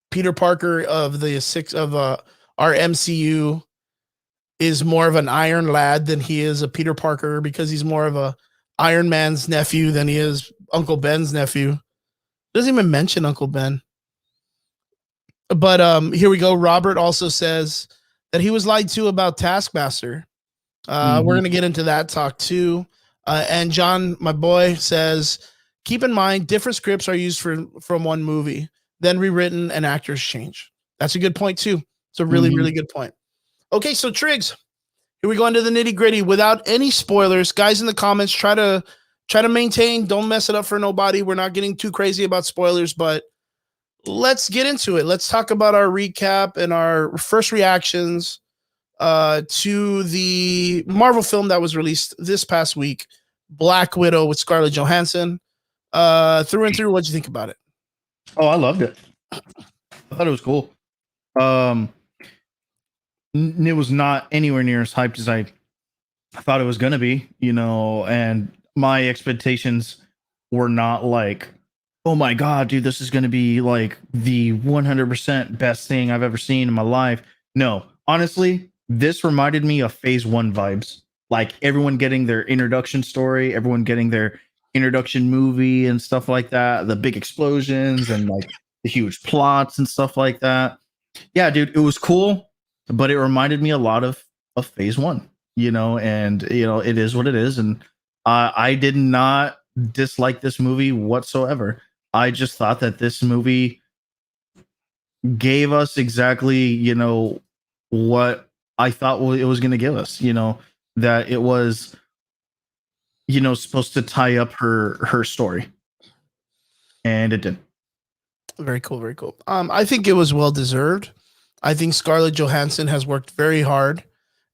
Peter Parker of our MCU is more of an Iron Lad than he is a Peter Parker, because he's more of a Iron Man's nephew than he is Uncle Ben's nephew. Doesn't even mention Uncle Ben. But here we go. Robert also says that he was lied to about Taskmaster. We're going to get into that talk too. And John, my boy, says, keep in mind, different scripts are used from one movie, then rewritten and actors change. That's a good point too. It's a really, really good point. Okay, so Triggs, here we go into the nitty gritty without any spoilers. Guys in the comments, try to maintain, don't mess it up for nobody. We're not getting too crazy about spoilers, but let's get into it. Let's talk about our recap and our first reactions to the Marvel film that was released this past week, Black Widow with Scarlett Johansson. Through and through, what'd you think about it? Oh, I loved it. I thought it was cool. It was not anywhere near as hyped as I thought it was going to be, you know, and my expectations were not like, oh my God, dude, this is going to be like the 100% best thing I've ever seen in my life. No, honestly, this reminded me of Phase 1 vibes. Like everyone getting their introduction story, everyone getting their introduction movie and stuff like that. The big explosions and like the huge plots and stuff like that. Yeah, dude, it was cool. But it reminded me a lot of Phase 1, you know, and, you know, it is what it is. And I did not dislike this movie whatsoever. I just thought that this movie gave us exactly, you know, what I thought it was going to give us, you know, that it was, you know, supposed to tie up her story. And it did. Very cool. Very cool. I think it was well deserved. I think Scarlett Johansson has worked very hard,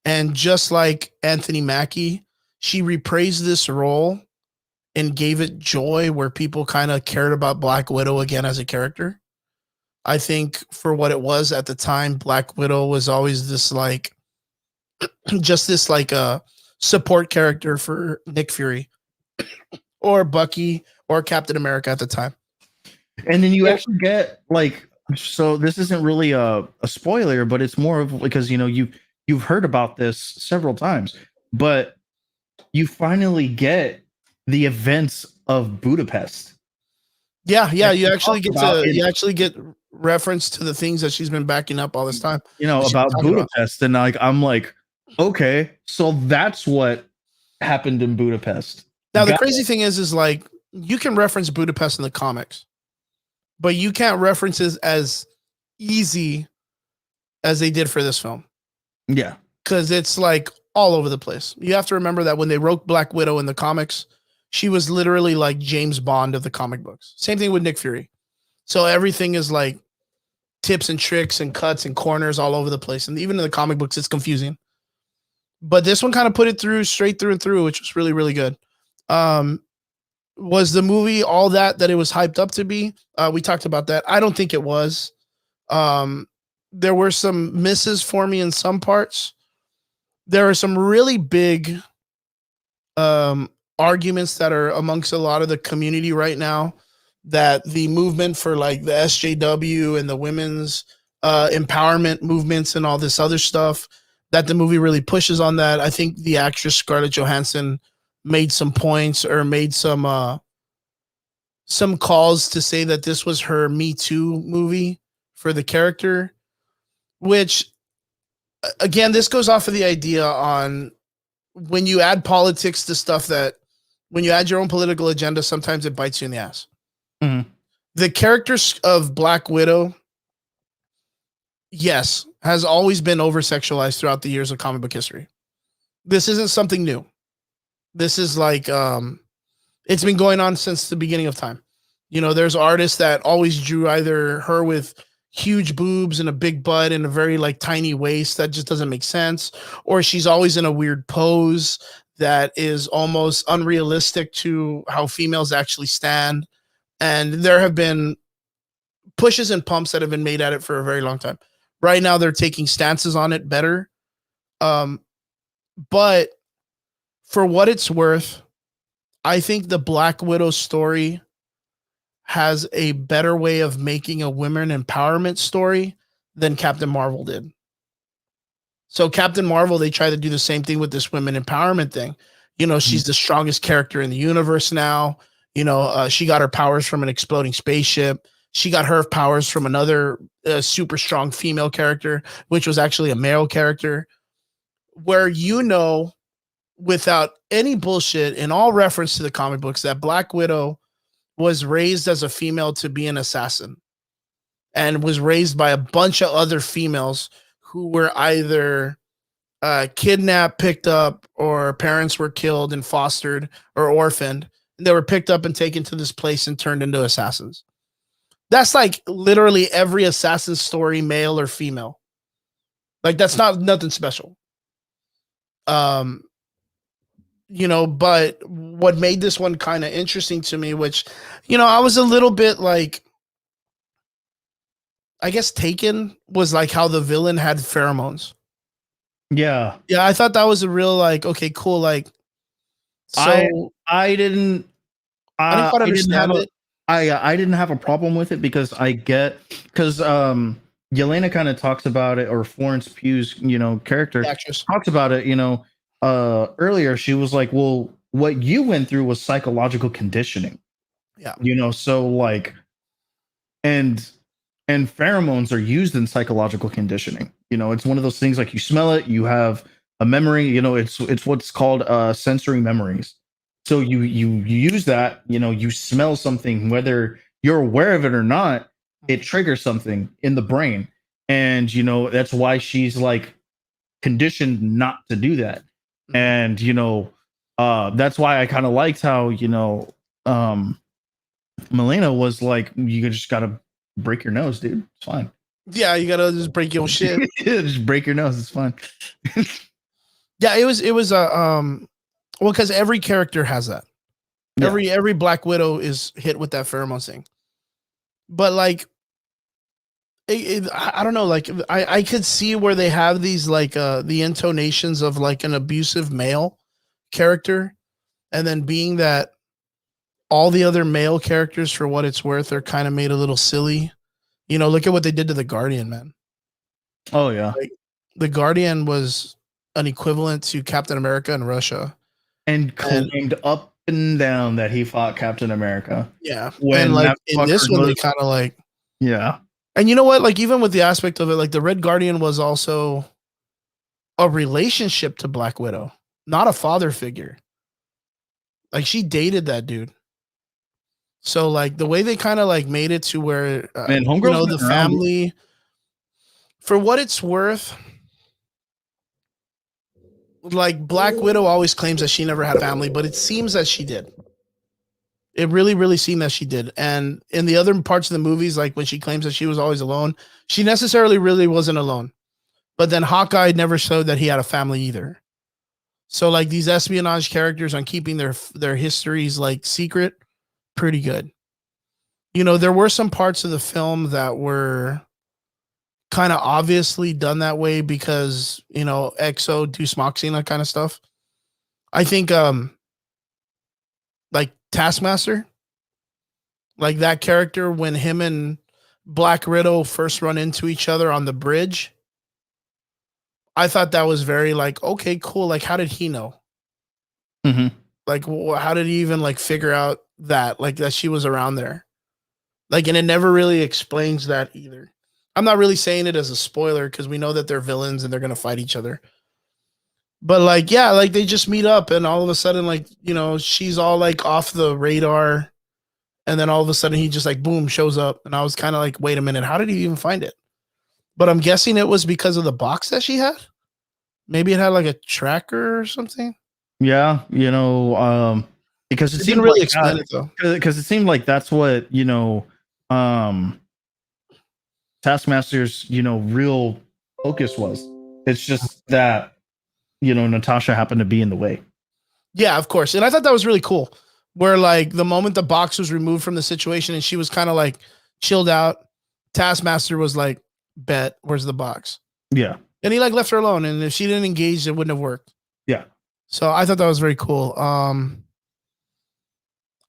and just like Anthony Mackie, she reprised this role and gave it joy where people kind of cared about Black Widow again as a character. I think for what it was at the time, Black Widow was always this like, just this like a support character for Nick Fury or Bucky or Captain America at the time. And then you actually get like, so this isn't really a spoiler, but it's more of because you've heard about this several times, but you finally get the events of Budapest. Yeah, you actually get reference to the things that she's been backing up all this time. About Budapest, and like I'm like, okay, so that's what happened in Budapest. Now the crazy thing is like you can reference Budapest in the comics, but you can't reference it as easy as they did for this film. Yeah, because it's like all over the place. You have to remember that when they wrote Black Widow in the comics, she was literally like James Bond of the comic books. Same thing with Nick Fury. So everything is like tips and tricks and cuts and corners all over the place. And even in the comic books, it's confusing. But this one kind of put it through straight through and through, which was really, really good. Was the movie all that it was hyped up to be? We talked about that. I don't think it was. There were some misses for me in some parts. There are some really big arguments that are amongst a lot of the community right now that the movement for like the SJW and the women's empowerment movements and all this other stuff, that the movie really pushes on that. I think the actress Scarlett Johansson made some points or made some calls to say that this was her Me Too movie for the character, which again, this goes off of the idea on when you add politics to stuff, that when you add your own political agenda, sometimes it bites you in the ass. Mm-hmm. The character of Black Widow, yes, has always been over-sexualized throughout the years of comic book history. This isn't something new. This is like, it's been going on since the beginning of time. There's artists that always drew either her with huge boobs and a big butt and a very like tiny waist that just doesn't make sense, or she's always in a weird pose that is almost unrealistic to how females actually stand. And there have been pushes and pumps that have been made at it for a very long time. Right now they're taking stances on it better. But for what it's worth, I think the Black Widow story has a better way of making a women empowerment story than Captain Marvel did. So Captain Marvel, they try to do the same thing with this women empowerment thing. She's the strongest character in the universe now. She got her powers from an exploding spaceship. She got her powers from another super strong female character, which was actually a male character. Where without any bullshit, in all reference to the comic books, that Black Widow was raised as a female to be an assassin and was raised by a bunch of other females who were either kidnapped, picked up, or parents were killed and fostered or orphaned. And they were picked up and taken to this place and turned into assassins. That's like literally every assassin story, male or female. Like that's nothing special. But what made this one kind of interesting to me, which, I was a little bit like, I guess taken, was like how the villain had pheromones. Yeah. Yeah. I thought that was a real, like, okay, cool. Like, so I didn't quite understand it. I didn't have a problem with it because Yelena kind of talks about it, or Florence Pugh's, character talks about it, earlier. She was like, well, what you went through was psychological conditioning. Yeah. So like, and pheromones are used in psychological conditioning. It's one of those things, like you smell it, you have a memory, it's what's called sensory memories. So you use that, you smell something, whether you're aware of it or not, it triggers something in the brain. And, that's why she's like conditioned not to do that. And, that's why I kind of liked how, Melina was like, you just got to break your nose, dude. It's fine. Yeah, you gotta just break your shit. Just break your nose. It's fine. Yeah, it was well, because every character has that. Yeah. Every Black Widow is hit with that pheromone thing. But like, I don't know. Like, I could see where they have these like the intonations of like an abusive male character, and then being that all the other male characters, for what it's worth, are kind of made a little silly. You know, look at what they did to the Guardian, man. Oh yeah. Like, the Guardian was an equivalent to Captain America in Russia. And claimed up and down that he fought Captain America. Yeah. When and like that in this fucker one, they goes- kind of like, yeah. and you know what? Like, even with the aspect of it, like the Red Guardian was also a relationship to Black Widow, not a father figure. Like, she dated that dude. So like the way they kind of like made it to where Man, you Homegirl's know, been the around. family, for what it's worth, like Black Widow always claims that she never had a family, but it seems that she did. It really, really seemed that she did. And in the other parts of the movies, like when she claims that she was always alone, she necessarily really wasn't alone. But then Hawkeye never showed that he had a family either. So like these espionage characters on keeping their histories like secret, pretty good. You know, there were some parts of the film that were kind of obviously done that way because, you know, EXO, Deuce Moxie, and that kind of stuff. I think like Taskmaster, like that character, when him and Black Widow first run into each other on the bridge, I thought that was very like, okay, cool. Like, how did he know? Mm-hmm. Like, how did he even like figure out that, like, that she was around there? Like, and it never really explains that either. I'm not really saying it as a spoiler because we know that they're villains and they're gonna fight each other. But like, yeah, like they just meet up and all of a sudden, like, you know, she's all like off the radar, and then all of a sudden he just like boom shows up, and I was kind of like, wait a minute, how did he even find it? But I'm guessing it was because of the box that she had. Maybe it had like a tracker or something. Yeah, you know, because It didn't really explain it though. Because it seemed like that's what, you know, Taskmaster's, you know, real focus was. It's just that, you know, Natasha happened to be in the way. Yeah, of course. And I thought that was really cool. Where like the moment the box was removed from the situation and she was kind of like chilled out, Taskmaster was like, bet, where's the box? Yeah. And he like left her alone. And if she didn't engage, it wouldn't have worked. Yeah. So I thought that was very cool.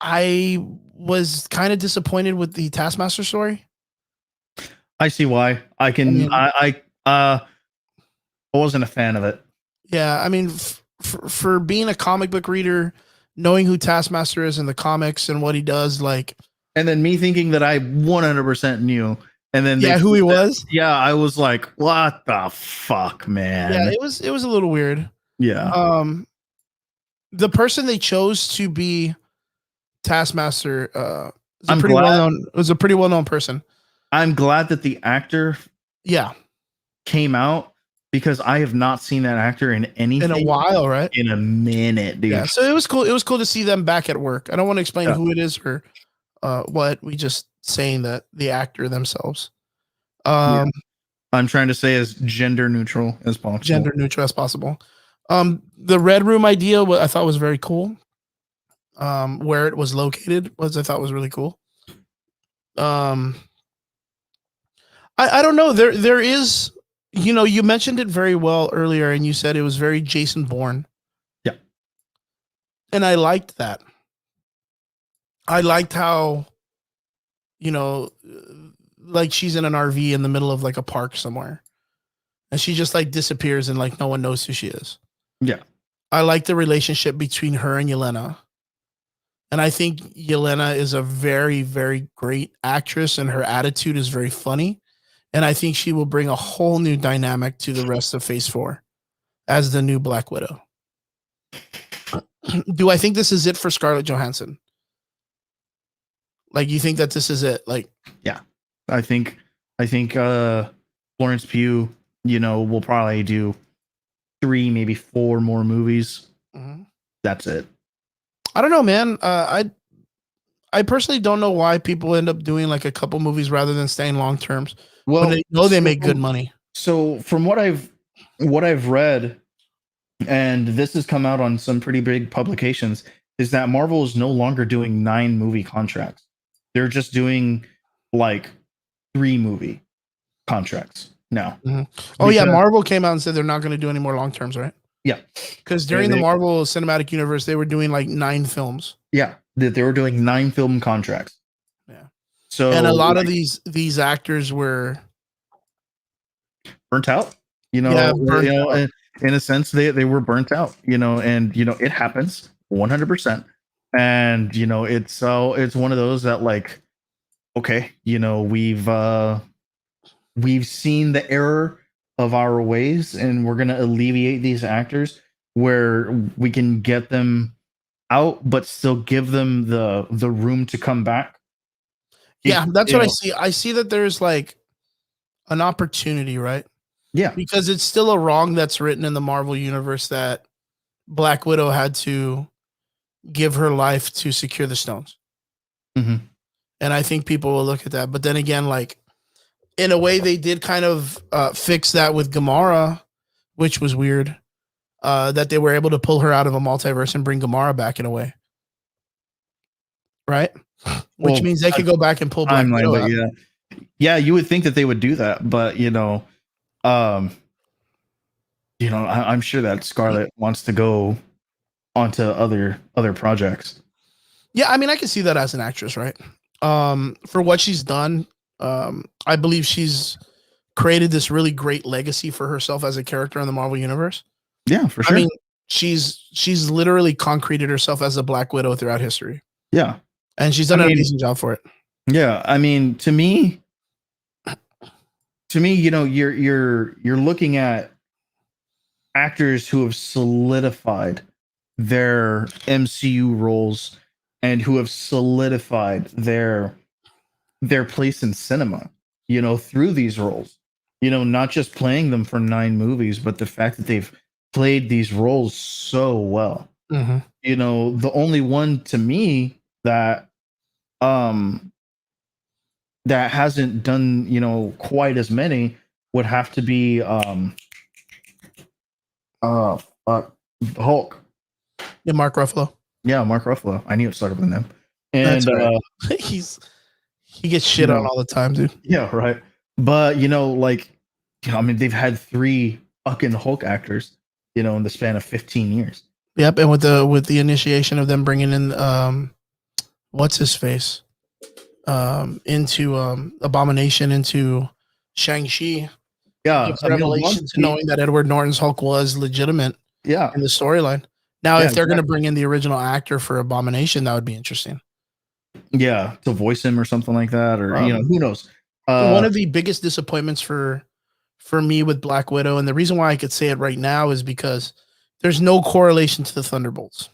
I was kind of disappointed with the Taskmaster story. I see why. I wasn't a fan of it. Yeah, I mean, for being a comic book reader, knowing who Taskmaster is in the comics and what he does, like, and then me thinking that I 100% knew, and then yeah, who he was. Yeah, I was like, what the fuck, man? Yeah, it was a little weird. Yeah. The person they chose to be Taskmaster was a pretty well known person. I'm glad that the actor came out, because I have not seen that actor in anything in a while, right? In a minute, dude. Yeah, so it was cool. It was cool to see them back at work. I don't want to explain who it is or what. We just saying that the actor themselves. I'm trying to say as gender neutral as possible. Gender neutral as possible. The Red Room idea, I thought was very cool. Where it was located I thought was really cool. I don't know. There is, you know, you mentioned it very well earlier, and you said it was very Jason Bourne. Yeah. And I liked that. I liked how, you know, like she's in an RV in the middle of like a park somewhere, and she just like disappears and like no one knows who she is. Yeah. I like the relationship between her and Yelena. And I think Yelena is a very, very great actress, and her attitude is very funny. And I think she will bring a whole new dynamic to the rest of Phase 4 as the new Black Widow. Do I think this is it for Scarlett Johansson? Like, you think that this is it? Like, yeah, I think Florence Pugh, you know, will probably do 3, maybe 4 more movies. Mm-hmm. That's it. I don't know, man. I personally don't know why people end up doing like a couple movies rather than staying long terms. Well, they know they make good money. So from what I've read, and this has come out on some pretty big publications, is that Marvel is no longer doing 9 movie contracts. They're just doing like 3 movie contracts now. Mm-hmm. Oh yeah, Marvel came out and said they're not going to do any more long terms, right? Yeah, because during the Marvel Cinematic Universe, they were doing like 9 films. Yeah, that they were doing 9 film contracts. Yeah. So And a lot of these actors were burnt out. burnt out. In a sense, they were burnt out. And it happens 100%. And it's one of those that, like, okay, we've seen the error of our ways, and we're gonna alleviate these actors where we can get them out, but still give them the room to come back. Yeah, that's what I see. I see that there's like an opportunity, right? Yeah. Because it's still a wrong that's written in the Marvel universe that Black Widow had to give her life to secure the stones. Mm-hmm. And I think people will look at that. But then again, like in a way, they did kind of fix that with Gamora, which was weird. That they were able to pull her out of a multiverse and bring Gamora back in a way. Right? Which means they could go back and pull Black Widow out. Yeah, you would think that they would do that, but I'm sure that Scarlett wants to go onto other projects. Yeah, I mean, I can see that as an actress, right? For what she's done, I believe she's created this really great legacy for herself as a character in the Marvel universe. Yeah, for sure. I mean, she's literally concreted herself as a Black Widow throughout history. Yeah, and she's done an amazing job for it. Yeah, I mean, to me, you're looking at actors who have solidified their MCU roles and who have solidified their place in cinema, through these roles. Not just playing them for 9 movies, but the fact that they've played these roles so well. Mm-hmm. The only one to me that that hasn't done, quite as many would have to be Hulk. Yeah, Mark Ruffalo. Yeah, Mark Ruffalo. I knew it started with him. And right. he gets shit on all the time, dude. Yeah, right. But I mean, they've had 3 fucking Hulk actors, in the span of 15 years. Yep, and with the initiation of them bringing in what's his face into Abomination into Shang-Chi. Yeah, revelation to knowing that Edward Norton's Hulk was legitimate. Yeah, in the storyline. Now, if they're going to bring in the original actor for Abomination, that would be interesting. Yeah, to voice him or something like that, or who knows. One of the biggest disappointments for me with Black Widow, and the reason why I could say it right now is because there's no correlation to the Thunderbolts.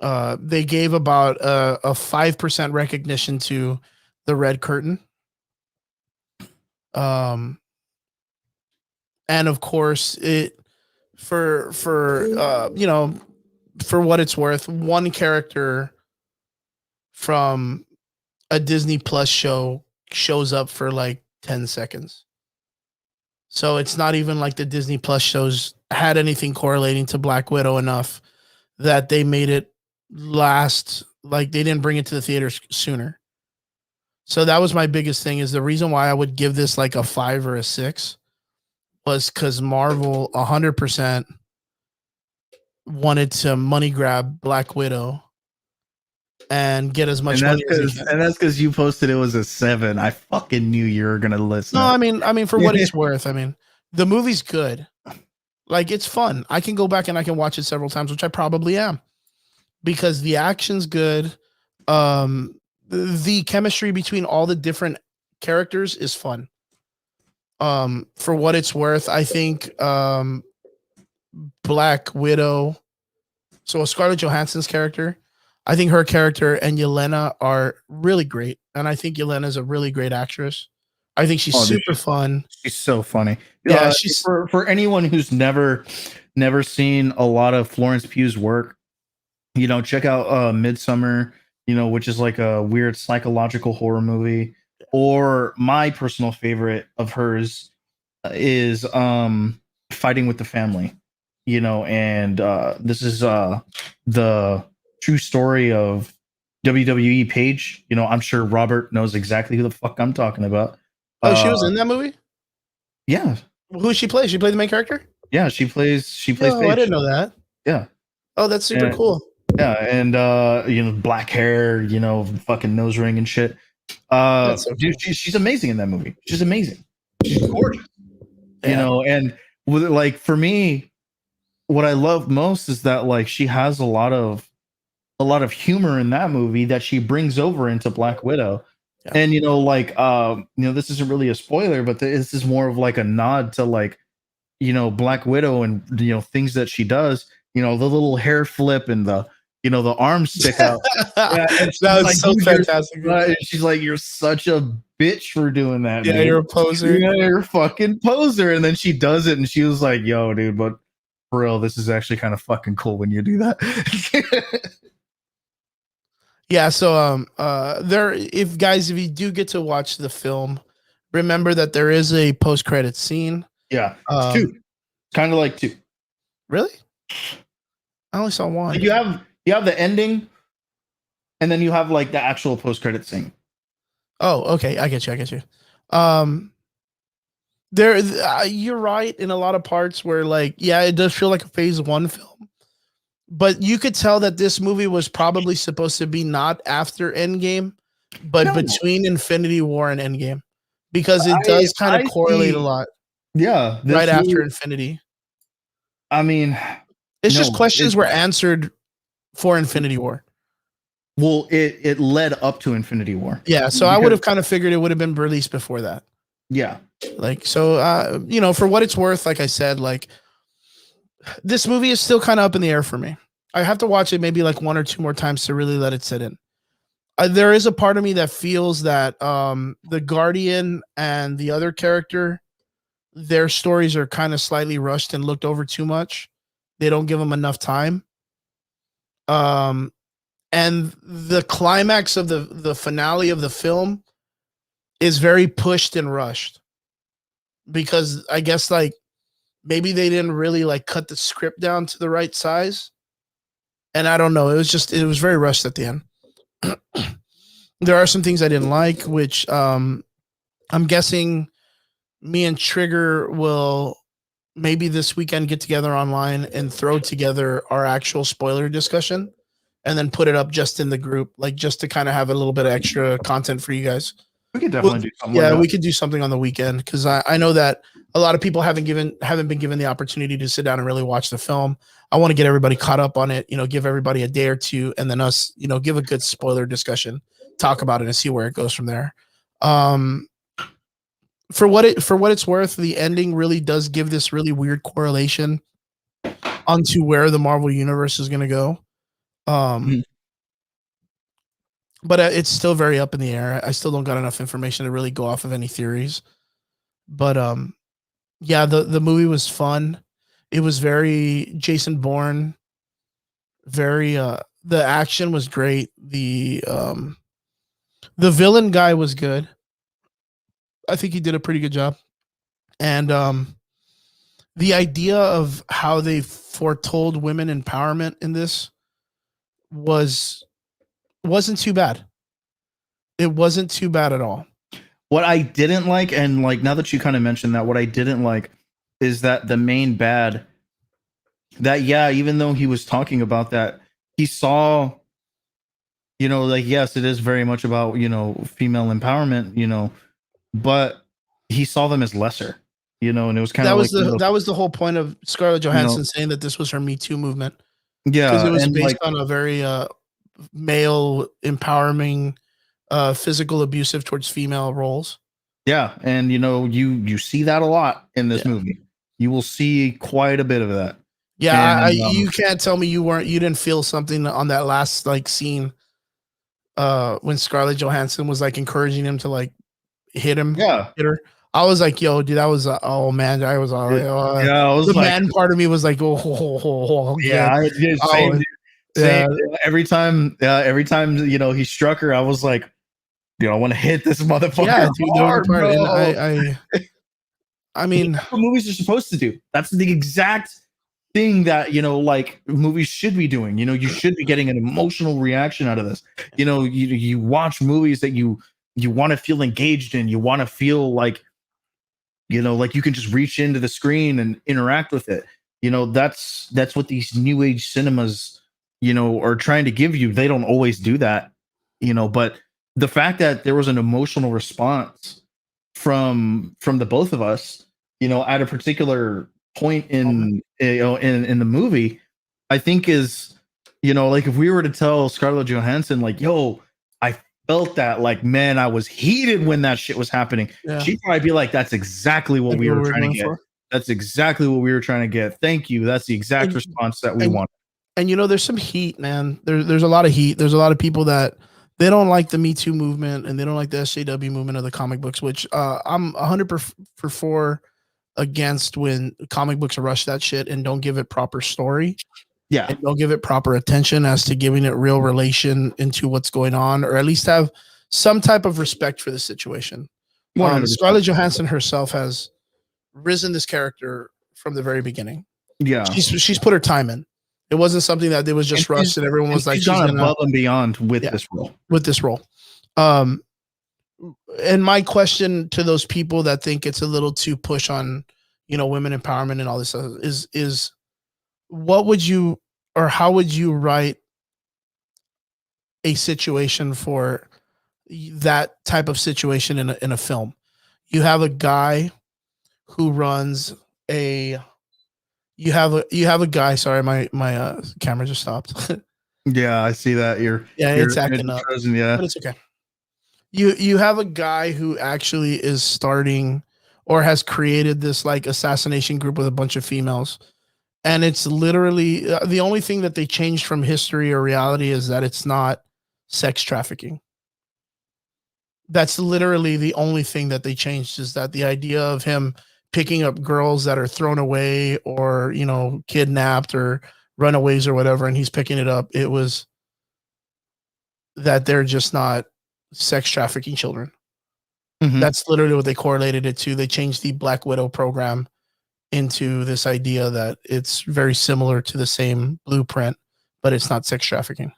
They gave about a 5% recognition to the Red Curtain. And of course, it for what it's worth, one character from a Disney Plus show shows up for like 10 seconds. So it's not even like the Disney Plus shows had anything correlating to Black Widow enough that they made it last, like they didn't bring it to the theaters sooner. So that was my biggest thing, is the reason why I would give this like a 5 or a 6 was because Marvel 100% wanted to money grab Black Widow and get as much money as they can. And that's because you posted it was a 7. I fucking knew you were gonna listen. No, I mean, for what it's worth, I mean, the movie's good. Like, it's fun. I can go back and I can watch it several times, which I probably am, because the action's good. The chemistry between all the different characters is fun. For what it's worth, I think Black Widow, so Scarlett Johansson's character, I think her character and Yelena are really great. And I think Yelena's a really great actress. I think she's super fun. She's so funny. Yeah, she's for anyone who's never seen a lot of Florence Pugh's work, check out Midsummer, which is like a weird psychological horror movie. Or my personal favorite of hers is Fighting with the Family. And this is the true story of WWE Paige. I'm sure Robert knows exactly who the fuck I'm talking about. Oh, she was in that movie? Yeah. Who does she play? She played the main character? Yeah, she plays Oh, Paige. I didn't know that. Yeah. Oh, that's super cool. Yeah, and black hair, fucking nose ring and shit. That's so Dude, cool. she's amazing in that movie. She's amazing. She's gorgeous. Yeah. And with like for me, what I love most is that like she has a lot of humor in that movie that she brings over into Black Widow. Yeah. And this isn't really a spoiler, but this is more of like a nod to like Black Widow and things that she does. The little hair flip and the arms stick out. Yeah, and she's That was like, so dude, fantastic. she's like, you're such a bitch for doing that, Yeah, dude. you're a poser. Yeah, you're a fucking poser. And then she does it, and she was like, yo, dude, but for real, this is actually kind of fucking cool when you do that. Yeah, so if you do get to watch the film, remember that there is a post-credit scene. Yeah, it's two. Kind of like two. Really? I only saw one. Like you have the ending, and then you have like the actual post-credit scene. Oh, okay. I get you. You're right in a lot of parts where like, yeah, it does feel like a phase 1 film. But you could tell that this movie was probably supposed to be not after Endgame, but between Infinity War and Endgame, because it does kind of correlate a lot. Yeah, right after Infinity. I mean, it's just questions were answered for Infinity War. Well, it led up to Infinity War. Yeah, so I would have kind of figured it would have been released before that. Yeah. Like, so, for what it's worth, like I said, like, this movie is still kind of up in the air for me. I have to watch it maybe like 1 or 2 more times to really let it sit in. There is a part of me that feels that the Guardian and the other character, their stories are kind of slightly rushed and looked over too much. They don't give them enough time. And the climax of the finale of the film is very pushed and rushed, because I guess like maybe they didn't really like cut the script down to the right size. And I don't know. It was very rushed at the end. There are some things I didn't like, which I'm guessing me and Trigger will maybe this weekend get together online and throw together our actual spoiler discussion and then put it up just in the group, like just to kind of have a little bit of extra content for you guys. We could definitely do something. Yeah, we could do something on the weekend, because I know that a lot of people haven't been given the opportunity to sit down and really watch the film. I want to get everybody caught up on it, give everybody a day or two, and then us, give a good spoiler discussion, talk about it, and see where it goes from there. For what it's worth, the ending really does give this really weird correlation onto where the Marvel universe is going to go. But it's still very up in the air. I still don't got enough information to really go off of any theories. But yeah, the movie was fun. It was very Jason Bourne. Very the action was great. The villain guy was good. I think he did a pretty good job. And the idea of how they foretold women empowerment in this wasn't too bad. It wasn't too bad at all. What I didn't like, and like now that you kind of mentioned that, what I didn't like is that the main bad, that even though he was talking about that, he saw, like, yes, it is very much about, female empowerment, but he saw them as lesser, and it was kind of like that was the whole point of Scarlett Johansson saying that this was her Me Too movement. Yeah, because it was based on a very male empowering, physical abusive towards female roles. Yeah, and you see that a lot in this movie. You will see quite a bit of that. Yeah, and, you can't tell me you didn't feel something on that last like scene when Scarlett Johansson was like encouraging him to like hit her. I was like, yo, dude, that was oh man, I was I was the like, man part of me was like, same. Every time he struck her, I was like, I want to hit this motherfucker. Yeah, dude, hard, part, and I mean, what movies are supposed to do. That's the exact thing that like movies should be doing. You should be getting an emotional reaction out of this. You watch movies that you want to feel engaged in. You want to feel like like you can just reach into the screen and interact with it. That's what these new age cinemas or trying to give you, they don't always do that, but the fact that there was an emotional response from the both of us, at a particular point in the movie, I think is, like if we were to tell Scarlett Johansson, like, yo, I felt that, like, man, I was heated when that shit was happening. Yeah. She'd probably be like, that's exactly what we were trying to get. That's exactly what we were trying to get. Thank you. That's the exact response that we want. And there's some heat, man. There's a lot of heat. There's a lot of people that they don't like the Me Too movement and they don't like the SJW movement of the comic books, which I'm 100% against when comic books rush that shit and don't give it proper story. Yeah. And don't give it proper attention as to giving it real relation into what's going on, or at least have some type of respect for the situation. Scarlett Johansson herself has risen this character from the very beginning. Yeah. She's put her time in. It wasn't something that it was just rushed and everyone was like, she's gone above and beyond with this role. And my question to those people that think it's a little too push on, women empowerment and all this stuff is what would you, or how would you write a situation for that type of situation in a film? You have a guy who runs you have a guy. Sorry, my camera just stopped. Yeah, I see that. It's acting up. Yeah, but it's okay. You have a guy who actually is starting or has created this like assassination group with a bunch of females, and it's literally the only thing that they changed from history or reality is that it's not sex trafficking. That's literally the only thing that they changed, is that the idea of him picking up girls that are thrown away or, kidnapped or runaways or whatever, and he's picking it up. It was that they're just not sex trafficking children. Mm-hmm. That's literally what they correlated it to. They changed the Black Widow program into this idea that it's very similar to the same blueprint, but it's not sex trafficking.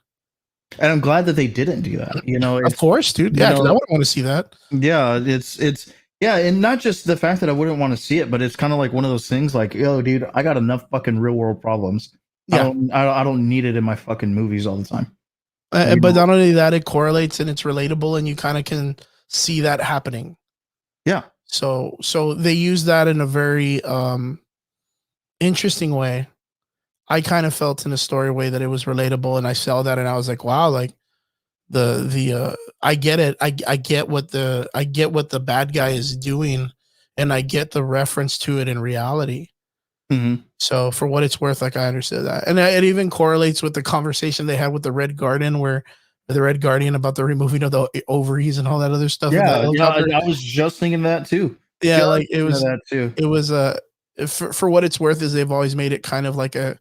And I'm glad that they didn't do that. Of course, dude. Yeah, I wouldn't want to see that. Yeah, it's yeah, and not just the fact that I wouldn't want to see it, but it's kind of like one of those things like, yo, dude, I got enough fucking real world problems. Yeah. I don't need it in my fucking movies all the time. But not only that, it correlates and it's relatable, and you kind of can see that happening. Yeah. So they use that in a very interesting way. I kind of felt in a story way that it was relatable, and I saw that and I was like, wow, like I get it. I get what the bad guy is doing, and I get the reference to it in reality. Mm-hmm. So for what it's worth, like I understood that, and it even correlates with the conversation they had with the Red Guardian, where the Red Guardian about the removing of the ovaries and all that other stuff. Yeah, I was just thinking that too. Yeah, like it was that too. It was for what it's worth, is they've always made it kind of like a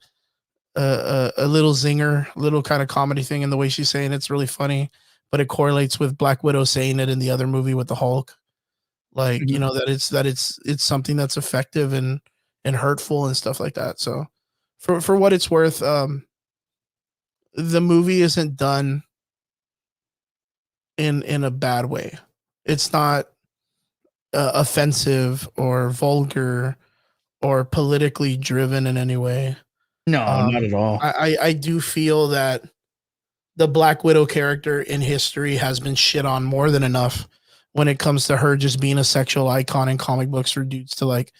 little zinger, little kind of comedy thing in the way she's saying it's really funny, but it correlates with Black Widow saying it in the other movie with the Hulk, like mm-hmm. that it's something that's effective and hurtful and stuff like that. So for what it's worth, the movie isn't done in a bad way. It's not offensive or vulgar or politically driven in any way. No, not at all. I do feel that the Black Widow character in history has been shit on more than enough when it comes to her just being a sexual icon in comic books for dudes to like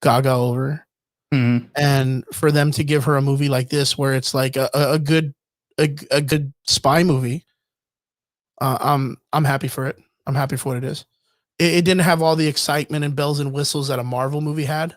gaga over. Mm-hmm. And for them to give her a movie like this, where it's like a good spy movie, I'm happy for it. I'm happy for what it is. It didn't have all the excitement and bells and whistles that a Marvel movie had.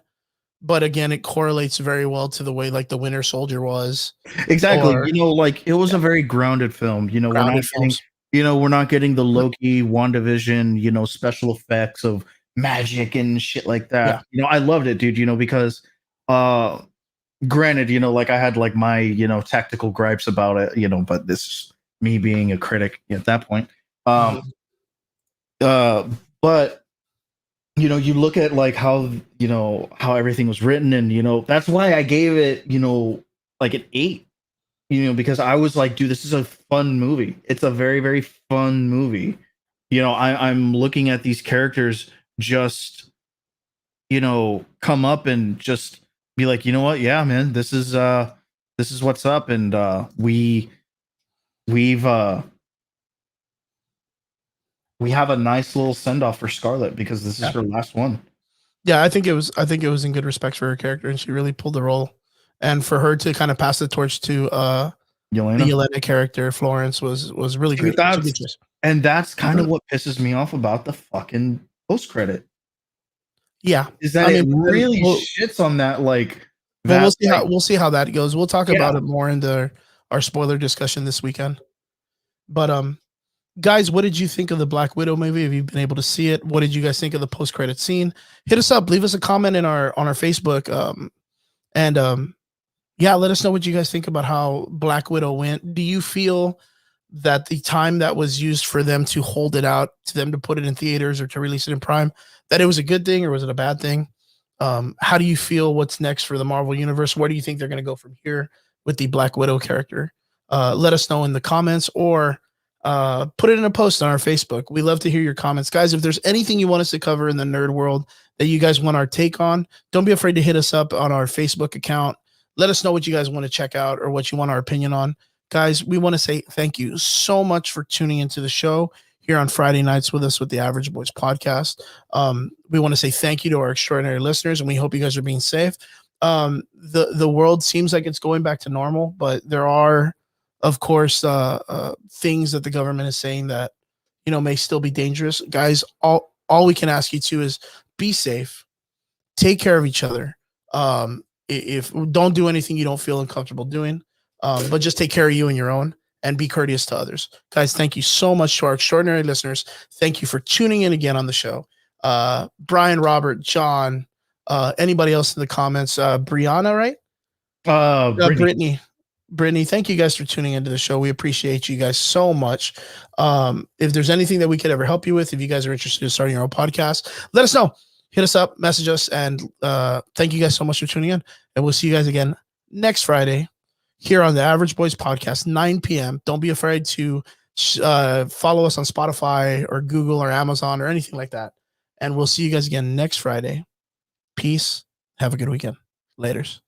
But again, it correlates very well to the way like the Winter Soldier was. Exactly. Like it was a very grounded film. We're not getting the Loki, WandaVision, special effects of magic and shit like that. Yeah. I loved it, dude, because granted, like I had like my, tactical gripes about it, but this is me being a critic at that point. But you look at like how everything was written, and that's why I gave it like an 8, because I was like, dude, this is a fun movie. It's a very, very fun movie. I'm looking at these characters just come up and just be like, you know what, yeah, man, this is this is what's up, and we have a nice little send off for Scarlet because this is her last one. Yeah, I think it was in good respect for her character, and she really pulled the role. And for her to kind of pass the torch to the Yelena character, Florence, was really great. And that's kind of what pisses me off about the fucking post credit. Yeah, is that it really shits on that. Like, well, we'll see how that goes. We'll talk about it more in our spoiler discussion this weekend. But guys, what did you think of the Black Widow movie? Have you been able to see it? What did you guys think of the post credit scene? Hit us up, leave us a comment on our Facebook, and yeah, let us know what you guys think about how Black Widow went. Do you feel that the time that was used for them to hold it out, to them to put it in theaters or to release it in Prime, that it was a good thing or was it a bad thing? How do you feel what's next for the Marvel Universe? Where do you think they're going to go from here with the Black Widow character? Let us know in the comments or put it in a post on our Facebook. We love to hear your comments. Guys, if there's anything you want us to cover in the nerd world that you guys want our take on, don't be afraid to hit us up on our Facebook account. Let us know what you guys want to check out or what you want our opinion on. Guys, we want to say thank you so much for tuning into the show here on Friday nights with us with the Average Boys podcast. We want to say thank you to our extraordinary listeners, and we hope you guys are being safe. The world seems like it's going back to normal, but there are, of course, things that the government is saying that, you know, may still be dangerous. Guys, all we can ask you to is be safe, take care of each other. If don't do anything you don't feel uncomfortable doing, but just take care of you and your own and be courteous to others. Guys, thank you so much to our extraordinary listeners. Thank you for tuning in again on the show. Brian, Robert, John, anybody else in the comments, Brianna, right? Brittany, thank you guys for tuning into the show. We appreciate you guys so much. If there's anything that we could ever help you with, if you guys are interested in starting your own podcast, let us know. Hit us up, message us, and thank you guys so much for tuning in. And we'll see you guys again next Friday here on the Average Boys podcast, 9 p.m. Don't be afraid to follow us on Spotify or Google or Amazon or anything like that. And we'll see you guys again next Friday. Peace. Have a good weekend. Laters.